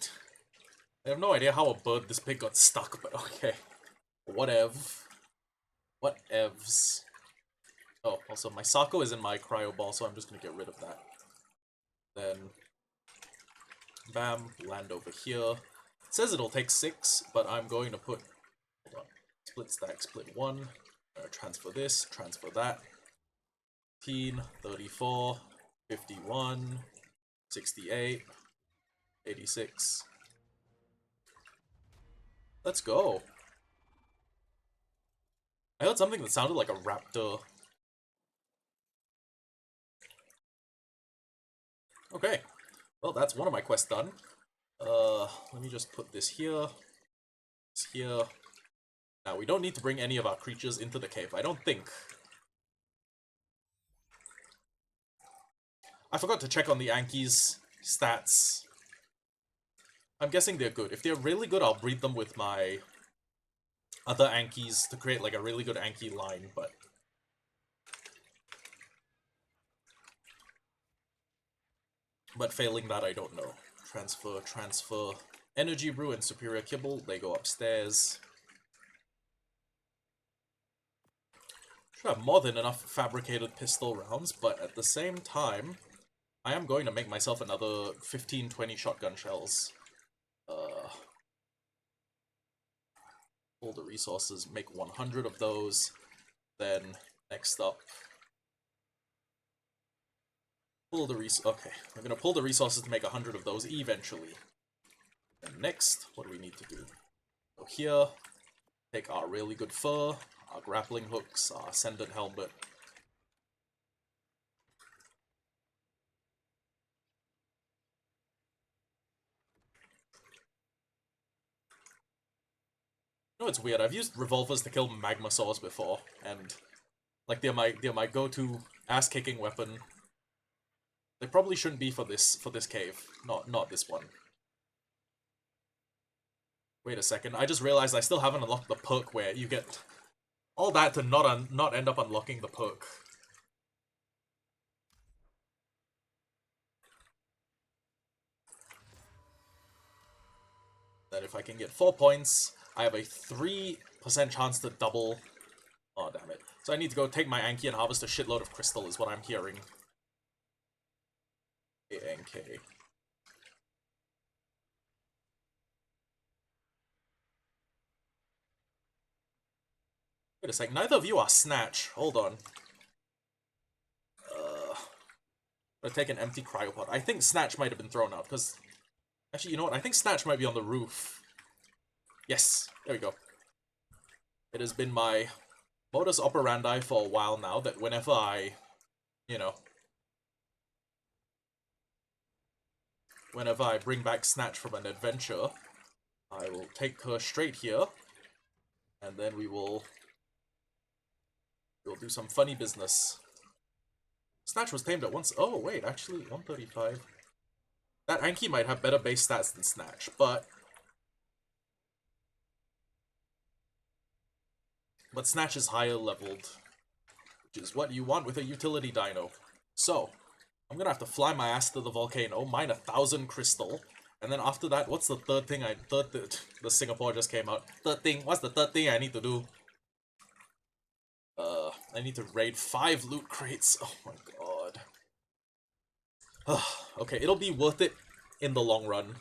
I have no idea how a bird this big got stuck, but okay. Whatev. Whatevs. Oh, also my Sako is in my cryo ball, so I'm just gonna get rid of that. Then... Bam, land over here. It says it'll take 6, but I'm going to put... Hold on. Split stack, split 1. Transfer this, transfer that. 15, 34, 51, 68, 86. Let's go. I heard something that sounded like a raptor. Okay. Well, that's one of my quests done. Let me just put this here. This here. Now, we don't need to bring any of our creatures into the cave, I don't think. I forgot to check on the Anki's stats. I'm guessing they're good. If they're really good, I'll breed them with my other Ankis to create like a really good Anki line, but... But failing that, I don't know. Transfer, transfer. Energy Brew and Superior Kibble, they go upstairs. should have more than enough fabricated pistol rounds, but at the same time, I am going to make myself another 15-20 shotgun shells. Pull the resources, make 100 of those, then next up, pull the okay, we're gonna pull the resources to make 100 of those eventually. And next, what do we need to do? Go here, take our really good fur, our grappling hooks, our ascendant helmet. You know, it's weird, I've used revolvers to kill magma saws before, and like they're my go-to ass-kicking weapon. They probably shouldn't be for this cave. Not this one. Wait a second, I just realized I still haven't unlocked the perk where you get all that to not end up unlocking the perk. That if I can get 4 points, I have a 3% chance to double. Oh, damn it. So I need to go take my Anki and harvest a shitload of crystal is what I'm hearing. A-N-K. Wait a sec, neither of you are Snatch. Hold on. I'll take an empty cryopod. I think Snatch might have been thrown out, because... Actually, you know what? I think Snatch might be on the roof. Yes, there we go. It has been my modus operandi for a while now that whenever I, you know, whenever I bring back Snatch from an adventure, I will take her straight here, and then we'll do some funny business. Snatch was tamed at once. Oh, wait, actually, 135. That Anki might have better base stats than Snatch, but Snatch is higher leveled, which is what you want with a utility dino. So, I'm gonna have to fly my ass to the volcano, mine 1,000 crystal, and then after that, what's the third thing the Singapore just came out. What's the third thing I need to do? I need to raid 5 loot crates. Oh my god. Okay, it'll be worth it in the long run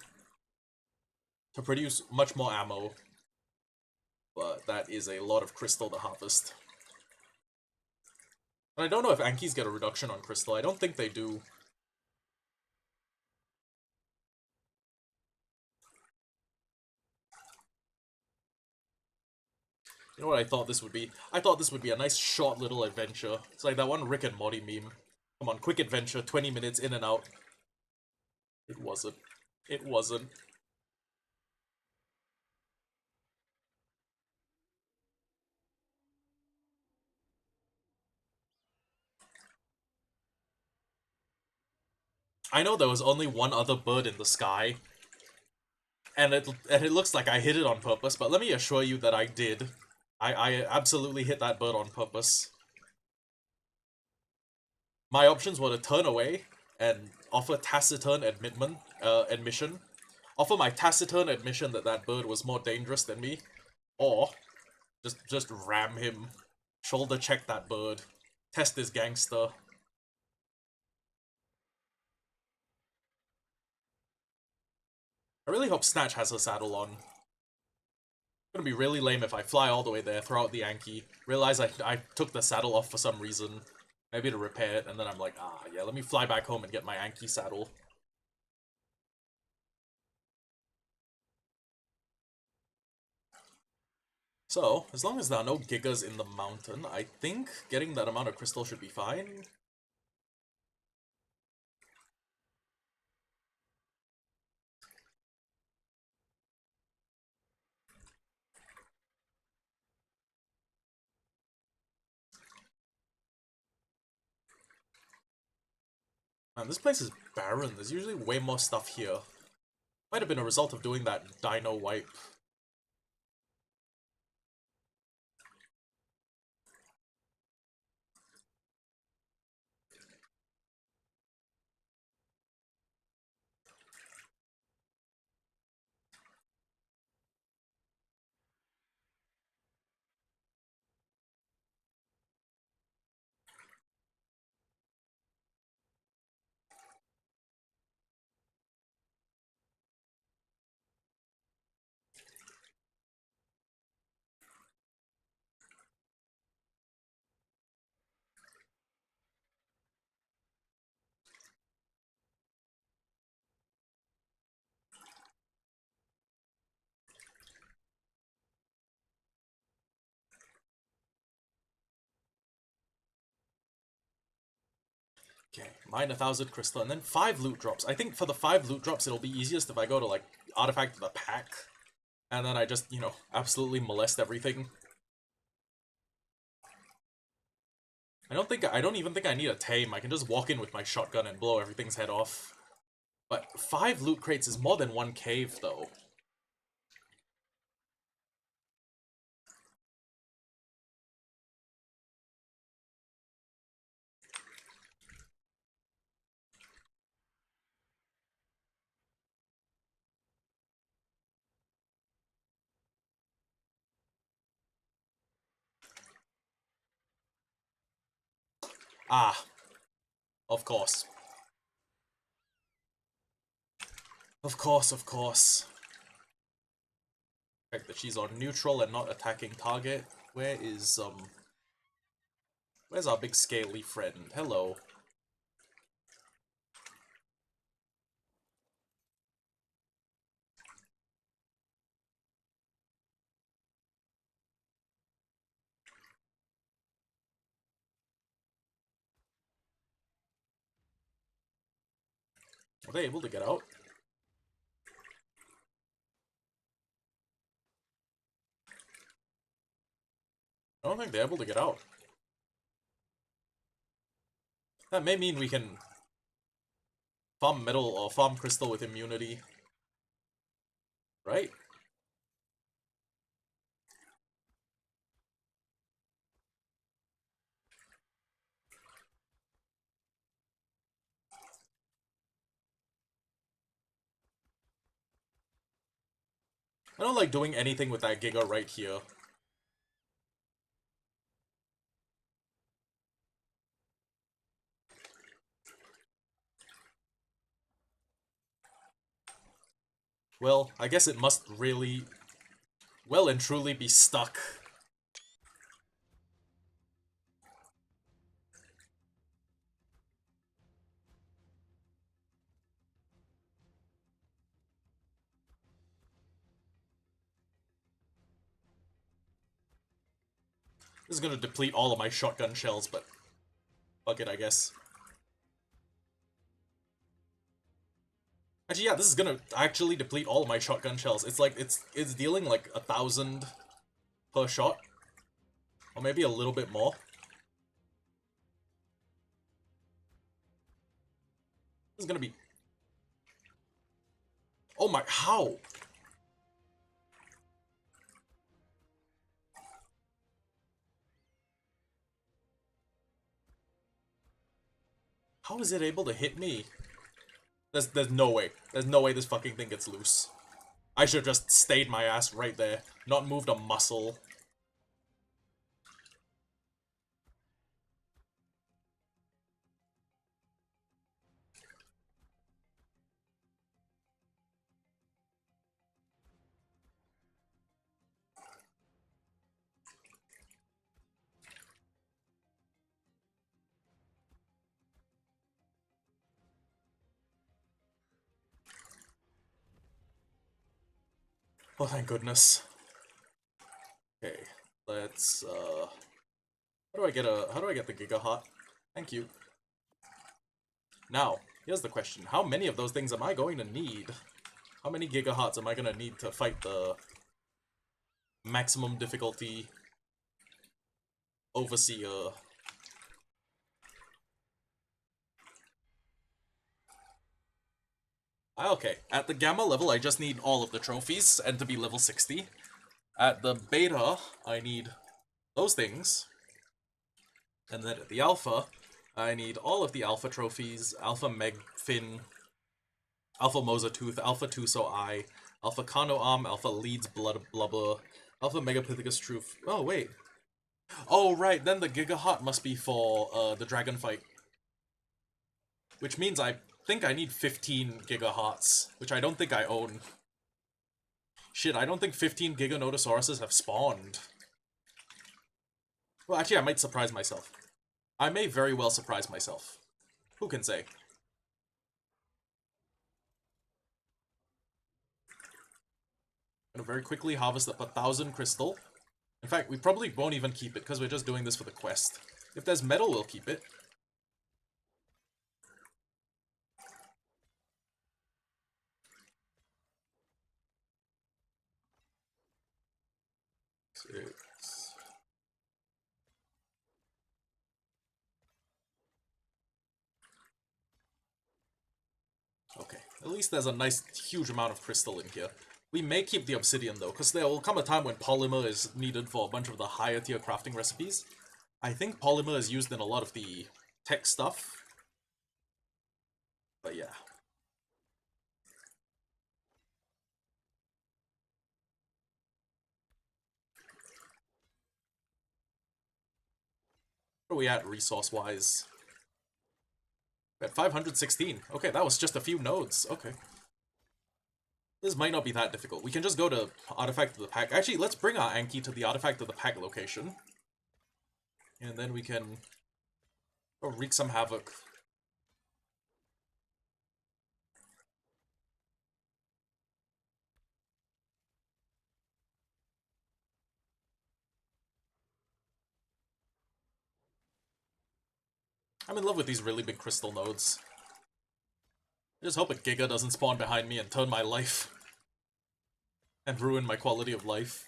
to produce much more ammo. But that is a lot of crystal to harvest. And I don't know if Ankis get a reduction on crystal. I don't think they do. You know what I thought this would be? I thought this would be a nice short little adventure. It's like that one Rick and Morty meme. Come on, quick adventure, 20 minutes in and out. It wasn't. It wasn't. I know there was only one other bird in the sky, and it looks like I hit it on purpose, but let me assure you that I did. I absolutely hit that bird on purpose. My options were to turn away and offer taciturn admission, offer my taciturn admission that that bird was more dangerous than me, or just ram him, shoulder check that bird, test this gangster. I really hope Snatch has her saddle on. It's gonna be really lame if I fly all the way there, throw out the Anki, realize I took the saddle off for some reason, maybe to repair it, and then I'm like, ah, yeah, let me fly back home and get my Anki saddle. So, as long as there are no Gigas in the mountain, I think getting that amount of crystal should be fine. Man, this place is barren. There's usually way more stuff here. Might have been a result of doing that dino wipe. Okay, mine 1,000 crystal, and then 5 loot drops. I think for the 5 loot drops, it'll be easiest if I go to, like, Artifact of the Pack, and then I just, you know, absolutely molest everything. I don't even think I need a tame. I can just walk in with my shotgun and blow everything's head off. But 5 loot crates is more than 1 cave, though. Ah, of course. Of course, of course. Check that she's on neutral and not attacking target. Where's our big scaly friend? Hello. Are they able to get out? I don't think they're able to get out. That may mean we can farm metal or farm crystal with immunity. Right? I don't like doing anything with that Giga right here. Well, I guess it must really well and truly be stuck. This is gonna deplete all of my shotgun shells, but fuck it, I guess. Actually, yeah, this is gonna actually deplete all of my shotgun shells. It's like, it's dealing like 1,000 per shot. Or maybe a little bit more. This is gonna be... Oh my, how? How is it able to hit me? There's no way. There's no way this fucking thing gets loose. I should have just stayed my ass right there. Not moved a muscle. Oh, thank goodness. Okay, let's, how do I get the Giga Heart? Thank you. Now, here's the question. How many of those things am I going to need? How many Giga Hearts am I gonna need to fight the maximum difficulty Overseer? Okay, at the Gamma level, I just need all of the trophies, and to be level 60. At the Beta, I need those things. And then at the Alpha, I need all of the Alpha trophies, Alpha Megfin, Alpha Mozatooth, Alpha Tuso Eye, Alpha Kano Arm, Alpha Leeds Blood Blubber, Alpha Megapithecus Truth. Oh, wait. Oh, right, then the Giga Heart must be for the Dragon fight. Which means I think I need 15 Giga Hearts, which I don't think I own. Shit, I don't think 15 Giga Notosauruses have spawned. Well, actually, I might surprise myself. I may very well surprise myself. Who can say? Gonna very quickly harvest up 1,000 crystal. In fact, we probably won't even keep it, because we're just doing this for the quest. If there's metal, we'll keep it. 6. Okay, at least there's a nice huge amount of crystal in here. We may keep the obsidian though, because there will come a time when polymer is needed for a bunch of the higher tier crafting recipes. I think polymer is used in a lot of the tech stuff. But yeah. Where are we at resource-wise? We're at 516. Okay, that was just a few nodes. Okay. This might not be that difficult. We can just go to Artifact of the Pack. Actually, let's bring our Anki to the Artifact of the Pack location. And then we can wreak some havoc. I'm in love with these really big crystal nodes. I just hope a Giga doesn't spawn behind me and turn my life. And ruin my quality of life.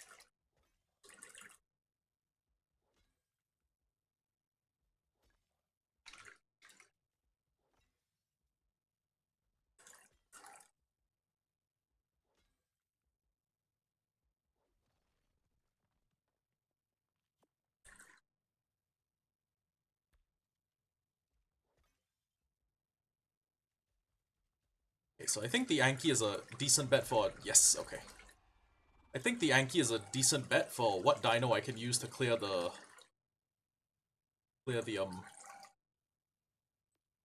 Okay, so I think the Anki is a decent bet for... Yes, okay. I think the Anki is a decent bet for what dino I can use to clear the...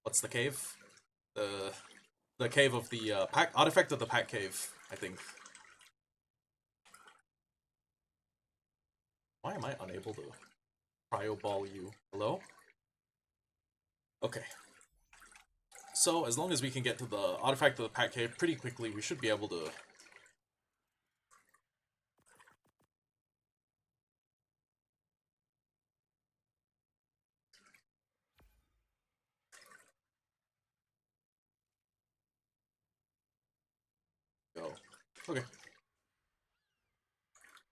What's the cave? The cave of the, pack... Artifact of the Pack Cave, I think. Why am I unable to cryo ball you? Hello? Okay. So, as long as we can get to the Artifact of the Pack Cave pretty quickly, we should be able to... go. Okay.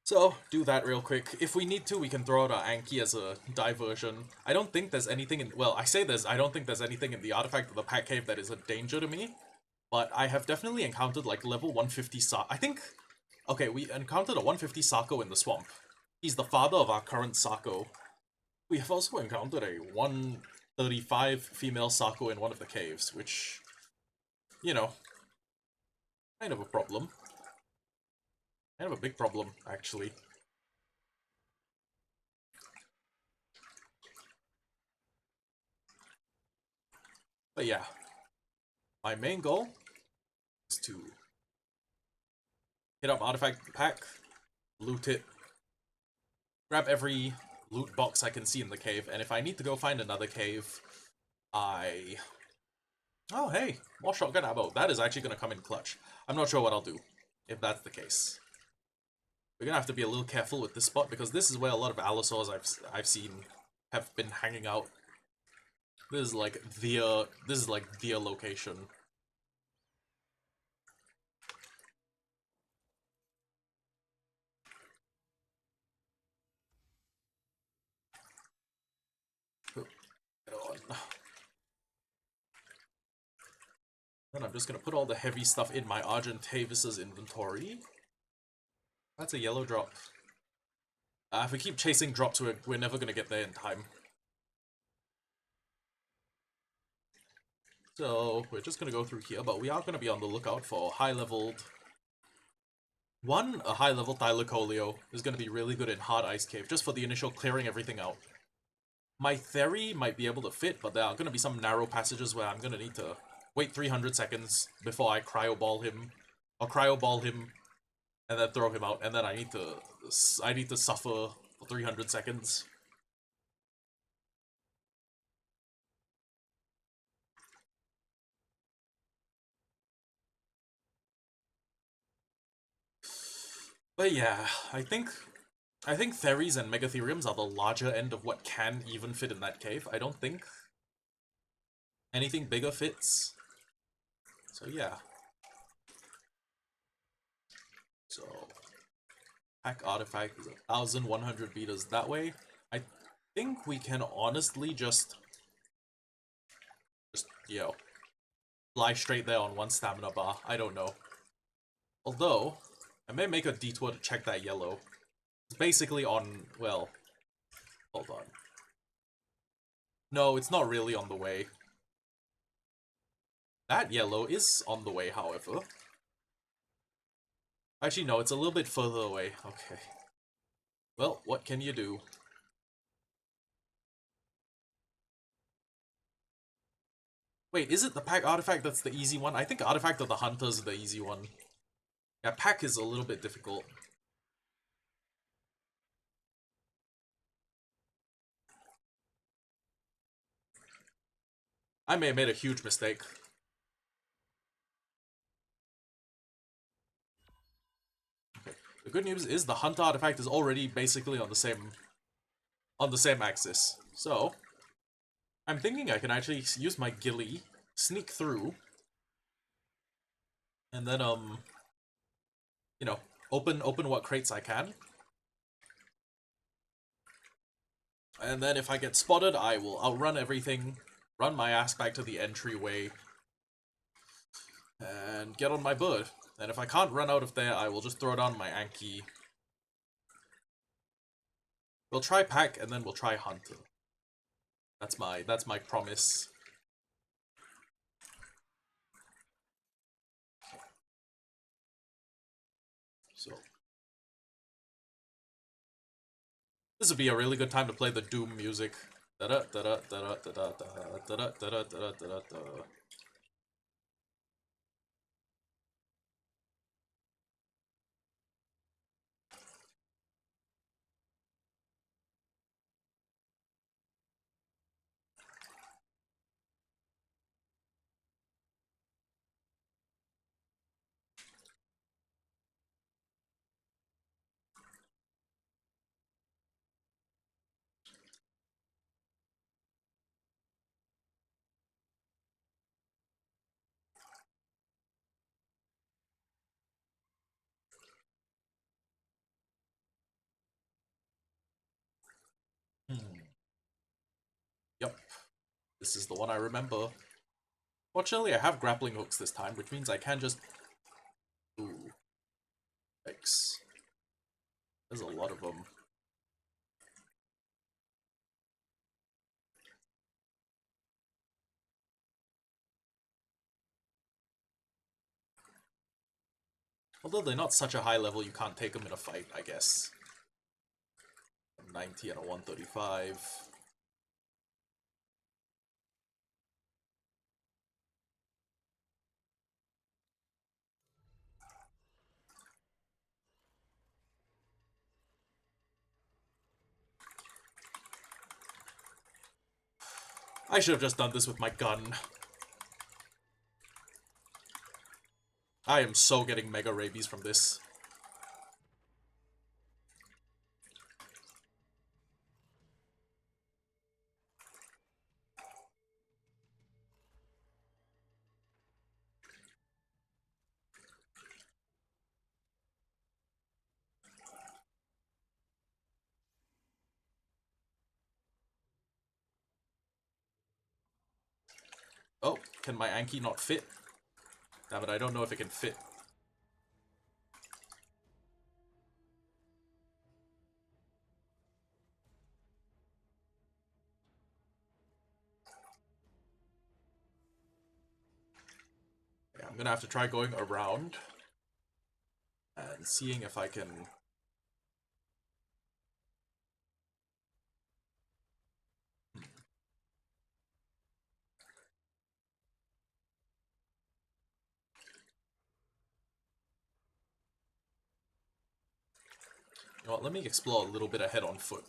So, do that real quick. If we need to, we can throw out our Anki as a diversion. I don't think there's anything in... Well, I say this, I don't think there's anything in the Artifact of the Pack Cave that is a danger to me. But I have definitely encountered, like, level 150 I think... Okay, we encountered a 150 Sako in the swamp. He's the father of our current Sako. We have also encountered a 135 female Sako in one of the caves, which... You know... Kind of a problem. Kind of a big problem, actually. But yeah, my main goal is to hit up Artifact Pack, loot it, grab every loot box I can see in the cave, and if I need to go find another cave, Oh hey, more shotgun ammo. That is actually going to come in clutch. I'm not sure what I'll do, if that's the case. We're going to have to be a little careful with this spot, because this is where a lot of allosaurs I've seen have been hanging out. This is like their location. Then I'm just gonna put all the heavy stuff in my Argentavis' inventory. That's a yellow drop. If we keep chasing drops, we're never gonna get there in time. So, we're just gonna go through here, but we are gonna be on the lookout for high-leveled... a high-level Thylacoleo is gonna be really good in Hard Ice Cave, just for the initial clearing everything out. My Theri might be able to fit, but there are gonna be some narrow passages where I'm gonna need to wait 300 seconds before I cryo-ball him. Or cryo-ball him, and then throw him out, and then I need to suffer for 300 seconds. But yeah, I think Theris and Megatheriums are the larger end of what can even fit in that cave. I don't think anything bigger fits. So yeah. So Pack artifact is 1,100 meters that way. I think we can honestly just you know, fly straight there on one stamina bar. I don't know. Although, I may make a detour to check that yellow. It's basically on, well, hold on. No, it's not really on the way. That yellow is on the way, however. Actually, no, it's a little bit further away. Okay. Well, what can you do? Wait, is it the pack artifact that's the easy one? I think artifact of the hunters is the easy one. Yeah, pack is a little bit difficult. I may have made a huge mistake. Okay. The good news is the hunter artifact is already basically on the same axis. So, I'm thinking I can actually use my ghillie, sneak through, and then you know, open what crates I can. And then if I get spotted, I will outrun everything, run my ass back to the entryway, and get on my bird. And if I can't run out of there, I will just throw down my Anki. We'll try pack, and then we'll try hunter. That's my promise. So this would be a really good time to play the Doom music. Da da da da da da da da da da da da da da. Yep, this is the one I remember. Fortunately, I have grappling hooks this time, which means I can just... Ooh. Yikes. There's a lot of them. Although they're not such a high level, you can't take them in a fight, I guess. A 90 and a 135. I should have just done this with my gun. I am so getting mega rabies from this. Oh, can my Anki not fit? Damn it, I don't know if it can fit. Yeah, I'm gonna have to try going around and seeing if I can... You know what, let me explore a little bit ahead on foot.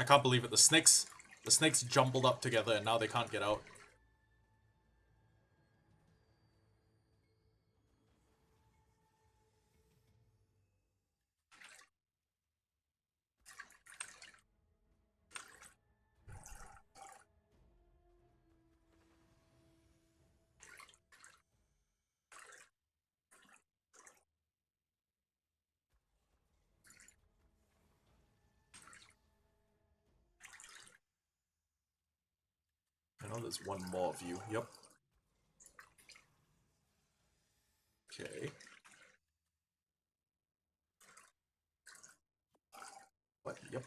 I can't believe it. The snakes jumbled up together and now they can't get out. I know there's one more of you. Yep. Okay. What? Yep.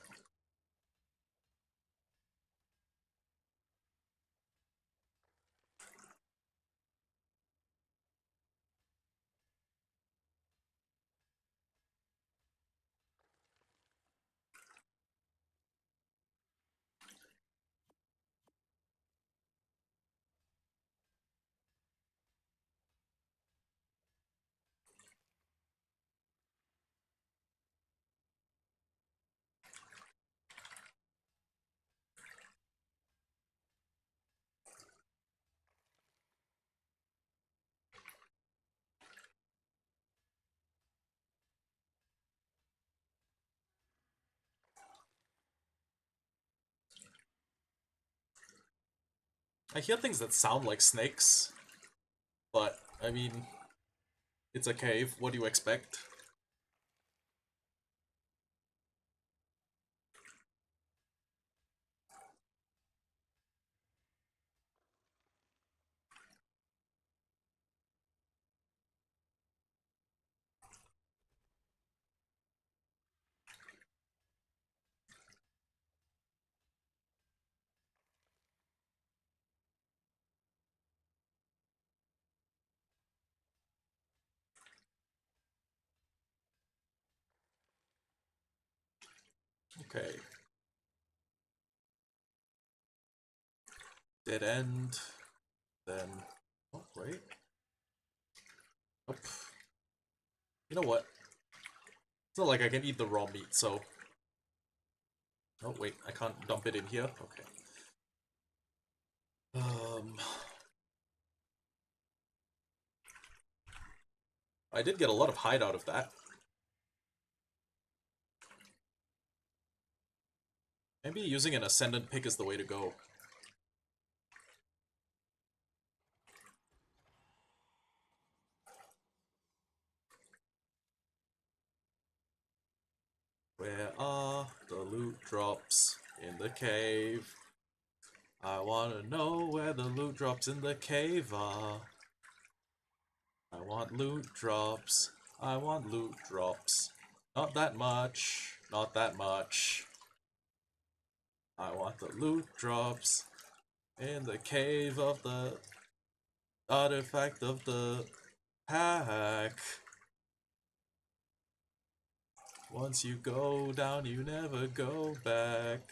I hear things that sound like snakes, but, I mean, it's a cave. What do you expect? Okay. Dead end. Then... Oh, wait. Up. You know what? It's not like I can eat the raw meat, so... Oh, wait. I can't dump it in here? Okay. I did get a lot of hide out of that. Maybe using an Ascendant pick is the way to go. Where are the loot drops in the cave? I wanna know where the loot drops in the cave are. I want loot drops. I want loot drops. Not that much. Not that much. I want the loot drops in the cave of the artifact of the pack. Once you go down, you never go back.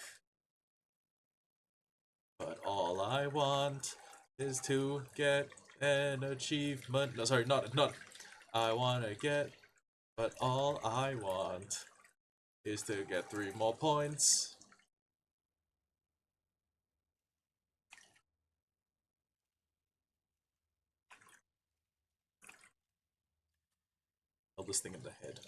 But all I want is to get an achievement. No, sorry, not. I wanna get, but all I want is to get 3 more points. Nail this thing in the head.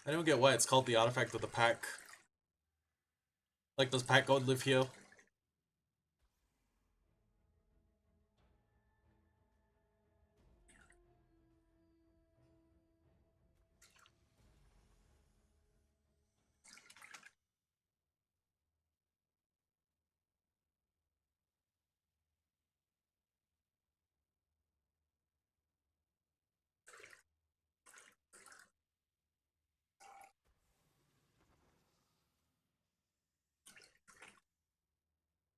I don't get why it's called the artifact of the pack. Like, does Pack God live here?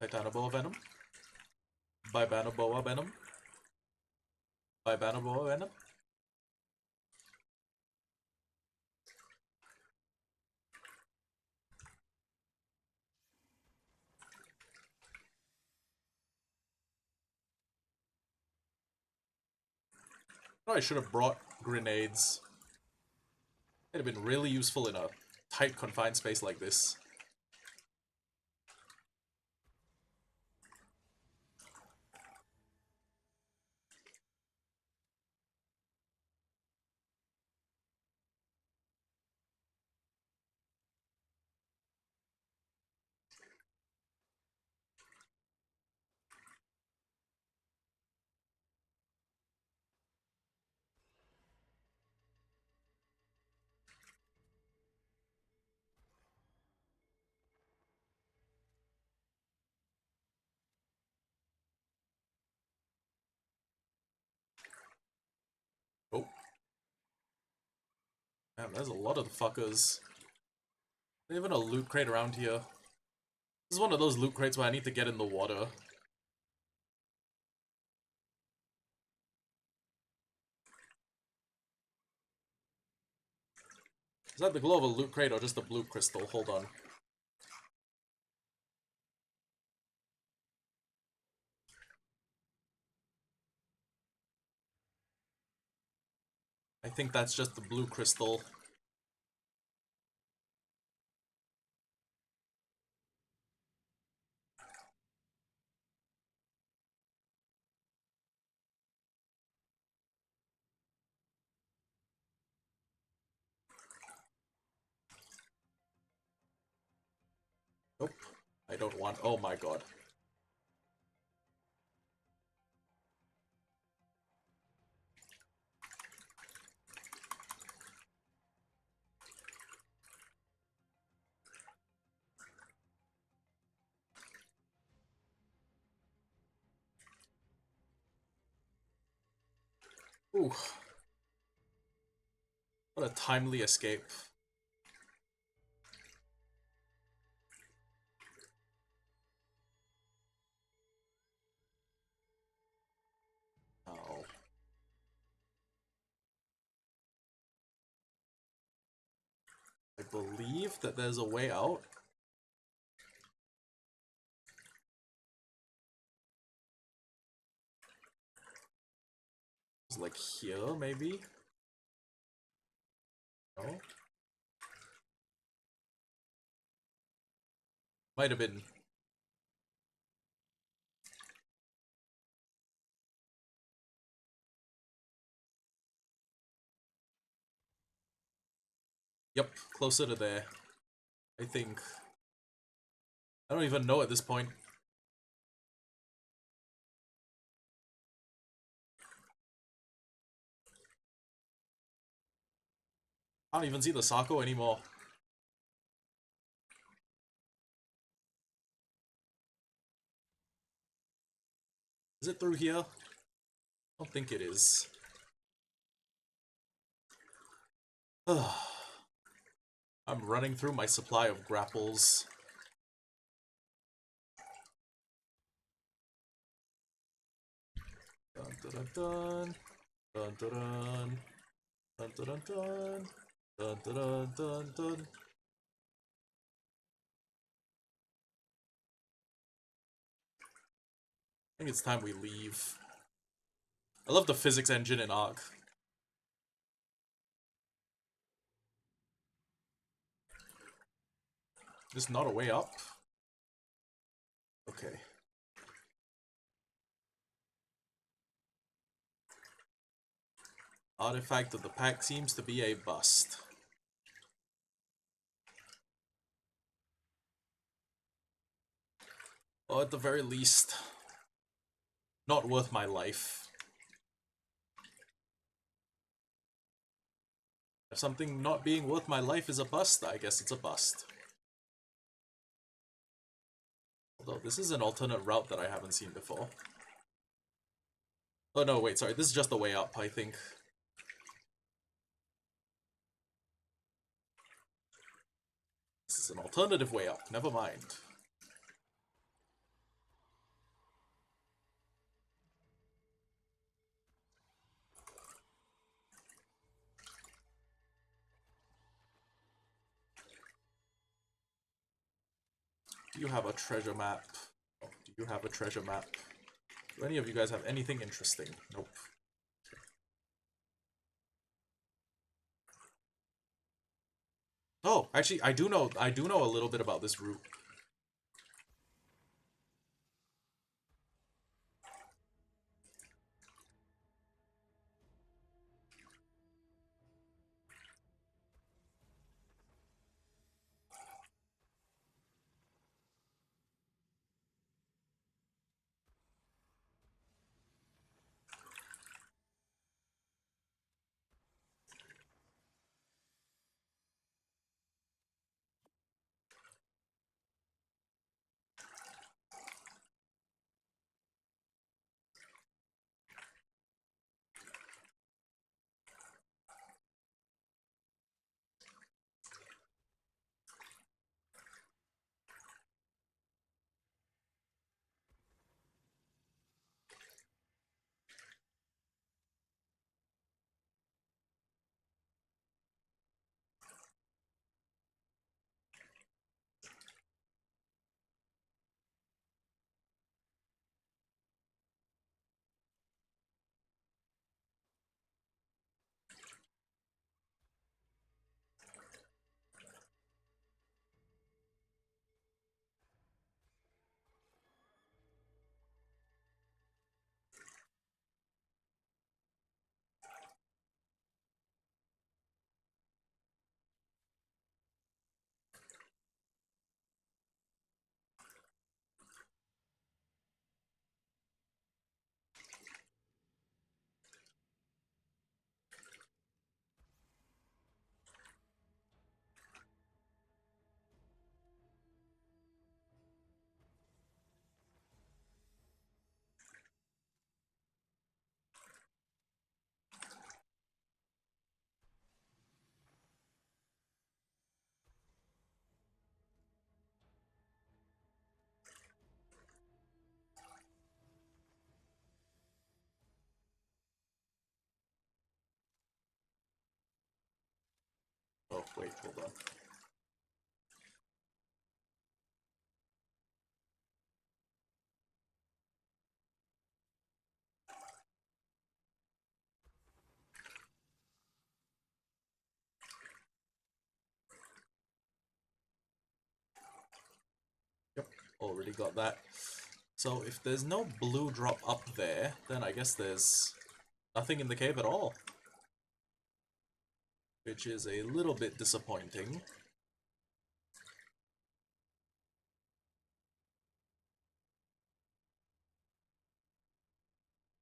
Titanable Venom? By Banaboa Venom? By Banaboa Venom? Oh, I should have brought grenades. It'd have been really useful in a tight, confined space like this. Oh. Man, there's a lot of the fuckers. There's even a loot crate around here. This is one of those loot crates where I need to get in the water. Is that the glow of a loot crate or just a blue crystal? Hold on. I think that's just the blue crystal. Nope. I don't want... Oh my god. Ooh. What a timely escape. Oh. I believe that there's a way out. It's like here, maybe? No? Might have been. Yep, closer to there. I think. I don't even know at this point. I don't even see the Sako anymore. Is it through here? I don't think it is. I'm running through my supply of grapples. Dun dun dun dun dun dun dun dun dun dun dun dun dun dun. I think it's time we leave. I love the physics engine in Ark. There's not a way up? Okay. Artifact of the pack seems to be a bust. Or at the very least, not worth my life. If something not being worth my life is a bust, I guess it's a bust. Although this is an alternate route that I haven't seen before. Oh no, wait, sorry, this is just the way up, I think. This is an alternative way up, never mind. Do you have a treasure map? Oh, do you have a treasure map? Do any of you guys have anything interesting? Nope. Oh, actually, I do know a little bit about this route. Oh, wait, hold on. Yep, already got that. So if there's no blue drop up there, then I guess there's nothing in the cave at all. Which is a little bit disappointing.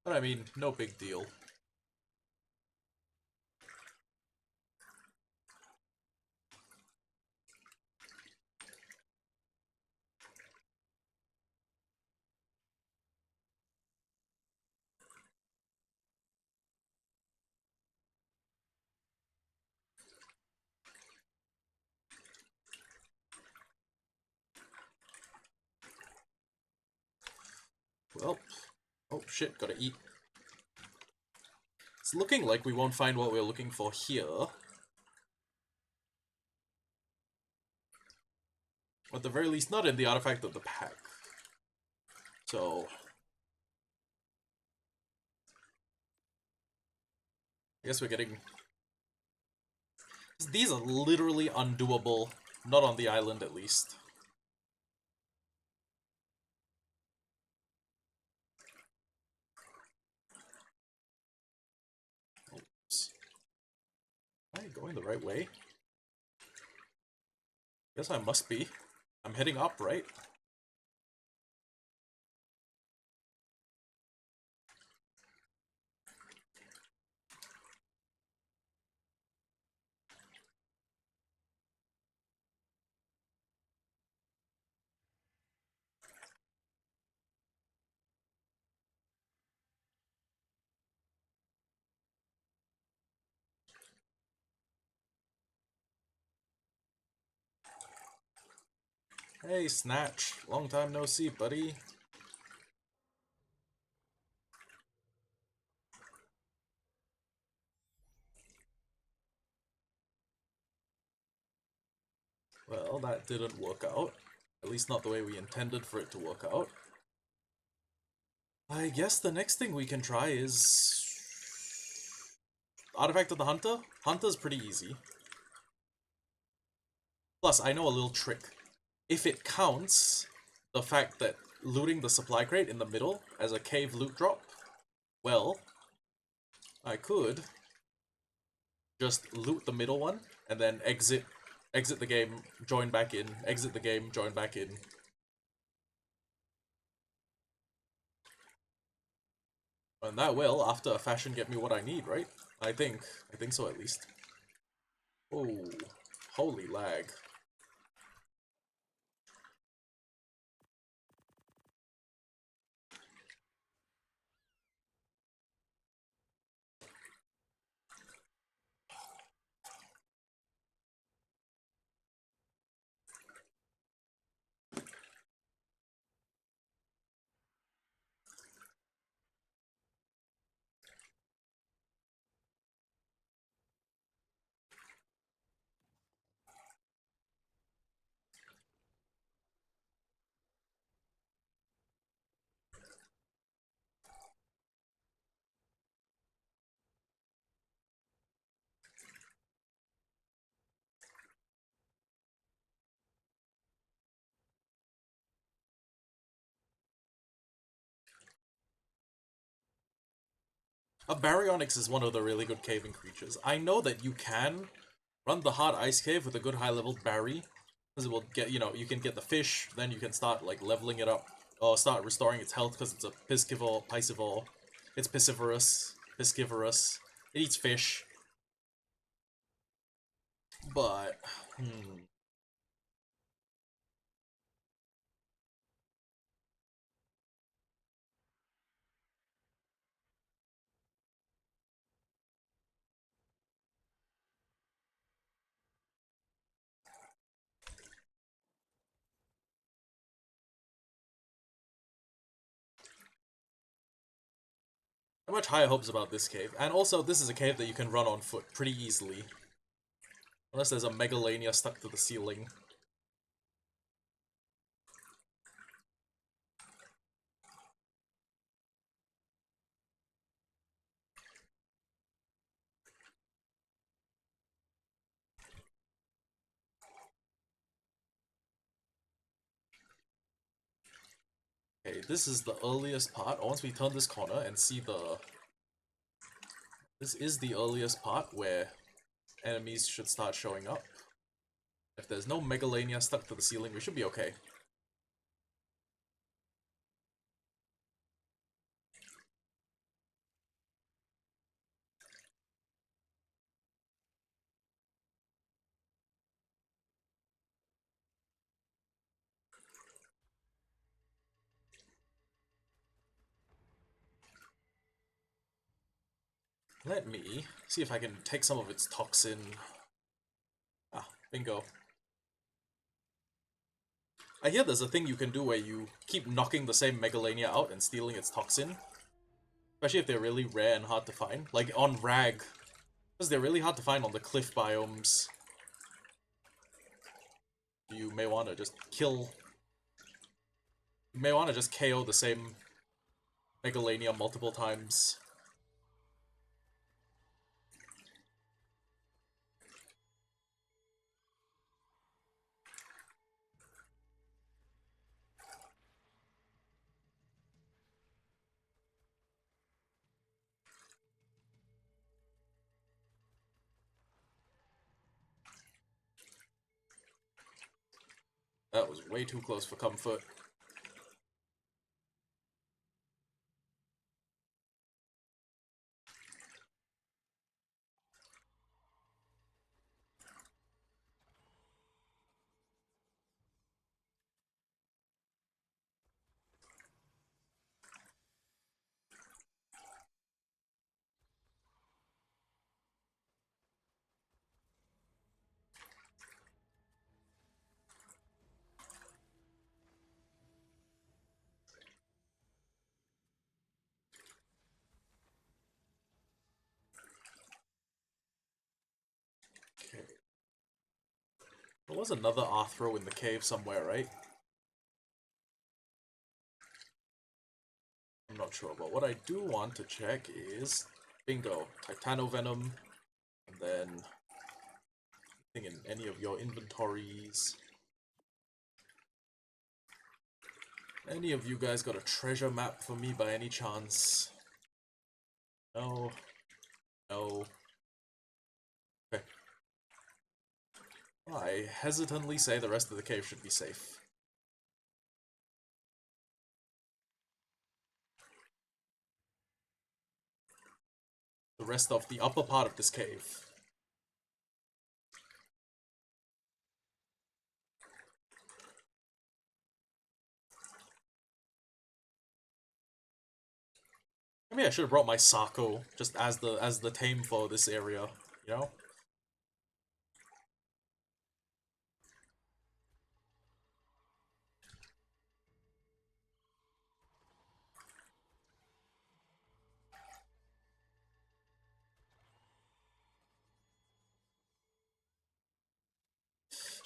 But I mean, no big deal. Well, oh shit, gotta eat. It's looking like we won't find what we're looking for here. Or at the very least, not in the artifact of the pack. So... I guess we're getting... These are literally undoable. Not on the island, at least. Oops. Am I going the right way? Guess I must be. I'm heading up, right? Hey, Snatch. Long time no see, buddy. Well, that didn't work out. At least not the way we intended for it to work out. I guess the next thing we can try is... Artifact of the Hunter? Hunter's pretty easy. Plus, I know a little trick. If it counts the fact that looting the supply crate in the middle as a cave loot drop, well, I could just loot the middle one and then exit the game, join back in, exit the game, join back in. And that will, after a fashion, get me what I need, right? I think so at least. Oh, holy lag. A Baryonyx is one of the really good caving creatures. I know that you can run the hard ice cave with a good high level Barry, because it will get, you know, you can get the fish, then you can start like leveling it up, or start restoring its health because it's a Piscivore. It's Piscivorous. It eats fish. But, I have much higher hopes about this cave. And also, this is a cave that you can run on foot pretty easily. Unless there's a Megalania stuck to the ceiling. Okay, this is the earliest part. Once we turn this corner and see the... This is the earliest part where enemies should start showing up. If there's no Megalania stuck to the ceiling, we should be okay. Let me see if I can take some of its toxin. Ah, bingo. I hear there's a thing you can do where you keep knocking the same Megalania out and stealing its toxin. Especially if they're really rare and hard to find. Like on Rag. Because they're really hard to find on the cliff biomes. You may want to just kill... You may want to just KO the same Megalania multiple times. That was way too close for comfort. Okay. There was another Arthro in the cave somewhere, right? not sure. But what I do want to check is, bingo, Titanovenom, and then anything in any of your inventories. Any of you guys got a treasure map for me by any chance? No. No. Okay. I hesitantly say the rest of the cave should be safe. The rest of the upper part of this cave. Maybe I should have brought my Sako just as the tame for this area, you know?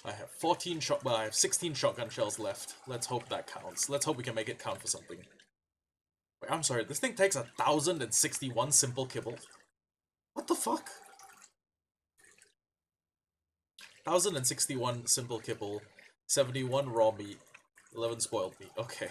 I have 14 shot. Well, I have 16 shotgun shells left. Let's hope that counts. Let's hope we can make it count for something. Wait, I'm sorry. This thing takes 1,061 simple kibble. What the fuck? 1,061 simple kibble, 71 raw meat, 11 spoiled meat. Okay.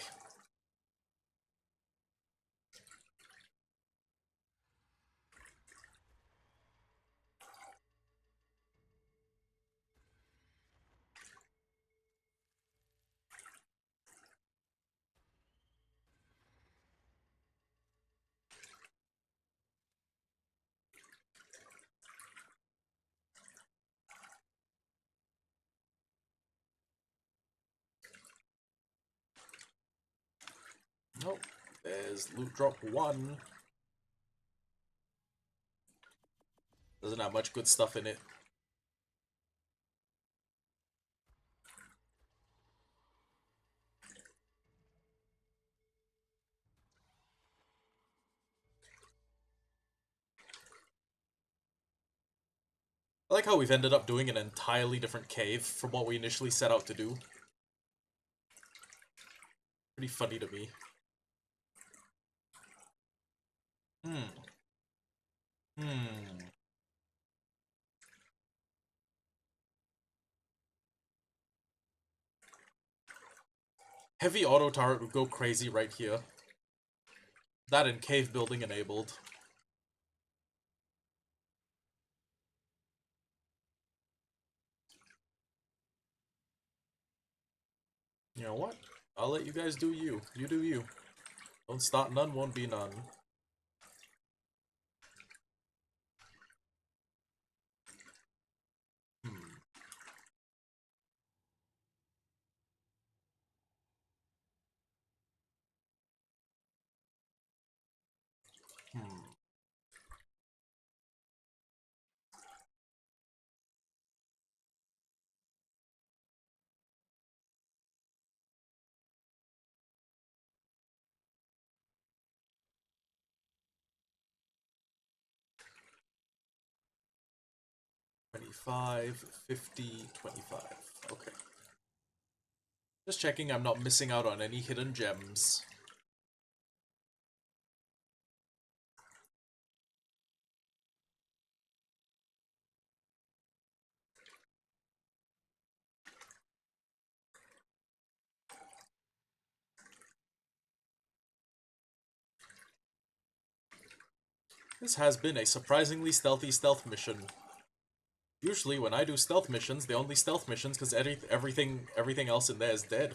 Nope. There's loot drop 1. Doesn't have much good stuff in it. I like how we've ended up doing an entirely different cave from what we initially set out to do. Pretty funny to me. Hmm. Heavy auto turret would go crazy right here. That and cave building enabled. You know what? I'll let you guys do you. You do you. Don't start none, won't be none. Hmm. Hmm. 25, 50, 25. Okay. Just checking I'm not missing out on any hidden gems. This has been a surprisingly stealthy stealth mission. Usually when I do stealth missions, they only stealth missions because everything else in there is dead.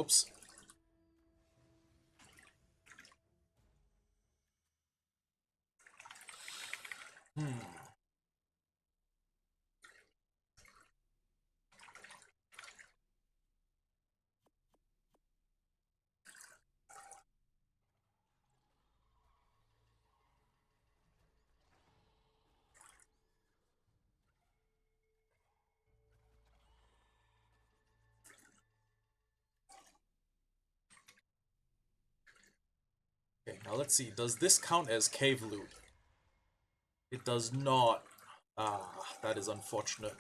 Whoops. Okay, now let's see. Does this count as cave loot? It does not. Ah, that is unfortunate.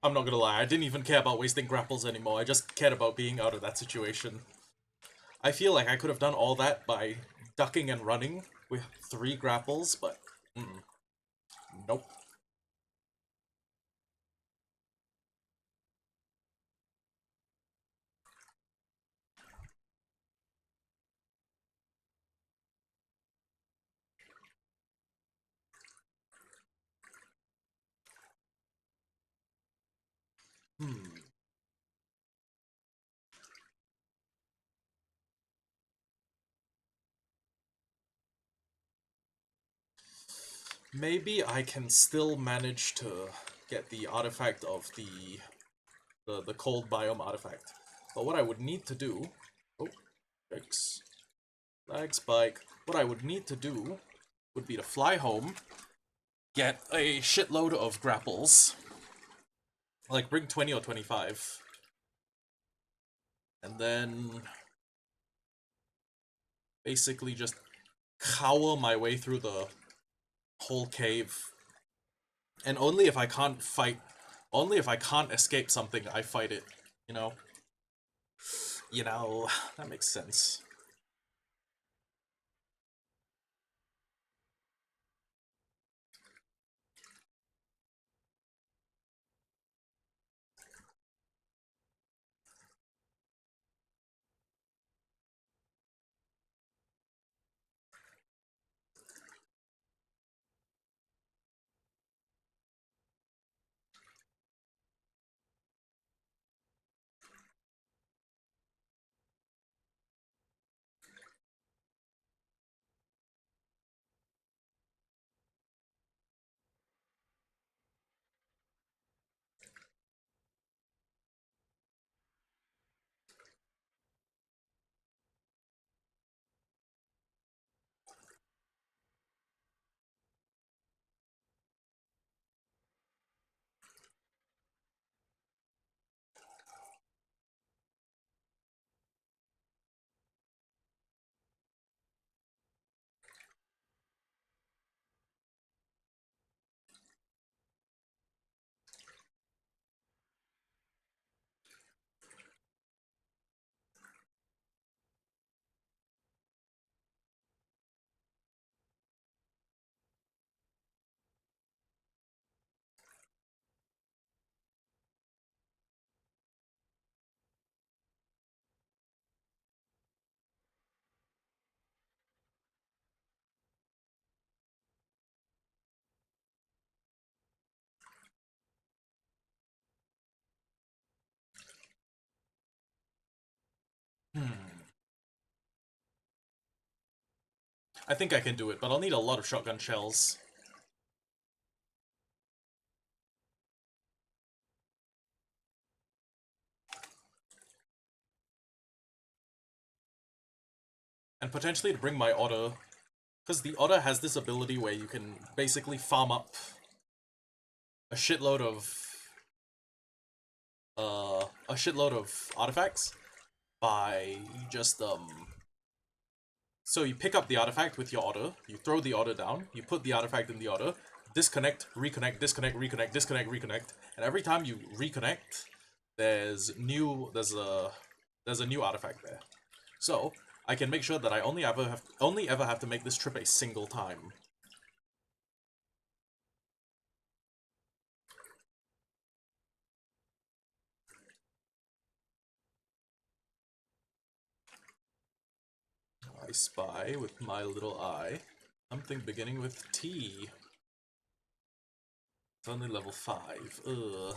I'm not gonna lie, I didn't even care about wasting grapples anymore, I just cared about being out of that situation. I feel like I could have done all that by ducking and running with 3 grapples, but nope. Maybe I can still manage to get the artifact of the cold biome artifact. But what I would need to do... Oh, fix. Lag spike. What I would need to do would be to fly home, get a shitload of grapples, like bring 20 or 25, and then basically just cower my way through the whole cave. And only if I can't escape something, I fight it, you know? You know, that makes sense. I think I can do it, but I'll need a lot of shotgun shells. And potentially to bring my otter, because the otter has this ability where you can basically farm up a shitload of artifacts by just so you pick up the artifact with your otter, you throw the otter down, you put the artifact in the otter, disconnect, reconnect, disconnect, reconnect, disconnect, reconnect, and every time you reconnect, there's a new artifact there. So I can make sure that I only ever have to make this trip a single time. I spy with my little eye something beginning with T. It's only level 5. Ugh.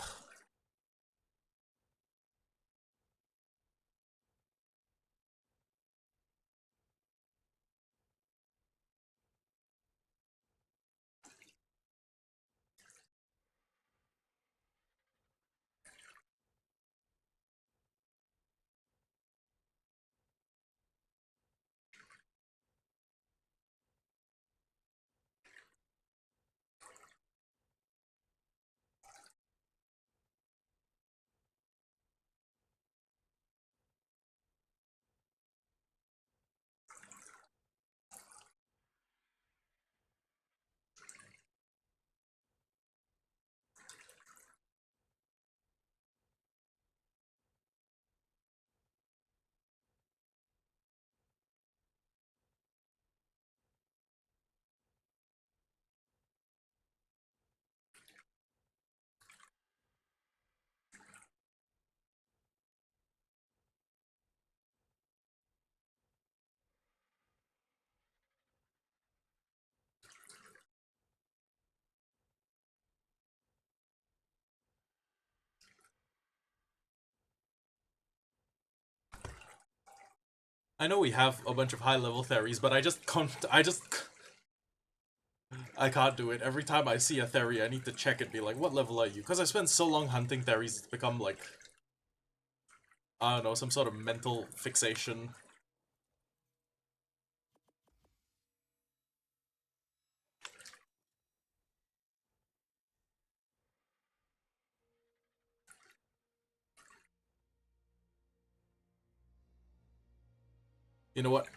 I know we have a bunch of high-level theories, but I can't do it. Every time I see a theory, I need to check and be like, what level are you? Because I spent so long hunting theories, it's become like, I don't know, some sort of mental fixation. You know what?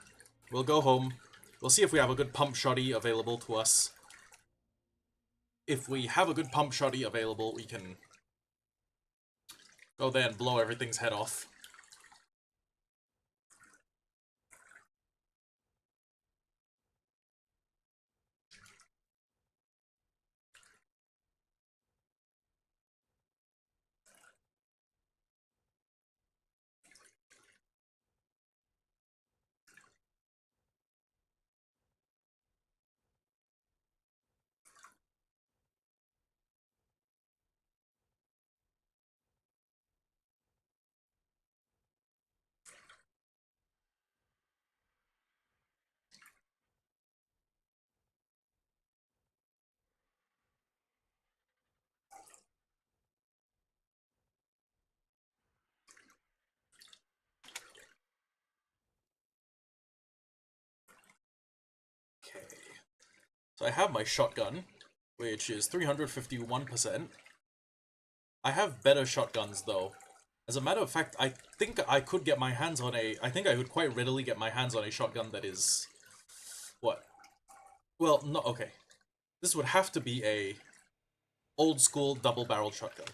We'll go home. We'll see if we have a good pump shoddy available to us. If we have a good pump shoddy available, we can go there and blow everything's head off. Okay. So I have my shotgun, which is 351%. I have better shotguns, though. As a matter of fact, I think I could get my hands on a... I think I would quite readily get my hands on a shotgun that is... What? Well, no, okay. This would have to be a old-school double-barreled shotgun.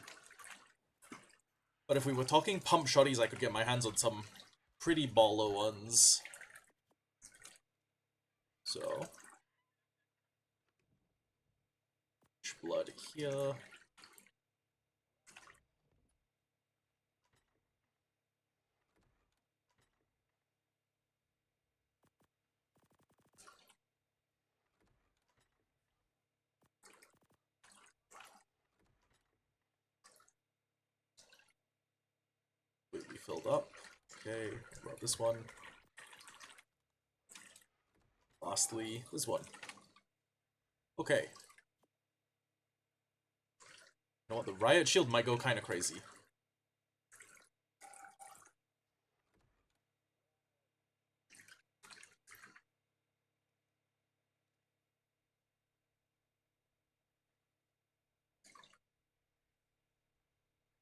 But if we were talking pump shotties, I could get my hands on some pretty baller ones. So... blood here. Completely filled up. Okay, about this one. Lastly, this one. Okay. You know what, the riot shield might go kind of crazy.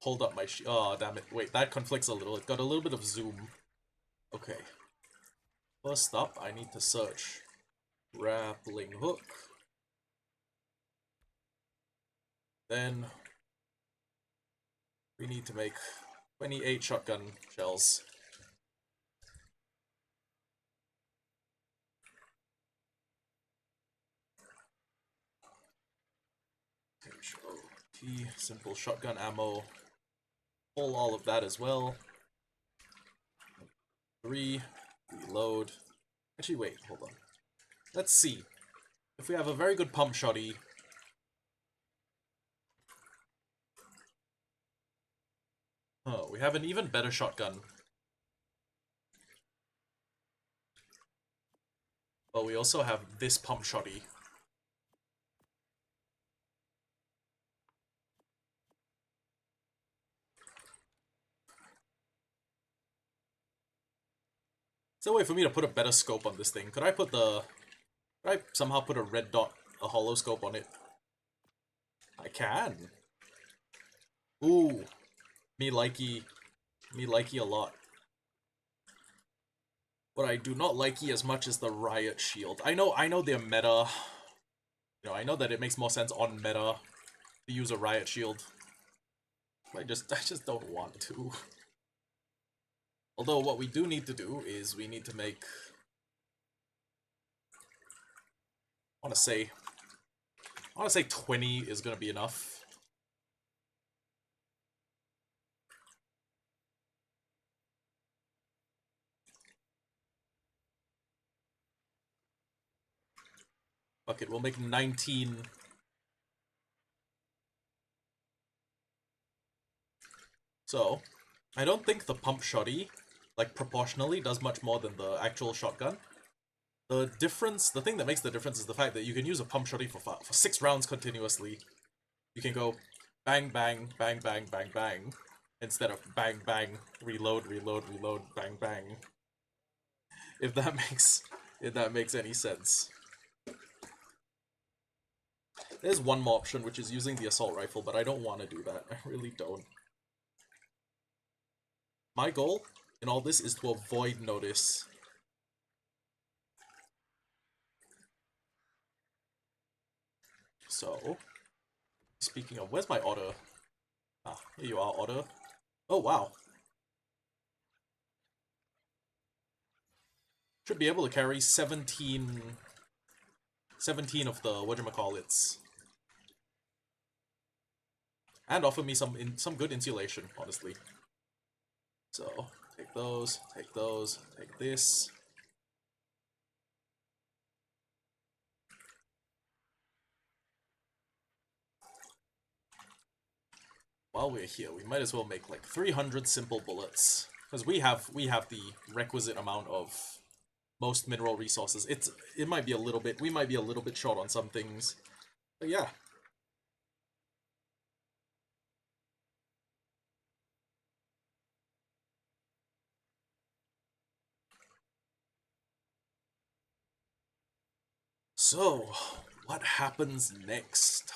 Hold up my oh, damn it. Wait, that conflicts a little. It got a little bit of zoom. Okay. First up, I need to search grappling hook. Then we need to make 28 shotgun shells. T, simple shotgun ammo. Pull all of that as well. 3, reload. Actually, wait, hold on. Let's see. If we have a very good pump shotty. Oh, we have an even better shotgun. But we also have this pump shotty. Is there a way for me to put a better scope on this thing? Could I somehow put a red dot, a hollow scope on it? I can. Ooh. Me likey a lot. What I do not likey as much is the riot shield. I know they're meta. You know, I know that it makes more sense on meta to use a riot shield. I just don't want to. Although what we do need to do is we need to make, I wanna say 20 is gonna be enough. Fuck it, we'll make 19. So, I don't think the pump shotty, like, proportionally does much more than the actual shotgun. The thing that makes the difference is the fact that you can use a pump shotty for 6 rounds continuously. You can go bang, bang, bang, bang, bang, bang, instead of bang, bang, reload, reload, reload, bang, bang. If that makes any sense. There's one more option, which is using the assault rifle, but I don't want to do that. I really don't. My goal in all this is to avoid notice. So, speaking of, where's my otter? Ah, here you are, otter. Oh, wow. Should be able to carry 17 of the whatchamacallits. And offer me some good insulation, honestly. So, take those, take this. While we're here, we might as well make like 300 simple bullets. Because we have the requisite amount of most mineral resources. It might be a little bit, we might be a little bit short on some things. But yeah. So, what happens next?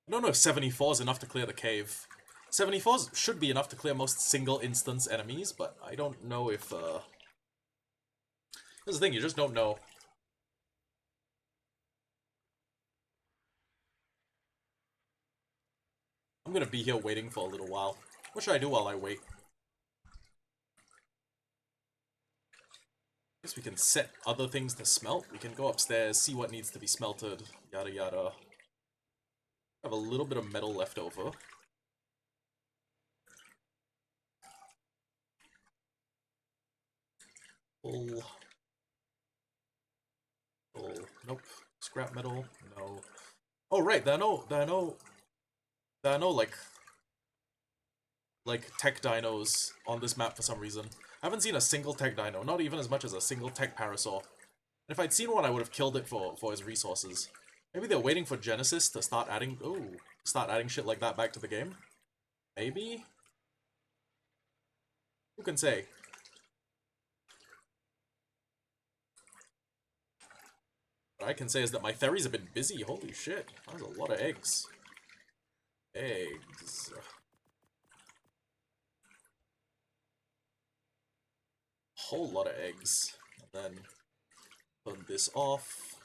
I don't know if 74 is enough to clear the cave. 74 should be enough to clear most single instance enemies, but I don't know if, Here's the thing, you just don't know. I'm gonna be here waiting for a little while. What should I do while I wait? Guess we can set other things to smelt. We can go upstairs, see what needs to be smelted, yada yada. Have a little bit of metal left over. Pull. Nope. Scrap metal. No. Oh right, there are no like tech dinos on this map for some reason. I haven't seen a single tech dino, not even as much as a single tech parasaur. And if I'd seen one, I would have killed it for his resources. Maybe they're waiting for Genesis to start adding shit like that back to the game. Maybe? Who can say? What I can say is that my Theries have been busy. Holy shit. That's a lot of eggs. Eggs. Whole lot of eggs. And then turn this off.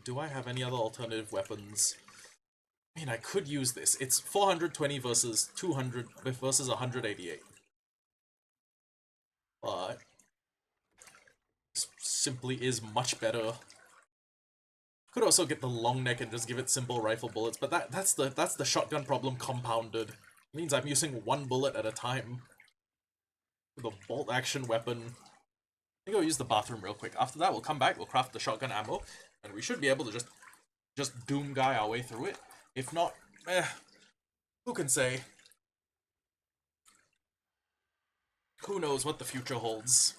Do I have any other alternative weapons? I mean, I could use this. It's 420 versus 200 versus 188. But this simply is much better. Could also get the long neck and just give it simple rifle bullets, but that's the shotgun problem compounded. It means I'm using one bullet at a time. With a bolt action weapon. I think I'll use the bathroom real quick. After that, we'll come back, we'll craft the shotgun ammo, and we should be able to just doom guy our way through it. If not, who can say? Who knows what the future holds?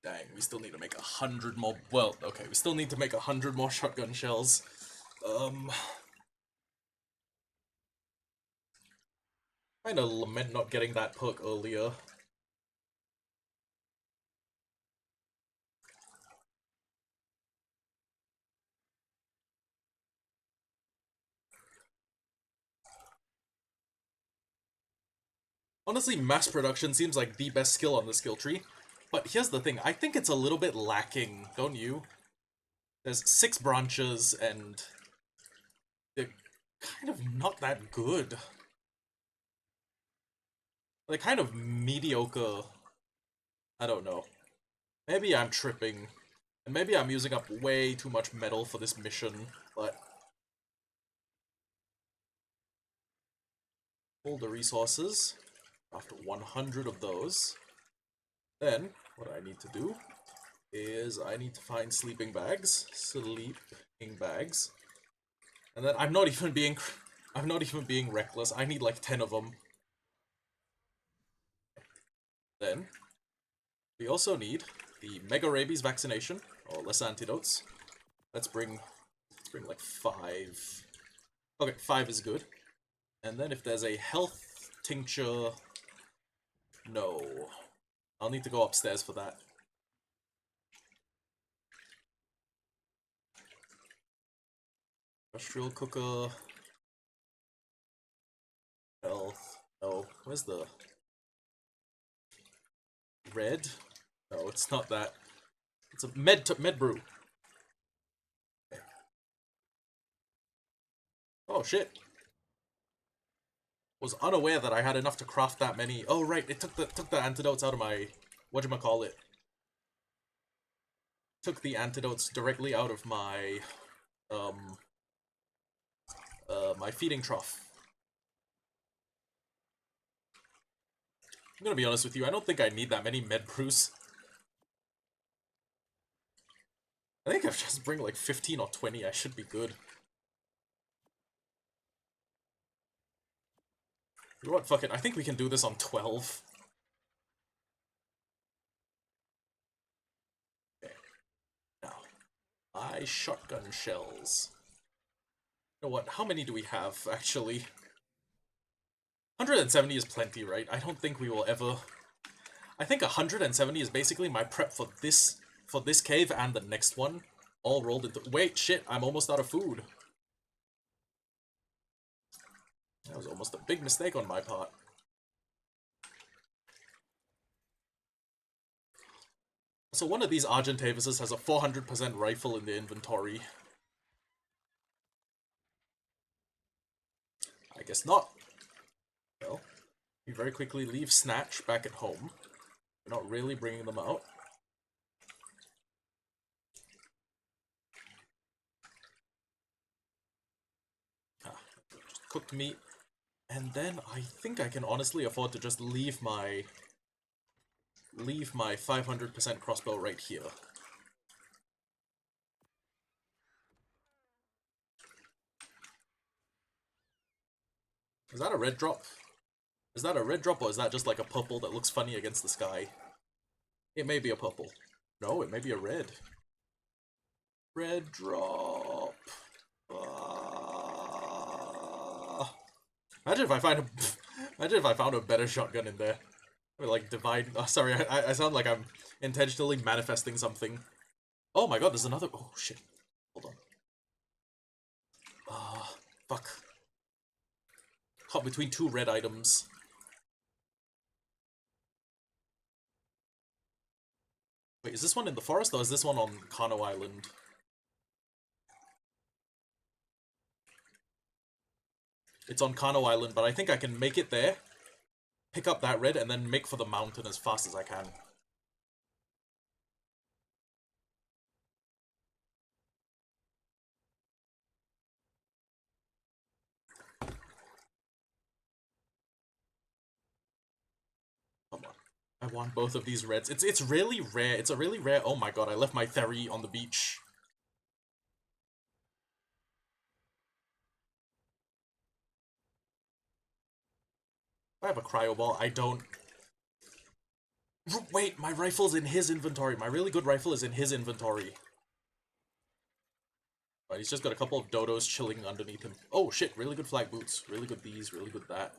Dang, we still need to make 100 more. Well, okay, we still need to make 100 more shotgun shells. Kinda lament not getting that perk earlier. Honestly, mass production seems like the best skill on the skill tree. But here's the thing, I think it's a little bit lacking, don't you? There's 6 branches, and they're kind of not that good. They're kind of mediocre. I don't know. Maybe I'm tripping. And maybe I'm using up way too much metal for this mission, but... Pull the resources. After 100 of those. Then, what I need to do is I need to find sleeping bags. Sleeping bags. And then I'm not even being reckless. I need like 10 of them. Then we also need the Mega Rabies vaccination, or less antidotes. Let's bring like 5. Okay, 5 is good. And then if there's a health tincture, no. I'll need to go upstairs for that. Industrial cooker. Health. No. Where's the... Red? No, it's not that. It's a med brew. Okay. Oh shit. Was unaware that I had enough to craft that many. Oh right, it took the antidotes out of my whatchamacallit. Took the antidotes directly out of my my feeding trough. I'm gonna be honest with you, I don't think I need that many med brews. I think if I just bring like 15 or 20, I should be good. You know what, fuck it, I think we can do this on 12. Okay. Now, my shotgun shells. You know what, how many do we have, actually? 170 is plenty, right? I don't think we will ever... I think 170 is basically my prep for this for this cave and the next one, all rolled into... Wait, shit, I'm almost out of food. That was almost a big mistake on my part. So one of these Argentavises has a 400% rifle in the inventory. I guess not. Well, we very quickly leave Snatch back at home. We're not really bringing them out. Just cooked meat. And then I think I can honestly afford to just leave my 500% crossbow right here. Is that a red drop? Is that a red drop, or is that just like a purple that looks funny against the sky? It may be a purple. No, it may be a red. Red drop. Imagine if I find a imagine if I found a better shotgun in there. Or like divine. Oh, sorry, I sound like I'm intentionally manifesting something. Oh my god, there's another. Oh shit. Hold on. Fuck. Caught between two red items. Wait, is this one in the forest or is this one on Kano Island? It's on Kano Island, but I think I can make it there, pick up that red, and then make for the mountain as fast as I can. Come on. I want both of these reds. It's really rare. It's a really rare... Oh my god, I left my Theri on the beach. I have a cryo ball. I don't... Wait, my rifle's in his inventory. My really good rifle is in his inventory. Right, he's just got a couple of dodos chilling underneath him. Oh shit, really good flag boots. Really good these, really good that.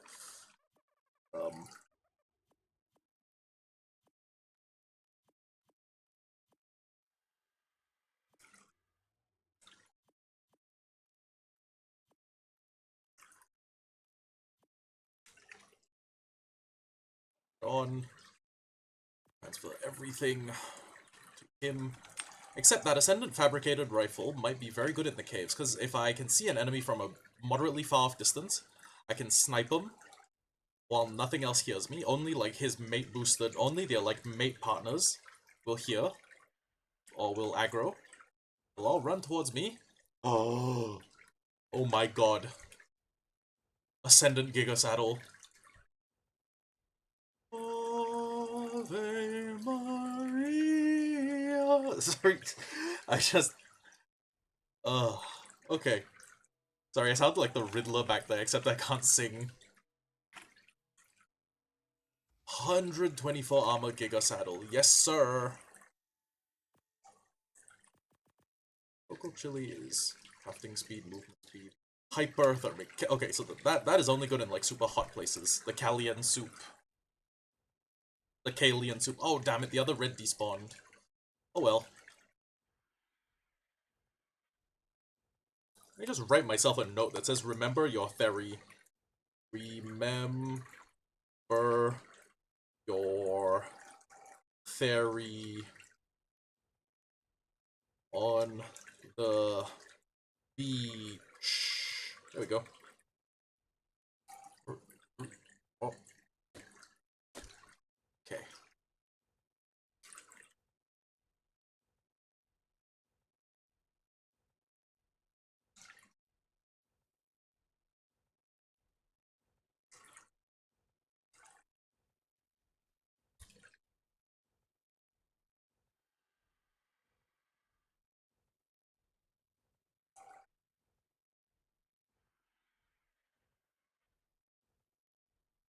On. Transfer everything to him. Except that Ascendant Fabricated Rifle might be very good in the caves, because if I can see an enemy from a moderately far off distance, I can snipe him while nothing else hears me. Only like his mate boosted, only their like mate partners will hear, or will aggro. They'll all run towards me. Oh, oh my god. Ascendant Giga Saddle. Ave Maria. Sorry, I just... okay. Sorry, I sound like the Riddler back there, except I can't sing. 124 armor Giga Saddle. Yes, sir. Local chili is crafting speed, movement speed. Hyperthermic. Okay, so that is only good in like super hot places. The Kalian soup. The Kalian soup. Oh, damn it, the other red despawned. Oh well. Let me just write myself a note that says, remember your Theri. Remember your Theri on the beach. There we go. Oh. Okay.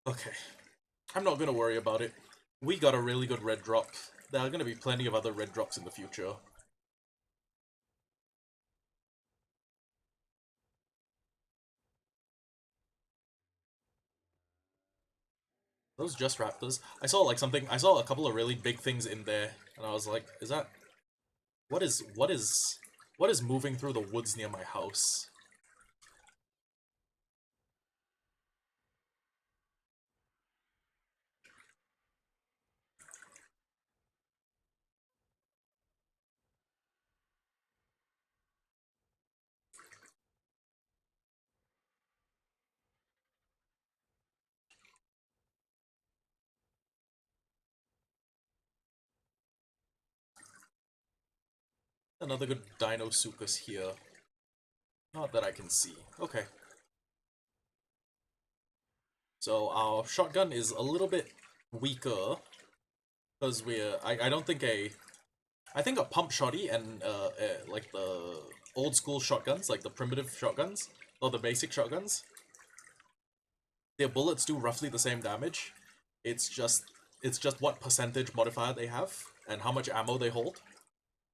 Okay. I'm not gonna worry about it. We got a really good red drop. There are gonna be plenty of other red drops in the future. Those just raptors. I saw like something. I saw a couple of really big things in there, and I was like, "Is that What is moving through the woods near my house? Another good Deinosuchus here. Not that I can see. Okay. So our shotgun is a little bit weaker because I don't think I think a pump shotty and like the old school shotguns, like the primitive shotguns or the basic shotguns, their bullets do roughly the same damage. It's just what percentage modifier they have and how much ammo they hold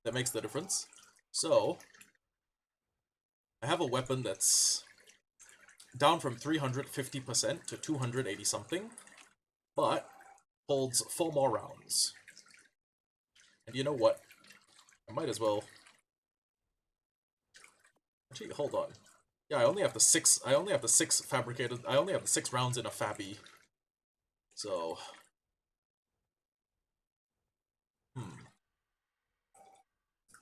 that makes the difference. So I have a weapon that's down from 350% to 280 something, but holds 4 more rounds. And you know what? I might as well. Actually, hold on. Yeah, I only have the 6. I only have the 6 fabricated. I only have the 6 rounds in a Fabby. So,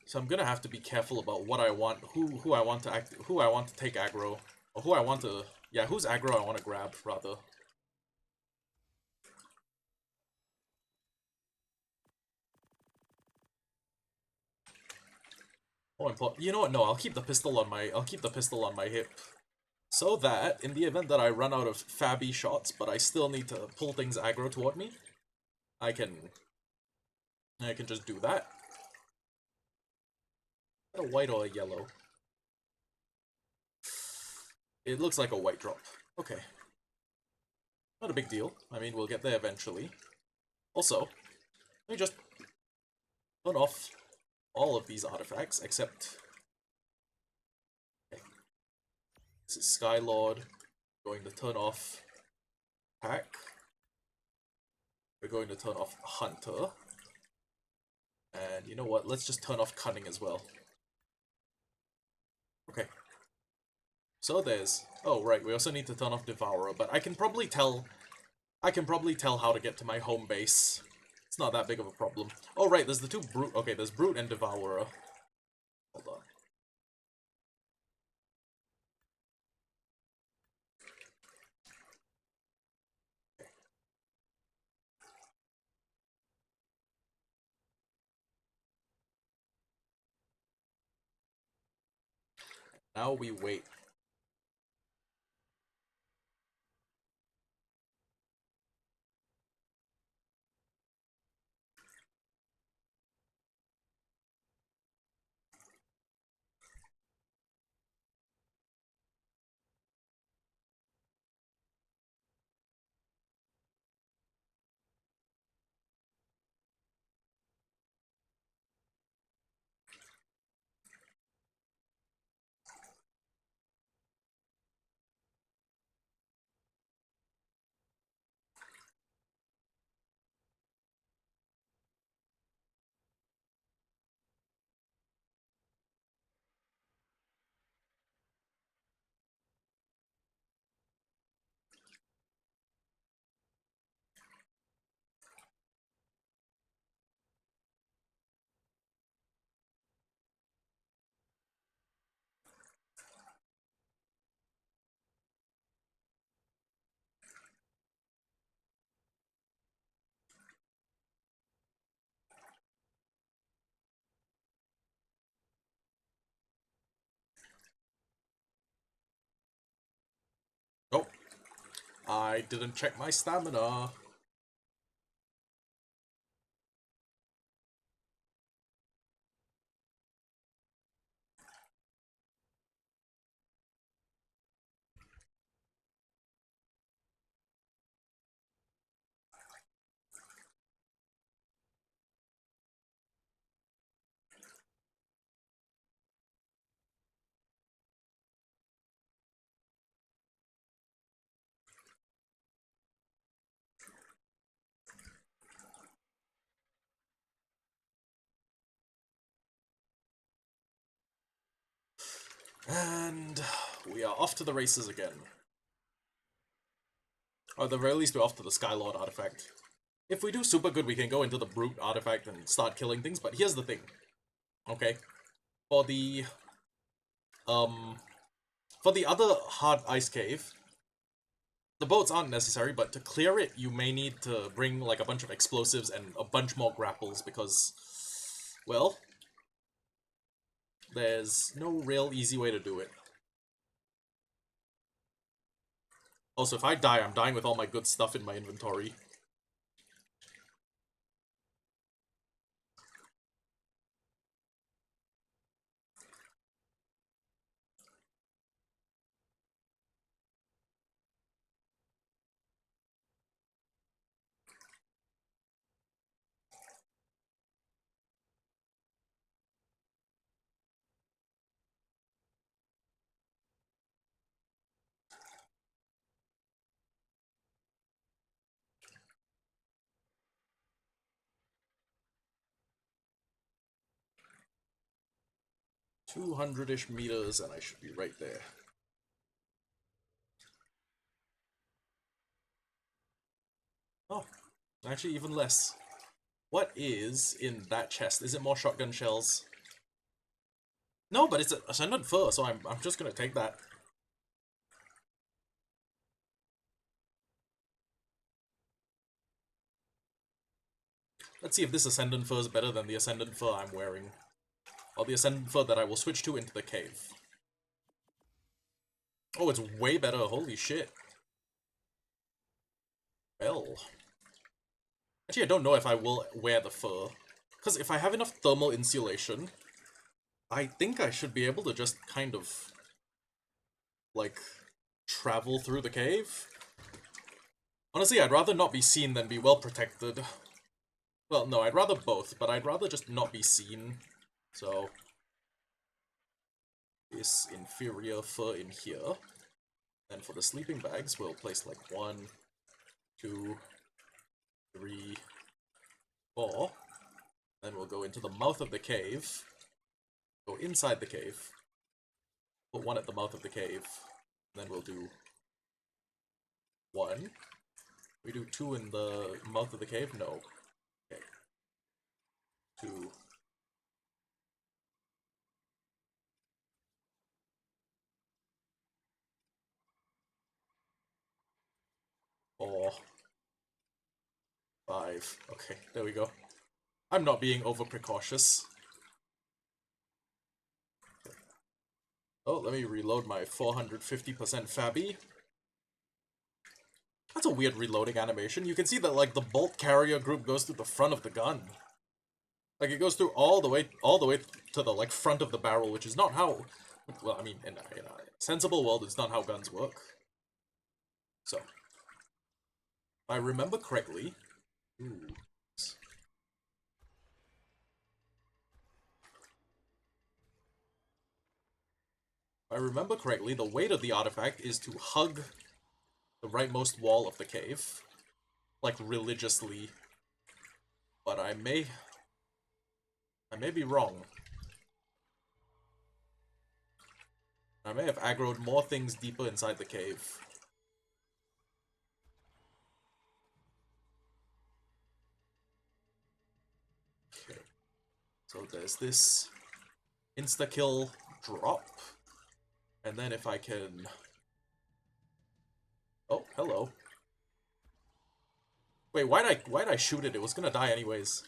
so I'm gonna have to be careful about what I want, who I want to who I want to take aggro, or who I want to. Yeah, whose aggro I want to grab rather. Oh, important. You know what? No, I'll keep the pistol on my. I'll keep the pistol on my hip. So that, in the event that I run out of Fabby shots, but I still need to pull things aggro toward me, I can just do that. A white or a yellow? It looks like a white drop. Okay. Not a big deal. I mean, we'll get there eventually. Also, let me just turn off all of these artifacts, except... Okay. This is Skylord. Going to turn off Pack. We're going to turn off Hunter. And you know what? Let's just turn off Cunning as well. Okay. So there's... Oh, right, we also need to turn off Devourer, but I can probably tell how to get to my home base. It's not that big of a problem. Oh, right, there's the 2 Brute... Okay, there's Brute and Devourer. Hold on. Now we wait. Oh, I didn't check my stamina. And we are off to the races again. Or at the very least, we're off to the Skylord artifact. If we do super good, we can go into the Brute artifact and start killing things, but here's the thing. Okay? For the other hard ice cave, the boats aren't necessary, but to clear it, you may need to bring like a bunch of explosives and a bunch more grapples because, well, there's no real easy way to do it. Also, if I die, I'm dying with all my good stuff in my inventory. $200-ish meters, and I should be right there. Oh, actually even less. What is in that chest? Is it more shotgun shells? No, but it's a Ascendant Fur, so I'm just gonna take that. Let's see if this Ascendant Fur is better than the Ascendant Fur I'm wearing. Or the Ascendant Fur that I will switch to into the cave. Oh, it's way better, holy shit. Well. Actually, I don't know if I will wear the fur. Because if I have enough thermal insulation, I think I should be able to just kind of, like, travel through the cave. Honestly, I'd rather not be seen than be well protected. Well, no, I'd rather both, but I'd rather just not be seen. So, this inferior fur in here. And for the sleeping bags, we'll place like 1, 2, 3, 4. Then we'll go into the mouth of the cave. Go inside the cave. Put 1 at the mouth of the cave. Then we'll do 1. We do 2 in the mouth of the cave? No. Okay. 2. 4. 5. Okay, there we go. I'm not being over precautious. Oh, let me reload my 450% Fabby. That's a weird reloading animation. You can see that, like, the bolt carrier group goes through the front of the gun. Like, it goes through all the way to the, like, front of the barrel, which is not how... Well, I mean, in a sensible world, it's not how guns work. So, if I remember correctly... Ooh. If I remember correctly, the weight of the artifact is to hug the rightmost wall of the cave. Like, religiously. But I may be wrong. I may have aggroed more things deeper inside the cave. Okay. So there's this insta-kill drop. And then if I can... Oh, hello. Wait, why'd I shoot it? It was gonna die anyways.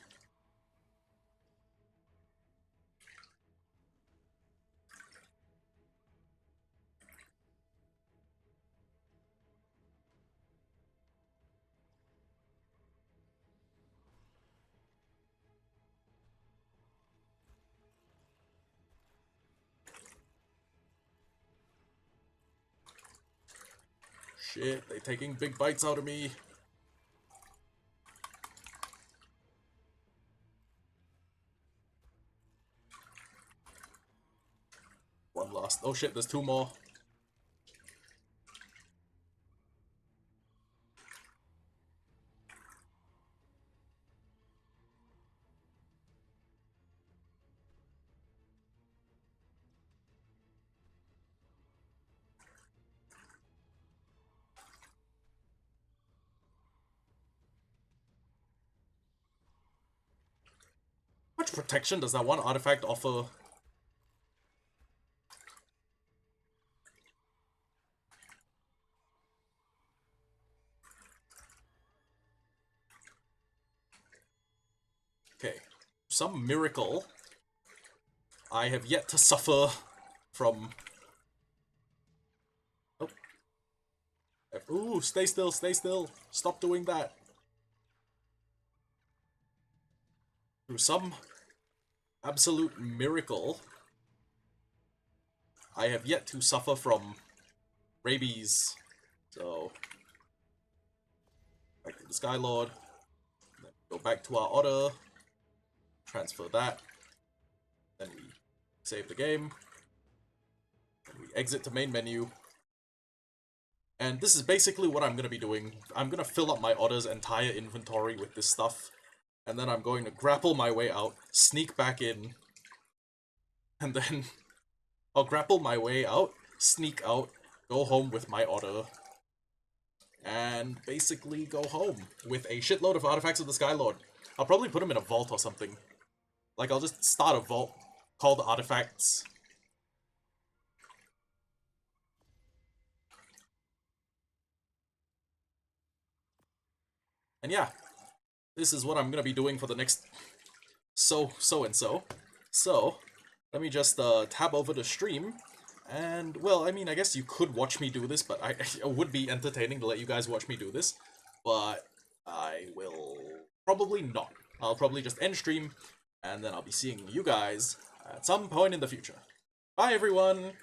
Shit, they're taking big bites out of me. One last. Oh shit, there's 2 more. protection? Does that one artifact offer... Okay. Some miracle, I have yet to suffer from... Oh. Ooh, stay still, stay still. Stop doing that. Through some absolute miracle, I have yet to suffer from rabies. So, back to the Skylord. Then go back to our order. Transfer that. Then we save the game. Then we exit to main menu. And this is basically what I'm going to be doing. I'm going to fill up my order's entire inventory with this stuff. And then I'm going to grapple my way out, sneak back in, and then I'll grapple my way out, sneak out, go home with my order, and basically go home with a shitload of artifacts of the Skylord. I'll probably put them in a vault or something. Like, I'll just start a vault called Artifacts. And yeah, this is what I'm gonna be doing for the next so. So, let me just tab over the stream, and, well, I mean, I guess you could watch me do this, but it would be entertaining to let you guys watch me do this, but I will probably not. I'll probably just end stream, and then I'll be seeing you guys at some point in the future. Bye, everyone!